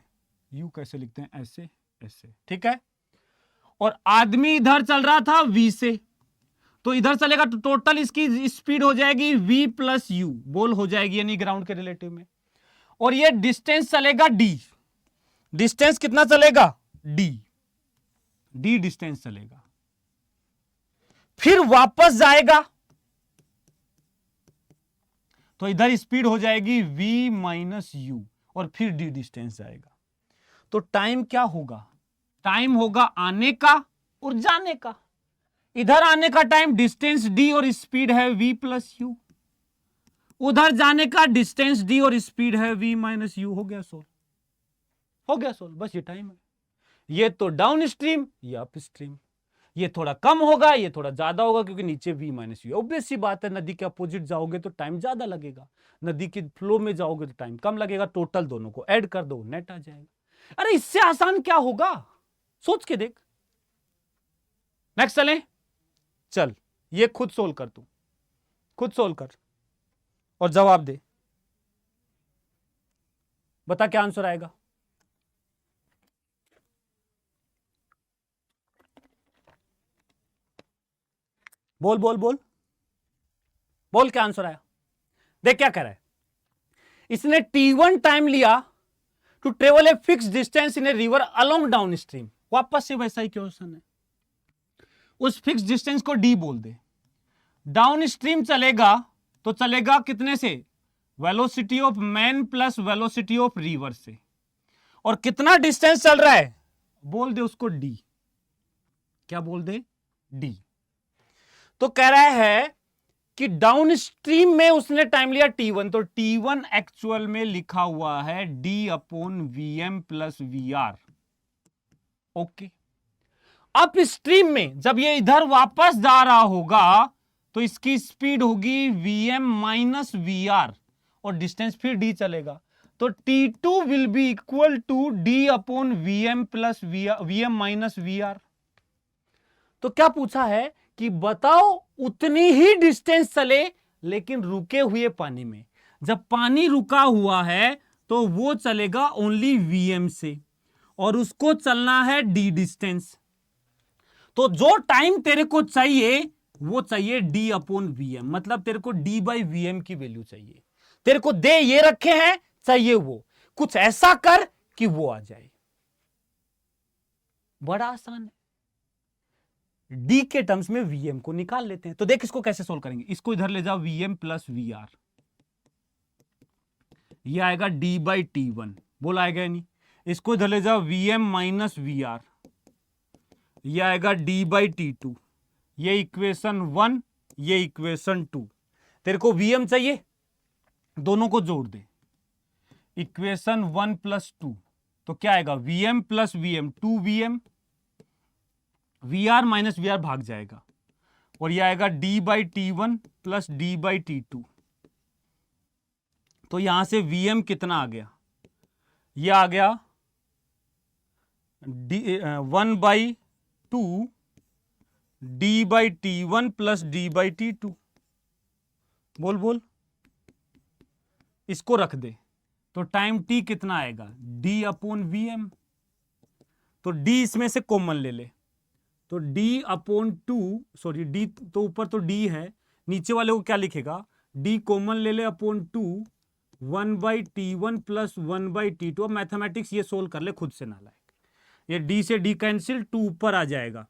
u कैसे लिखते हैं? ऐसे ऐसे, ठीक है। और आदमी इधर चल रहा था v से, तो इधर चलेगा तो टोटल इसकी स्पीड हो जाएगी v प्लस u, बोल हो जाएगी, यानी ग्राउंड के रिलेटिव में। और ये डिस्टेंस चलेगा d, डिस्टेंस कितना चलेगा? d, d डिस्टेंस चलेगा। फिर वापस जाएगा तो इधर स्पीड हो जाएगी v माइनस u, और फिर d डिस्टेंस जाएगा। तो टाइम क्या होगा? टाइम होगा आने का और जाने का। इधर आने का टाइम डिस्टेंस d और स्पीड है v प्लस u, उधर जाने का डिस्टेंस d और स्पीड है v माइनस u। हो गया सोल्व, हो गया सोल्व, बस ये टाइम है। ये तो डाउन स्ट्रीम, ये अप स्ट्रीम। ये थोड़ा कम होगा, ये थोड़ा ज्यादा होगा, क्योंकि नीचे v माइनस यू। ऑब्वियस सी बात है, नदी के अपोजिट जाओगे तो टाइम ज्यादा लगेगा, नदी के फ्लो में जाओगे तो टाइम कम लगेगा। टोटल दोनों को ऐड कर दो, नेट आ जाएगा। अरे इससे आसान क्या होगा, सोच के देख। नेक्स्ट चलें, चल ये खुद सोल्व कर, तू खुद सोल्व कर और जवाब दे, बता क्या आंसर आएगा। बोल बोल बोल बोल, क्या आंसर आया। देख क्या कह रहा है, इसने t1 टाइम लिया to travel a fix distance in a river along down stream. वापस से वैसा ही क्वेश्चन है, उस फिक्स डिस्टेंस को d बोल दे। डाउन स्ट्रीम चलेगा तो चलेगा कितने से, velocity of man plus velocity of river से। और कितना डिस्टेंस चल रहा है, बोल दे उसको d। क्या बोल दे, d। तो कह रहा है कि डाउन स्ट्रीम में उसने टाइम लिया t1, तो t1 एक्चुअल में लिखा हुआ है d/vm plus v. Okay, up stream में जब ये इधर वापस जा रहा होगा तो इसकी स्पीड होगी vm माइनस वी, और डिस्टेंस फिर d चलेगा, तो t2 will be equal to d/vm plus vm minus v. तो क्या पूछा है कि बताओ उतनी ही डिस्टेंस चले लेकिन रुके हुए पानी में। जब पानी रुका हुआ है तो वो चलेगा ओनली vm से, और उसको चलना है d डिस्टेंस। तो जो टाइम तेरे को चाहिए वो चाहिए d/vm, मतलब तेरे को d/vm की वैल्यू चाहिए। तेरे को दे ये रखे हैं, चाहिए वो, कुछ ऐसा कर कि वो आ जाए। बड़ा आसान है, d के टर्म्स में vm को निकाल लेते हैं। तो देख इसको कैसे सोल्व करेंगे, इसको इधर ले जाओ, vm प्लस वी, ये आएगा d/t1, बोल आएगा नहीं। इसको इधर ले जाओ, vm माइनस वी, ये आएगा d/t2। ये इक्वेशन 1, ये इक्वेशन 2। तेरे को vm चाहिए, दोनों को जोड़ दे, इक्वेशन 1 प्लस 2, तो क्या आएगा, vm plus vm 2vm, VR minus VR भाग जाएगा, और यह आएगा d/t1 प्लस d/t2। तो यहां से vm कितना आ गया, यह आ गया 1/2 d/t1 प्लस d/t2। बोल बोल, इसको रख दे तो टाइम t कितना आएगा, d/vm। तो d इसमें से कॉमन ले ले, तो d/2, सॉरी d तो ऊपर तो d है, नीचे वाले को क्या लिखेगा, d कॉमन ले ले अपॉन 2, 1/t1 प्लस 1/t2। अब मैथमेटिक्स ये सोल्व कर ले खुद से, ना लायक। ये d से d कैंसिल, 2 ऊपर आ जाएगा,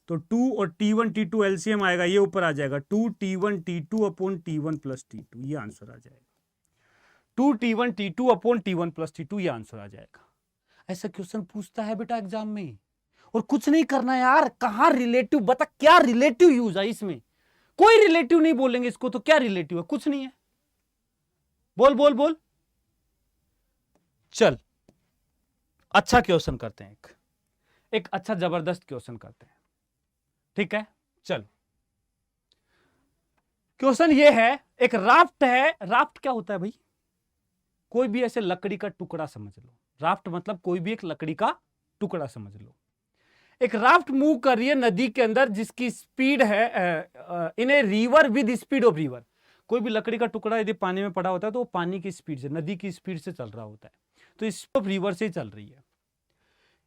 तो 2 और t1 t2 एलसीएम आएगा, ये ऊपर आ जाएगा 2t1 t2 upon t1 plus t2, ये आंसर आ जाएगा। 2t1 t2 upon t1 plus t2, ये आंसर आ जाएगा। ऐसा क्वेश्चन पूछता है बेटा एग्जाम में, और कुछ नहीं करना यार। कहां रिलेटिव, बता क्या रिलेटिव यूज है इसमें, कोई रिलेटिव नहीं बोलेंगे इसको, तो क्या रिलेटिव है, कुछ नहीं है। बोल बोल बोल, चल अच्छा क्वेश्चन करते हैं, एक अच्छा जबरदस्त क्वेश्चन करते हैं, ठीक है। चल क्वेश्चन ये है, एक राफ्ट है। राफ्ट क्या होता है भाई, कोई भी ऐसे लकड़ी का टुकड़ा समझ लो, राफ्ट मतलब कोई भी एक लकड़ी का टुकड़ा समझ लो। एक राफ्ट मूव कर रही है नदी के अंदर, जिसकी स्पीड है in a river with speed of river. कोई भी लकड़ी का टुकड़ा यदि पानी में पड़ा होता है तो वो पानी की स्पीड से, नदी की स्पीड से चल रहा होता है, तो स्पीड ऑफ रिवर से ही चल रही है।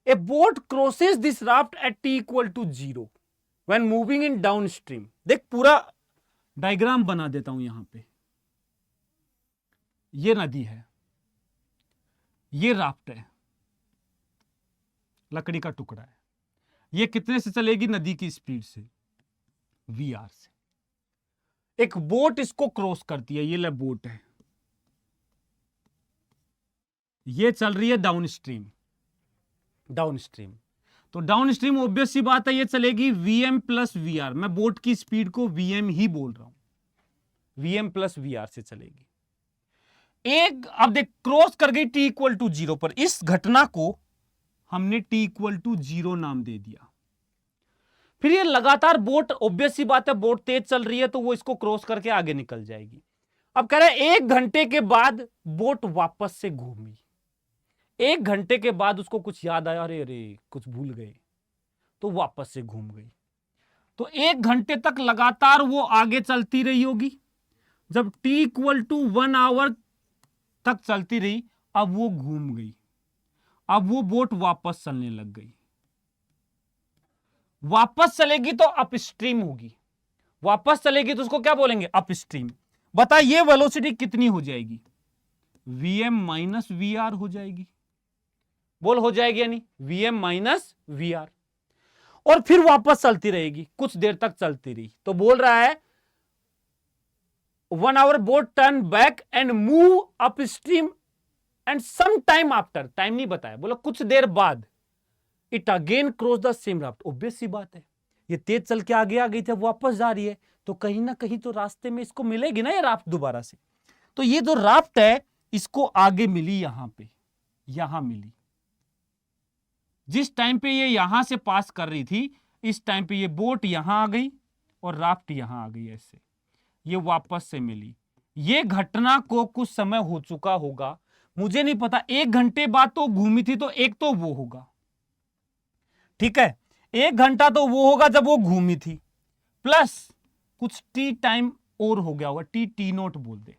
A boat crosses this raft at t=0 when moving in down stream. देख पूरा डायग्राम बना देता हूं यहां पे, ये नदी है, ये राफ्ट है, लकड़ी का टुकड़ा है, ये कितने से चलेगी, नदी की स्पीड से, वी से। एक बोट इसको क्रॉस करती है, ये ले बोट है, ये चल रही है डाउन स्ट्रीम। डाउन स्ट्रीम, तो डाउन स्ट्रीम ऑब्वियस सी बात है ये चलेगी vm प्लस वी। मैं बोट की स्पीड को vm ही बोल रहा हूं, vm प्लस वी से चलेगी। एक अब देख क्रॉस कर गई t=0 पर, इस घटना को हमने t=0 नाम दे दिया। फिर ये लगातार बोट, ऑब्वियस सी बात है बोट तेज चल रही है तो वो इसको क्रॉस करके आगे निकल जाएगी। अब कह रहा है 1 घंटे के बाद बोट वापस से घूमी। 1 घंटे के बाद उसको कुछ याद आया, अरे अरे कुछ भूल गए, तो वापस से घूम गई। तो 1 घंटे तक लगातार वो आगे चलती रही होगी। जब t इक्वल टू 1 आवर तक चलती रही, अब वो घूम गई, अब वो बोट वापस चलने लग गई। वापस चलेगी तो अपस्ट्रीम होगी, वापस चलेगी तो उसको क्या बोलेंगे, अपस्ट्रीम। बता ये वेलोसिटी कितनी हो जाएगी, vm माइनस वी आर हो जाएगी। बोल हो जाएगी यानी vm माइनस वी आर। और फिर वापस चलती रहेगी, कुछ देर तक चलती रही। तो बोल रहा है 1 hour boat turn back and move upstream and some time after, time नहीं बताया, बोला कुछ देर बाद, it again cross the same raft. Obvious सी बात है, ये तेज चल के आगे आ गई थी, वापस जा रही है, तो कहीं ना कहीं तो रास्ते में इसको मिलेगी ना ये राफ्ट दोबारा से। तो ये जो राफ्ट है इसको आगे मिली, यहां पे, यहां मिली। जिस टाइम पे ये यहां से पास कर रही थी, इस टाइम पे ये बोट यहां आ गई और राफ्ट यहां आ गई, ऐसे ये वापस से मिली। ये घटना को कुछ समय हो चुका होगा, मुझे नहीं पता, 1 घंटे बाद तो घूमी थी, तो एक तो वो होगा, ठीक है, 1 घंटा तो वो होगा जब वो घूमी थी, प्लस कुछ टी टाइम और हो गया होगा, टी नोट बोल दे।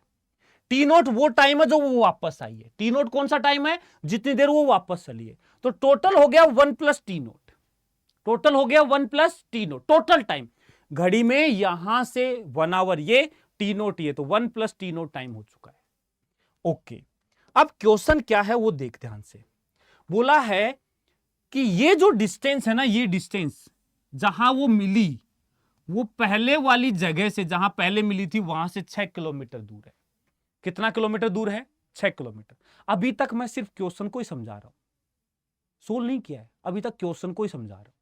टी नोट वो टाइम है जो वो वापस आई है। टी नोट कौन सा टाइम है, जितनी देर वो वापस चली है। तो टोटल हो गया 1 प्लस टी नोट, टोटल हो गया 1 plus t note, total time घड़ी में यहां से 1 आवर ये, टी नोट ये, तो 1 प्लस टी नोट टाइम हो चुका है। ओके, अब क्वेश्चन क्या है वो देख ध्यान से। बोला है कि ये जो डिस्टेंस है ना, ये डिस्टेंस जहां वो मिली, वो पहले वाली जगह से, जहां पहले मिली थी वहां से 6 किलोमीटर दूर है। कितना किलोमीटर दूर है, 6 किलोमीटर। अभी तक मैं सिर्फ क्वेश्चन को ही समझा रहा हूं, सोल्व नहीं किया है, अभी तक क्वेश्चन को ही समझा रहा हूं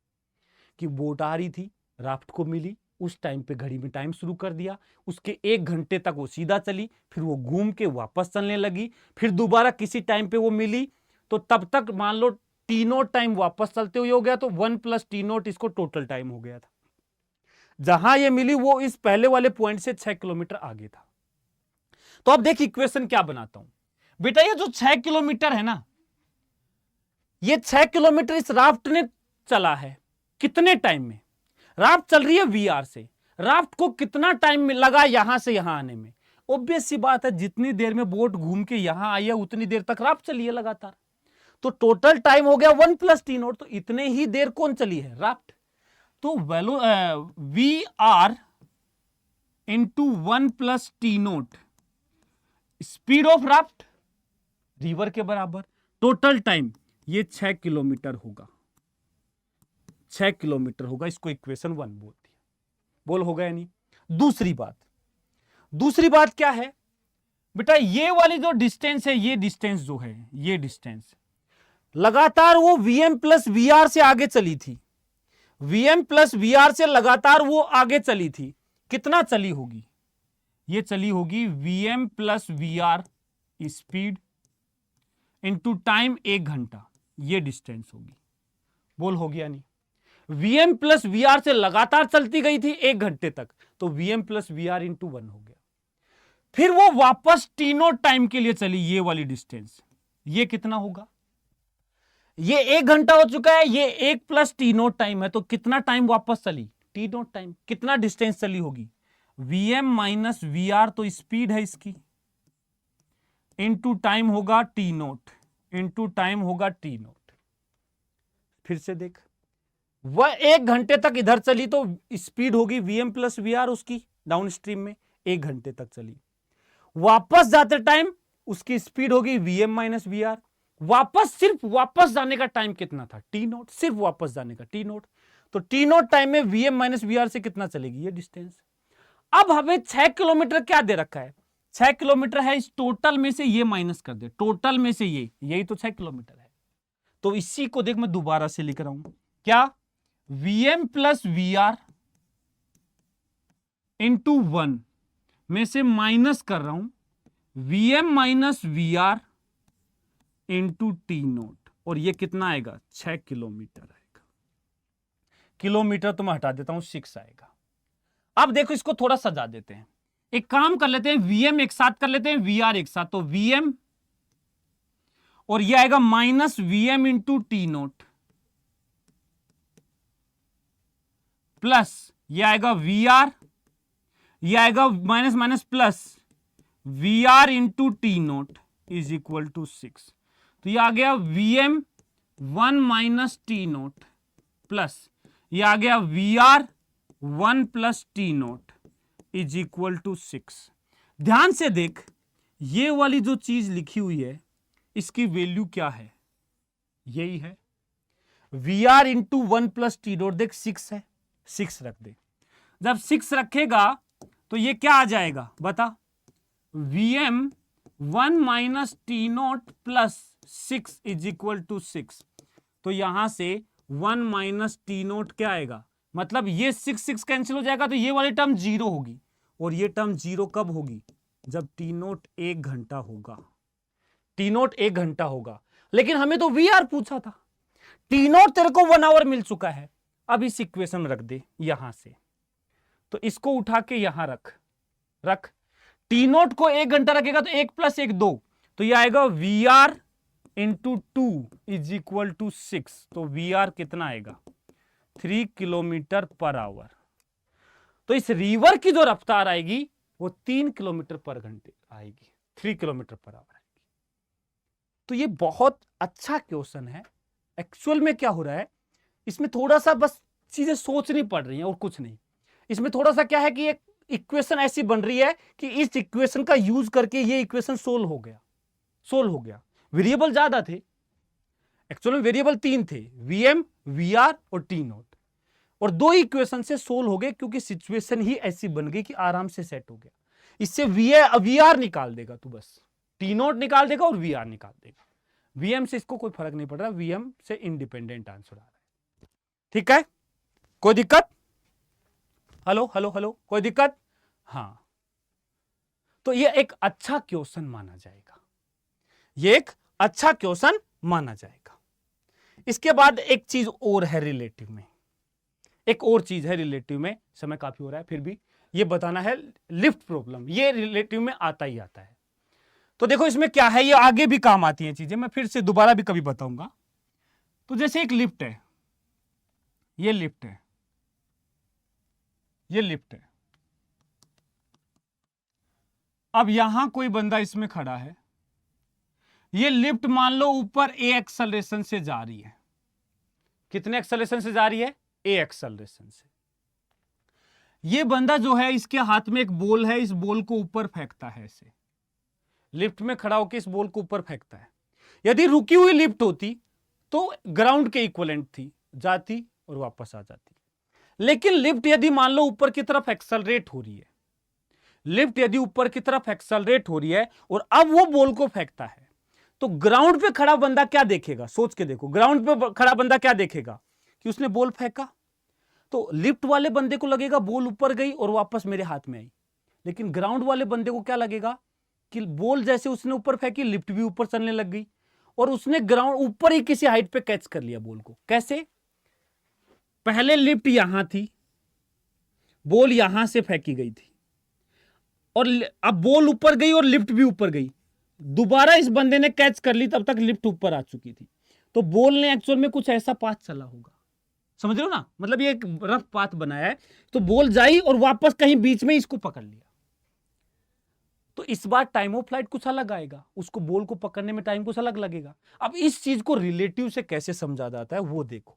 कि बोट आ रही थी, राफ्ट को मिली, उस टाइम पे घड़ी में टाइम शुरू कर दिया, उसके 1 घंटे तक वो सीधा चली, फिर वो घूम के वापस चलने लगी, फिर दोबारा किसी टाइम पे वो मिली, तो तब तक मान लो टी नोट टाइम वापस चलते हुए हो गया, तो 1 प्लस टी नोट इसको टोटल टाइम हो गया था। जहां ये मिली वो इस पहले वाले पॉइंट से 6 किलोमीटर आगे था। तो अब देख इक्वेशन क्या बनाता हूं बेटा, ये जो 6 किलोमीटर है ना, ये 6 किलोमीटर इस राफ्ट ने चला है कितने टाइम में, राफ्ट चल रही है वीआर से, राफ्ट को कितना टाइम लगा यहां से यहां आने में। ऑब्वियस सी बात है, जितनी देर में बोट घूम के यहां आई है उतनी देर तक राफ्ट चली है लगातार, तो टोटल टाइम हो गया 1 प्लस टी नोट, तो इतने ही देर कौन चली है, राफ्ट। तो value v r into 1 plus t naught speed of raft river के बराबर, टोटल टाइम ये 6 किलोमीटर होगा, 6 किलोमीटर होगा, इसको इक्वेशन 1 बोलती है। बोल होगा या नहीं। दूसरी बात क्या है बेटा, ये वाली जो डिस्टेंस है, ये डिस्टेंस जो है, ये डिस्टेंस लगातार वो Vm प्लस वी आर से आगे चली थी, Vm प्लस वी आर से लगातार वो आगे चली थी, कितना चली होगी, ये चली होगी Vm plus v r speed into time 1 घंटा, ये डिस्टेंस होगी। बोल हो गया नहीं। Vm प्लस वी आर से लगातार चलती गई थी 1 घंटे तक, तो Vm plus v r into 1 हो गया। फिर वो वापस टी नोट टाइम के लिए चली, ये वाली डिस्टेंस, ये कितना होगा, ये 1 घंटा हो चुका है, ये 1 प्लस टी नोट टाइम है, तो कितना टाइम वापस चली, टी नोट टाइम, कितना डिस्टेंस चली होगी, Vm माइनस वी आर, तो स्पीड है इसकी, इंटू टाइम होगा टी नोट, इंटू टाइम होगा टी नोट। फिर से देख, वह 1 घंटे तक इधर चली तो स्पीड होगी Vm प्लस वी आर उसकी, डाउन स्ट्रीम में 1 घंटे तक चली, वापस जाते टाइम उसकी स्पीड होगी Vm माइनस वी आर, वापस सिर्फ वापस जाने का टाइम कितना था, टी नोट, सिर्फ वापस जाने का टी नोट, तो टी नोट टाइम में Vm माइनस वी आर से कितना चलेगी ये डिस्टेंस। अब हमें 6 किलोमीटर क्या दे रखा है, 6 किलोमीटर है, इस टोटल में से ये माइनस कर दे, टोटल में से ये, यही तो 6 किलोमीटर है। तो इसी को देख मैं दोबारा से लिख रहा हूं, क्या, Vm plus v r into 1 में से माइनस कर रहा हूं Vm minus v r into t naught, और ये कितना आएगा, 6 किलोमीटर आएगा। किलोमीटर तो मैं हटा देता हूं, 6 आएगा। अब देखो इसको थोड़ा सजा देते हैं, एक काम कर लेते हैं, वीएम एक साथ कर लेते हैं, वीआर एक साथ, तो वीएम और ये आएगा minus vm into t naught plus ये आएगा वीआर, ये आएगा minus minus plus vr into t naught is equal to 6। तो ये आ गया vm 1 minus t naught plus ये आ गया vr 1 plus t naught is equal to 6। ध्यान से देख, ये वाली जो चीज लिखी हुई है इसकी वैल्यू क्या है, यही है VR into 1 plus t note. देख 6 है, 6 रख दे। जब 6 रखेगा तो ये क्या आ जाएगा बता, vm 1 minus t naught plus 6 is equal to 6। तो यहां से 1 माइनस टी नोट क्या आएगा, मतलब ये 6 कैंसिल हो जाएगा, तो ये वाली टर्म 0 होगी, और ये टर्म 0 कब होगी, जब टी नोट 1 घंटा होगा। टी नोट 1 घंटा होगा, लेकिन हमें तो वी आर पूछा था। टी नोट तेरे को 1 आवर मिल चुका है। अब इस इक्वेशन में रख दे यहां से, तो इसको उठा के यहां रख टी नोट को 1 घंटा रखेगा तो 1 प्लस 1 2, तो ये आएगा v r into 2 is equal to 6। तो वी आर कितना आएगा, 3 किलोमीटर पर आवर। तो इस रिवर की जो रफ्तार आएगी वो 3 किलोमीटर पर घंटे आएगी, 3 किलोमीटर पर आवर आएगी। तो ये बहुत अच्छा क्वेश्चन है। एक्चुअल में क्या हो रहा है, इसमें थोड़ा सा बस चीजें सोचनी पड़ रही हैं और कुछ नहीं। इसमें थोड़ा सा क्या है कि एक इक्वेशन ऐसी बन रही है कि इस इक्वेशन का यूज करके ये इक्वेशन सोल्व हो गया। वेरिएबल ज्यादा थे, एक्चुअल में वेरिएबल 3 थे, वीएम, वीआर और टी नोट, और 2 इक्वेशन से सोल्व हो गए क्योंकि सिचुएशन ही ऐसी बन गई कि आराम से सेट हो गया। इससे वीआर निकाल देगा तू, बस टी नोट निकाल देगा और वीआर निकाल देगा। वीएम से इसको कोई फर्क नहीं पड़ रहा, वीएम से इंडिपेंडेंट आंसर आ रहा है। ठीक है, कोई दिक्कत? हेलो, कोई दिक्कत? हाँ, तो ये एक अच्छा क्वेश्चन माना जाएगा, ये एक अच्छा क्वेश्चन माना जाएगा। इसके बाद एक चीज और है रिलेटिव में, एक और चीज है रिलेटिव में, समय काफी हो रहा है फिर भी ये बताना है। लिफ्ट प्रॉब्लम ये रिलेटिव में आता ही आता है। तो देखो इसमें क्या है, ये आगे भी काम आती हैं चीजें, मैं फिर से दोबारा भी कभी बताऊंगा। तो जैसे एक लिफ्ट है, ये लिफ्ट है, ये लिफ्ट है। अब यहां कोई बंदा इसमें खड़ा है, ये लिफ्ट मान लो ऊपर ए एक्सेलरेशन से जा रही है। कितने एक्सेलरेशन से जा रही है? ए एक्सेलरेशन से। ये बंदा जो है इसके हाथ में एक बॉल है, इस बॉल को ऊपर फेंकता है, ऐसे लिफ्ट में खड़ा होकर इस बॉल को ऊपर फेंकता है। यदि रुकी हुई लिफ्ट होती तो ग्राउंड के इक्विवेलेंट थी, जाती और वापस आ जाती। लेकिन लिफ्ट यदि मान लो ऊपर की तरफ एक्सेलरेट हो रही है, लिफ्ट यदि ऊपर की तरफ एक्सेलरेट हो रही है और अब वो बॉल को फेंकता है, तो ग्राउंड पे खड़ा बंदा क्या देखेगा? सोच के देखो, ग्राउंड पे खड़ा बंदा क्या देखेगा कि उसने बॉल फेंका। तो लिफ्ट वाले बंदे को लगेगा बॉल ऊपर गई और वापस मेरे हाथ में आई, लेकिन ग्राउंड वाले बंदे को क्या लगेगा कि बॉल जैसे उसने ऊपर फेंकी, लिफ्ट भी ऊपर चलने लग गई और उसने ग्राउंड ऊपर ही किसी हाइट पे कैच कर लिया बॉल को। कैसे? पहले लिफ्ट यहां थी, बॉल यहां से फेंकी गई थी और अब बॉल ऊपर गई और लिफ्ट भी ऊपर गई, दोबारा इस बंदे ने कैच कर ली, तब तक लिफ्ट ऊपर आ चुकी थी। तो बॉल ने एक्चुअल में कुछ ऐसा पाथ चला होगा, समझ रहे हो ना? मतलब ये एक रफ पाथ बनाया है, तो बॉल जाई और वापस कहीं बीच में इसको पकड़ लिया। तो इस बार टाइम ऑफ फ्लाइट कुछ अलग आएगा, उसको बॉल को पकड़ने में टाइम कुछ अलग लगेगा। अब इस चीज को रिलेटिव से कैसे समझा जाता है वो देखो।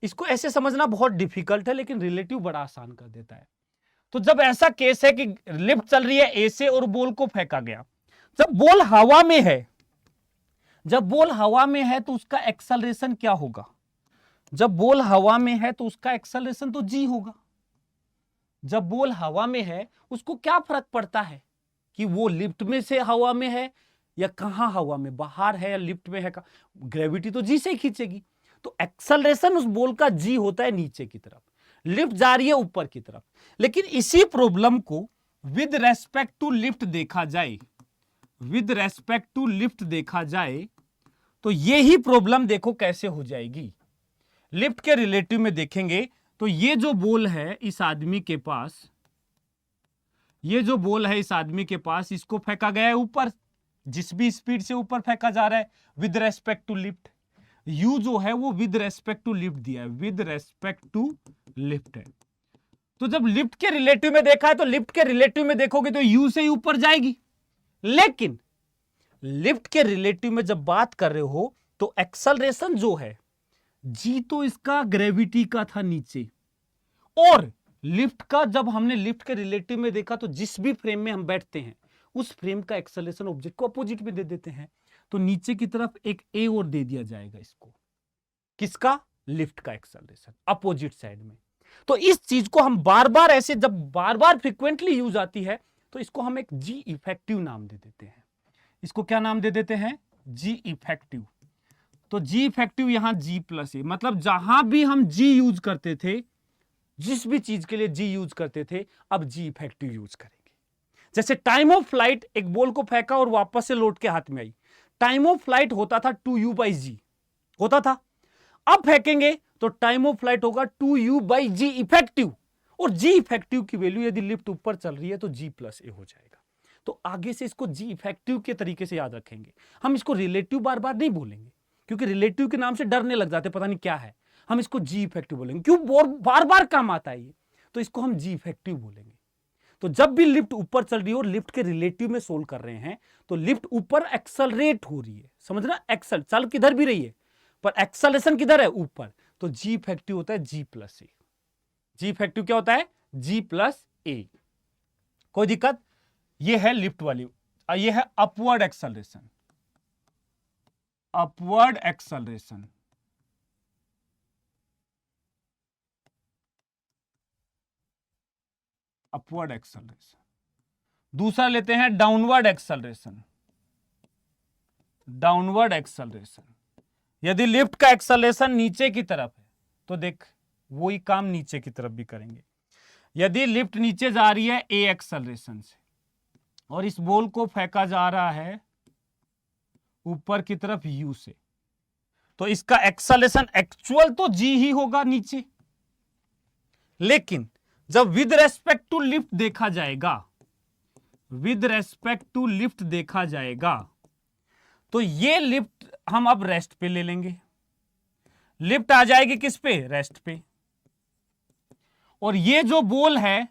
इसको ऐसे समझना बहुत डिफिकल्ट है, लेकिन रिलेटिव बड़ा आसान कर देता है। तो जब ऐसा केस है कि लिफ्ट चल रही है ए से और बॉल को फेंका गया, जब बॉल हवा में है, जब बॉल हवा में है तो उसका एक्सेलरेशन क्या होगा? जब बॉल हवा में है तो उसका एक्सेलरेशन तो जी होगा। जब बॉल हवा में है उसको क्या फर्क पड़ता है कि वो लिफ्ट में से हवा में है या कहां हवा में, बाहर है या लिफ्ट में है? ग्रेविटी तो जी से ही खींचेगी। तो एक्सेलरेशन उस बॉल का जी होता है नीचे की तरफ, लिफ्ट जा रही है ऊपर की तरफ। लेकिन इसी प्रॉब्लम को विद रेस्पेक्ट टू लिफ्ट देखा जाए, विद रेस्पेक्ट टू लिफ्ट देखा जाए तो यही प्रॉब्लम देखो कैसे हो जाएगी। लिफ्ट के रिलेटिव में देखेंगे तो ये जो बॉल है इस आदमी के पास, ये जो बॉल है इस आदमी के पास, इसको फेंका गया है ऊपर, जिस भी स्पीड से ऊपर फेंका जा रहा है with respect to lift. U जो है वो विद रेस्पेक्ट टू लिफ्ट दिया है, विद रेस्पेक्ट टू लिफ्ट है। तो जब लिफ्ट के रिलेटिव में देखा है तो लिफ्ट के रिलेटिव में देखोगे तो यू से ही ऊपर जाएगी, लेकिन लिफ्ट के रिलेटिव में जब बात कर रहे हो तो एक्सेलरेशन जो है जी तो इसका ग्रेविटी का था नीचे, और लिफ्ट का जब हमने लिफ्ट के रिलेटिव में देखा तो जिस भी फ्रेम में हम बैठते हैं उस फ्रेम का एक्सेलरेशन ऑब्जेक्ट को अपोजिट में दे देते हैं, तो नीचे की तरफ एक ए और दे दिया जाएगा इसको, किसका, लिफ्ट का एक्सेलरेशन अपोजिट साइड में। तो इस चीज को हम बार बार ऐसे जब बार बार फ्रीक्वेंटली यूज आती है तो इसको हम एक जी इफेक्टिव नाम दे देते हैं। इसको क्या नाम दे देते हैं, जी इफेक्टिव। तो जी इफेक्टिव यहां जी प्लस ए, मतलब जहां भी हम जी यूज करते थे, जिस भी चीज के लिए जी यूज करते थे अब जी इफेक्टिव यूज करेंगे। जैसे टाइम ऑफ फ्लाइट, एक बॉल को फेंका और वापस से लौट के हाथ में आई, टाइम ऑफ फ्लाइट होता था 2u/g होता था। अब फेंकेंगे तो टाइम ऑफ फ्लाइट होगा 2u/g इफेक्टिव, और जी इफेक्टिव की वैल्यू यदि लिफ्ट ऊपर चल रही है तो जी प्लस ए हो जाएगा। तो आगे से इसको जी इफेक्टिव के तरीके से याद रखेंगे, हम इसको रिलेटिव बार बार नहीं बोलेंगे क्योंकि रिलेटिव के नाम से डरने लग जाते, पता नहीं क्या है, हम इसको जी इफेक्टिव बोलेंगे। क्यों, बार बार काम आता है ये, तो इसको हम जी इफेक्टिव बोलेंगे। तो जब भी लिफ्ट ऊपर चल रही हो और लिफ्ट के रिलेटिव में सोल्व कर रहे हैं तो लिफ्ट ऊपर एक्सेलरेट हो रही है, समझना, एक्सल चल किधर भी रही है पर एक्सेलरेशन किधर है, ऊपर, तो जी इफेक्टिव होता है जी प्लस ए। जी इफेक्टिव क्या होता है, जी प्लस ए। कोई दिक्कत, ये है लिफ्ट वाली। ये है upward acceleration, upward acceleration. Upward acceleration. दूसरा लेते हैं डाउनवर्ड एक्सेलरेशन, डाउनवर्ड एक्सेलरेशन। यदि लिफ्ट का एक्सेलरेशन नीचे की तरफ है तो देख वही काम नीचे की तरफ भी करेंगे। यदि लिफ्ट नीचे जा रही है ए एक्सेलरेशन से और इस बॉल को फेंका जा रहा है ऊपर की तरफ यू से, तो इसका एक्सेलरेशन एक्चुअल तो जी ही होगा नीचे, लेकिन जब विद रेस्पेक्ट टू लिफ्ट देखा जाएगा, विद रेस्पेक्ट टू लिफ्ट देखा जाएगा तो ये लिफ्ट हम अब रेस्ट पे ले लेंगे। लिफ्ट आ जाएगी किस पे, रेस्ट पे। और ये जो बॉल है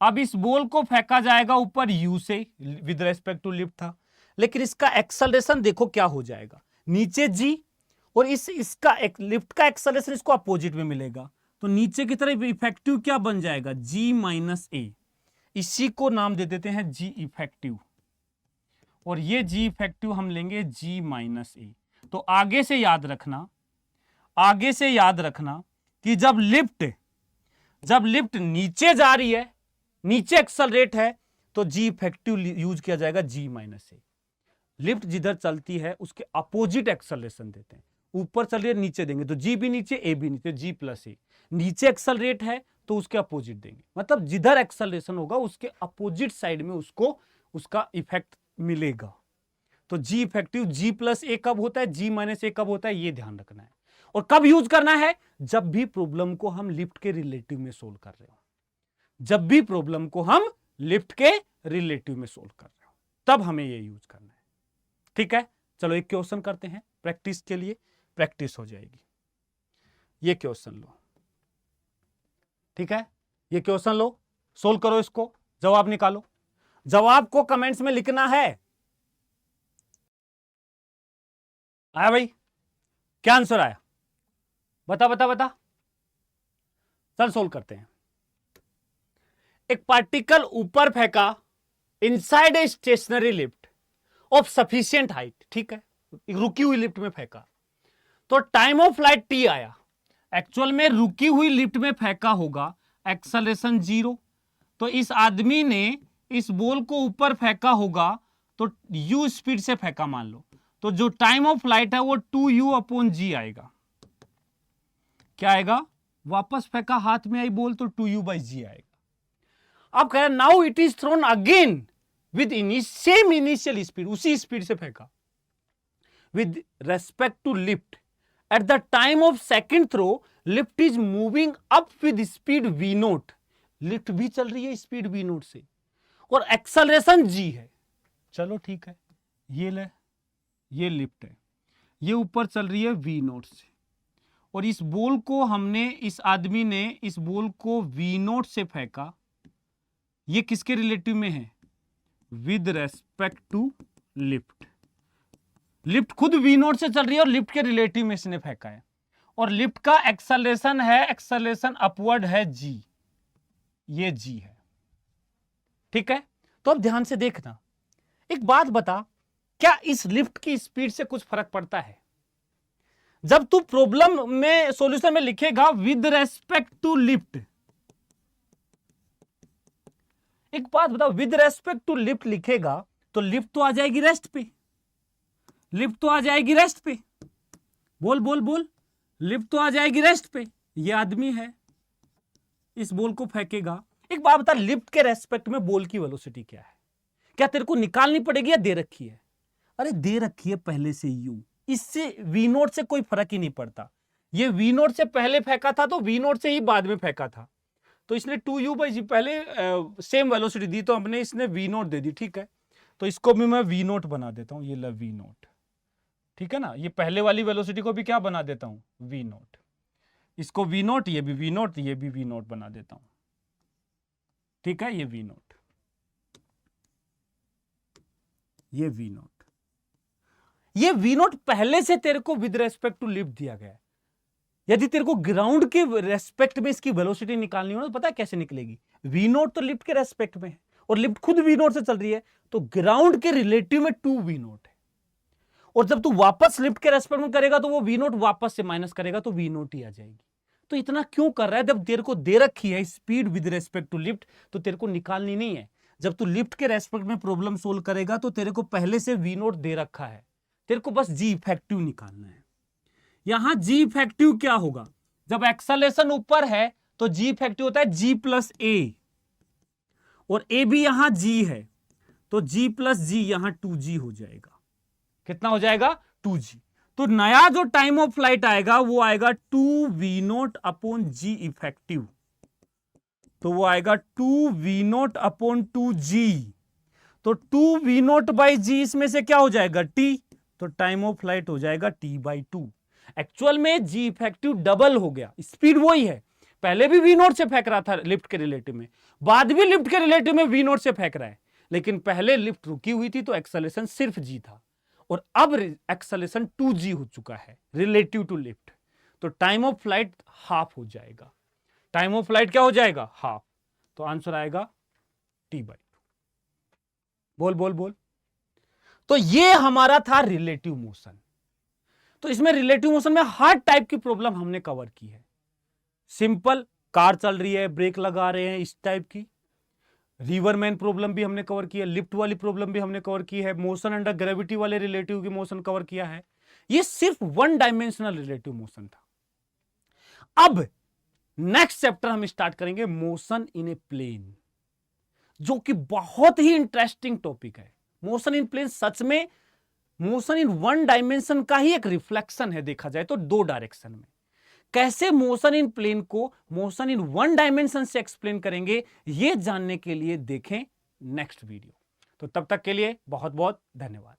अब इस बॉल को फेंका जाएगा ऊपर यू से, विद रेस्पेक्ट टू लिफ्ट था, लेकिन इसका एक्सेलरेशन देखो क्या हो जाएगा, नीचे जी, और इसका लिफ्ट का एक्सेलरेशन इसको अपोजिट में मिलेगा, तो नीचे की तरफ इफेक्टिव क्या बन जाएगा, जी माइनस ए। इसी को नाम दे देते हैं जी इफेक्टिव, और ये जी इफेक्टिव हम लेंगे जी माइनस ए। तो आगे से याद रखना, आगे से याद रखना कि जब लिफ्ट नीचे जा रही है, नीचे एक्सेलरेट है, तो जी इफेक्टिव यूज किया जाएगा जी माइनस ए। लिफ्ट जिधर चलती है उसके अपोजिट एक्सेलरेशन देते हैं, ऊपर चल रही है नीचे देंगे तो जी भी नीचे ए भी नीचे, जी प्लस ए। नीचे एक्सेलरेट है तो उसके अपोजिट देंगे, मतलब जिधर एक्सेलरेशन होगा उसके अपोजिट साइड में उसको उसका इफेक्ट मिलेगा। तो जी इफेक्टिव जी प्लस ए कब होता है, जी माइनस ए कब होता है, ये ध्यान रखना है। और कब यूज करना है, जब भी प्रॉब्लम को हम लिफ्ट के रिलेटिव में सोल्व कर रहे हो, जब भी प्रॉब्लम को हम लिफ्ट के रिलेटिव में सोल्व कर रहे हो तब हमें ये यूज करना है। ठीक है, चलो एक क्वेश्चन करते हैं प्रैक्टिस के लिए, प्रैक्टिस हो जाएगी। ये क्वेश्चन लो, ठीक है, ये क्वेश्चन लो, सोल्व करो, इसको जवाब निकालो। जवाब को कमेंट्स में लिखना है। आया भाई, क्या आंसर आया, बता बता बता। चल सोल्व करते हैं। एक पार्टिकल ऊपर फेंका inside a stationary lift off sufficient height, ठीक है, रुकी हुई लिफ्ट में फेंका, तो टाइम ऑफ फ्लाइट टी आया। एक्चुअल में रुकी हुई लिफ्ट में फेंका होगा, एक्सेलरेशन 0, तो इस आदमी ने इस बॉल को ऊपर फेंका होगा तो u स्पीड से फेंका मान लो, तो जो टाइम ऑफ फ्लाइट है वो 2u/g आएगा। क्या आएगा, वापस फेंका, हाथ में आई बॉल तो 2u/g आएगा। अब कह रहा now it is thrown again with same initial speed, उसी स्पीड से फेंका, with respect to lift at the time of second throw lift is moving up with speed v naught, lift भी चल रही है स्पीड v नोट से और acceleration g है। चलो ठीक है, ये ले, ये लिफ्ट है, ये ऊपर चल रही है v नोट से और इस बॉल को हमने, इस आदमी ने इस बॉल को v नोट से फेंका। ये किसके रिलेटिव में है? With respect to lift. Lift खुद v नोट से चल रही है और लिफ्ट के रिलेटिव में इसने फेंका है और लिफ्ट का एक्सेलरेशन है, एक्सेलरेशन अपवर्ड है g, ये g है। ठीक है, तो अब ध्यान से देखना, एक बात बता, क्या इस लिफ्ट की स्पीड से कुछ फर्क पड़ता है? जब तू प्रॉब्लम में सॉल्यूशन में लिखेगा विद रेस्पेक्ट टू लिफ्ट, एक बात बताओ, विद रेस्पेक्ट टू लिफ्ट लिखेगा तो लिफ्ट तो आ जाएगी रेस्ट पे, लिफ्ट तो आ जाएगी रेस्ट पे, बोल बोल बोल, लिफ्ट तो आ जाएगी रेस्ट पे। ये आदमी है, इस बॉल को फेंकेगा। एक बात बता, लिफ्ट के रेस्पेक्ट में बॉल की वेलोसिटी क्या है? क्या तेरे को निकालनी पड़ेगी या दे रखी है? अरे दे रखी है पहले से यू, इससे v नोट से कोई फर्क ही नहीं पड़ता। ये v नोट से पहले फेंका था तो v नोट से ही बाद में फेंका था, तो इसने 2u/g पहले सेम वेलोसिटी दी तो हमने इसने v नोट दे दी। ठीक है, तो इसको भी मैं v नोट बना देता हूं, ये ला v नोट। ठीक है ना, ये पहले वाली वेलोसिटी को भी क्या बना देता हूं? v note. इसको v नोट, ये भी v नोट, ये भी v नोट बना देता हूं। ठीक है, ये v नोट, ये v नोट, ये v नोट पहले से तेरे को विद रेस्पेक्ट टू लिफ्ट दिया गया है। यदि तेरे को ग्राउंड के रेस्पेक्ट में इसकी वेलोसिटी निकालनी हो ना, तो पता है कैसे निकलेगी? v नोट तो लिफ्ट के रेस्पेक्ट में है और लिफ्ट खुद v नोट से चल रही है, तो ग्राउंड के रिलेटिव में 2v नोट है और जब तू वापस लिफ्ट के रेस्पेक्ट में करेगा तो वो v नोट वापस से माइनस करेगा तो v नोट ही आ जाएगी। तो इतना क्यों कर रहा है? जब तेरे को दे रखी है speed with respect to lift तो तेरे को निकालनी नहीं है। जब तू लिफ्ट के रेस्पेक्ट में प्रॉब्लम सोल्व करेगा तो तेरे को पहले से v नोट दे रखा है, तेरे को बस g इफेक्टिव निकालना है। यहां g इफेक्टिव क्या होगा? जब एक्सेलरेशन ऊपर है तो g इफेक्टिव होता है g प्लस a, और a भी यहां g है तो g प्लस g यहां 2g हो जाएगा। कितना हो जाएगा? 2g। तो नया जो टाइम ऑफ फ्लाइट आएगा वो आएगा 2v naught upon g effective, तो वो आएगा 2v नोट अपॉन 2g, तो 2v नोट बाई g इसमें से क्या हो जाएगा? t, तो टाइम ऑफ फ्लाइट हो जाएगा t/2। एक्चुअल में g इफेक्टिव डबल हो गया, स्पीड वही है, पहले भी v नोट से फेंक रहा था लिफ्ट के रिलेटिव में, बाद भी लिफ्ट के रिलेटिव में v नोट से फेंक रहा है, लेकिन पहले लिफ्ट रुकी हुई थी तो एक्सेलरेशन सिर्फ g था और अब एक्सेलरेशन 2g हो चुका है रिलेटिव टू लिफ्ट, तो टाइम ऑफ फ्लाइट हाफ हो जाएगा। टाइम ऑफ फ्लाइट क्या हो जाएगा? हाफ, तो आंसर आएगा t/2। बोल बोल बोल। तो ये हमारा था रिलेटिव मोशन। तो इसमें रिलेटिव मोशन में हर टाइप की प्रॉब्लम हमने कवर की है। सिंपल, कार चल रही है, ब्रेक लगा रहे हैं, इस टाइप की। रिवरमैन प्रॉब्लम भी हमने कवर की है, लिफ्ट वाली प्रॉब्लम भी हमने कवर की है, मोशन अंडर ग्रेविटी वाले रिलेटिव की मोशन कवर किया है। ये सिर्फ 1 डायमेंशनल रिलेटिव मोशन था। अब नेक्स्ट चैप्टर हम स्टार्ट करेंगे मोशन इन ए प्लेन, जो कि बहुत ही इंटरेस्टिंग टॉपिक है। मोशन इन प्लेन सच में मोशन इन 1 डायमेंशन का ही एक रिफ्लेक्शन है, देखा जाए तो 2 डायरेक्शन में। कैसे मोशन इन प्लेन को मोशन इन 1 डायमेंशन से एक्सप्लेन करेंगे, यह जानने के लिए देखें नेक्स्ट वीडियो। तो तब तक के लिए बहुत बहुत धन्यवाद।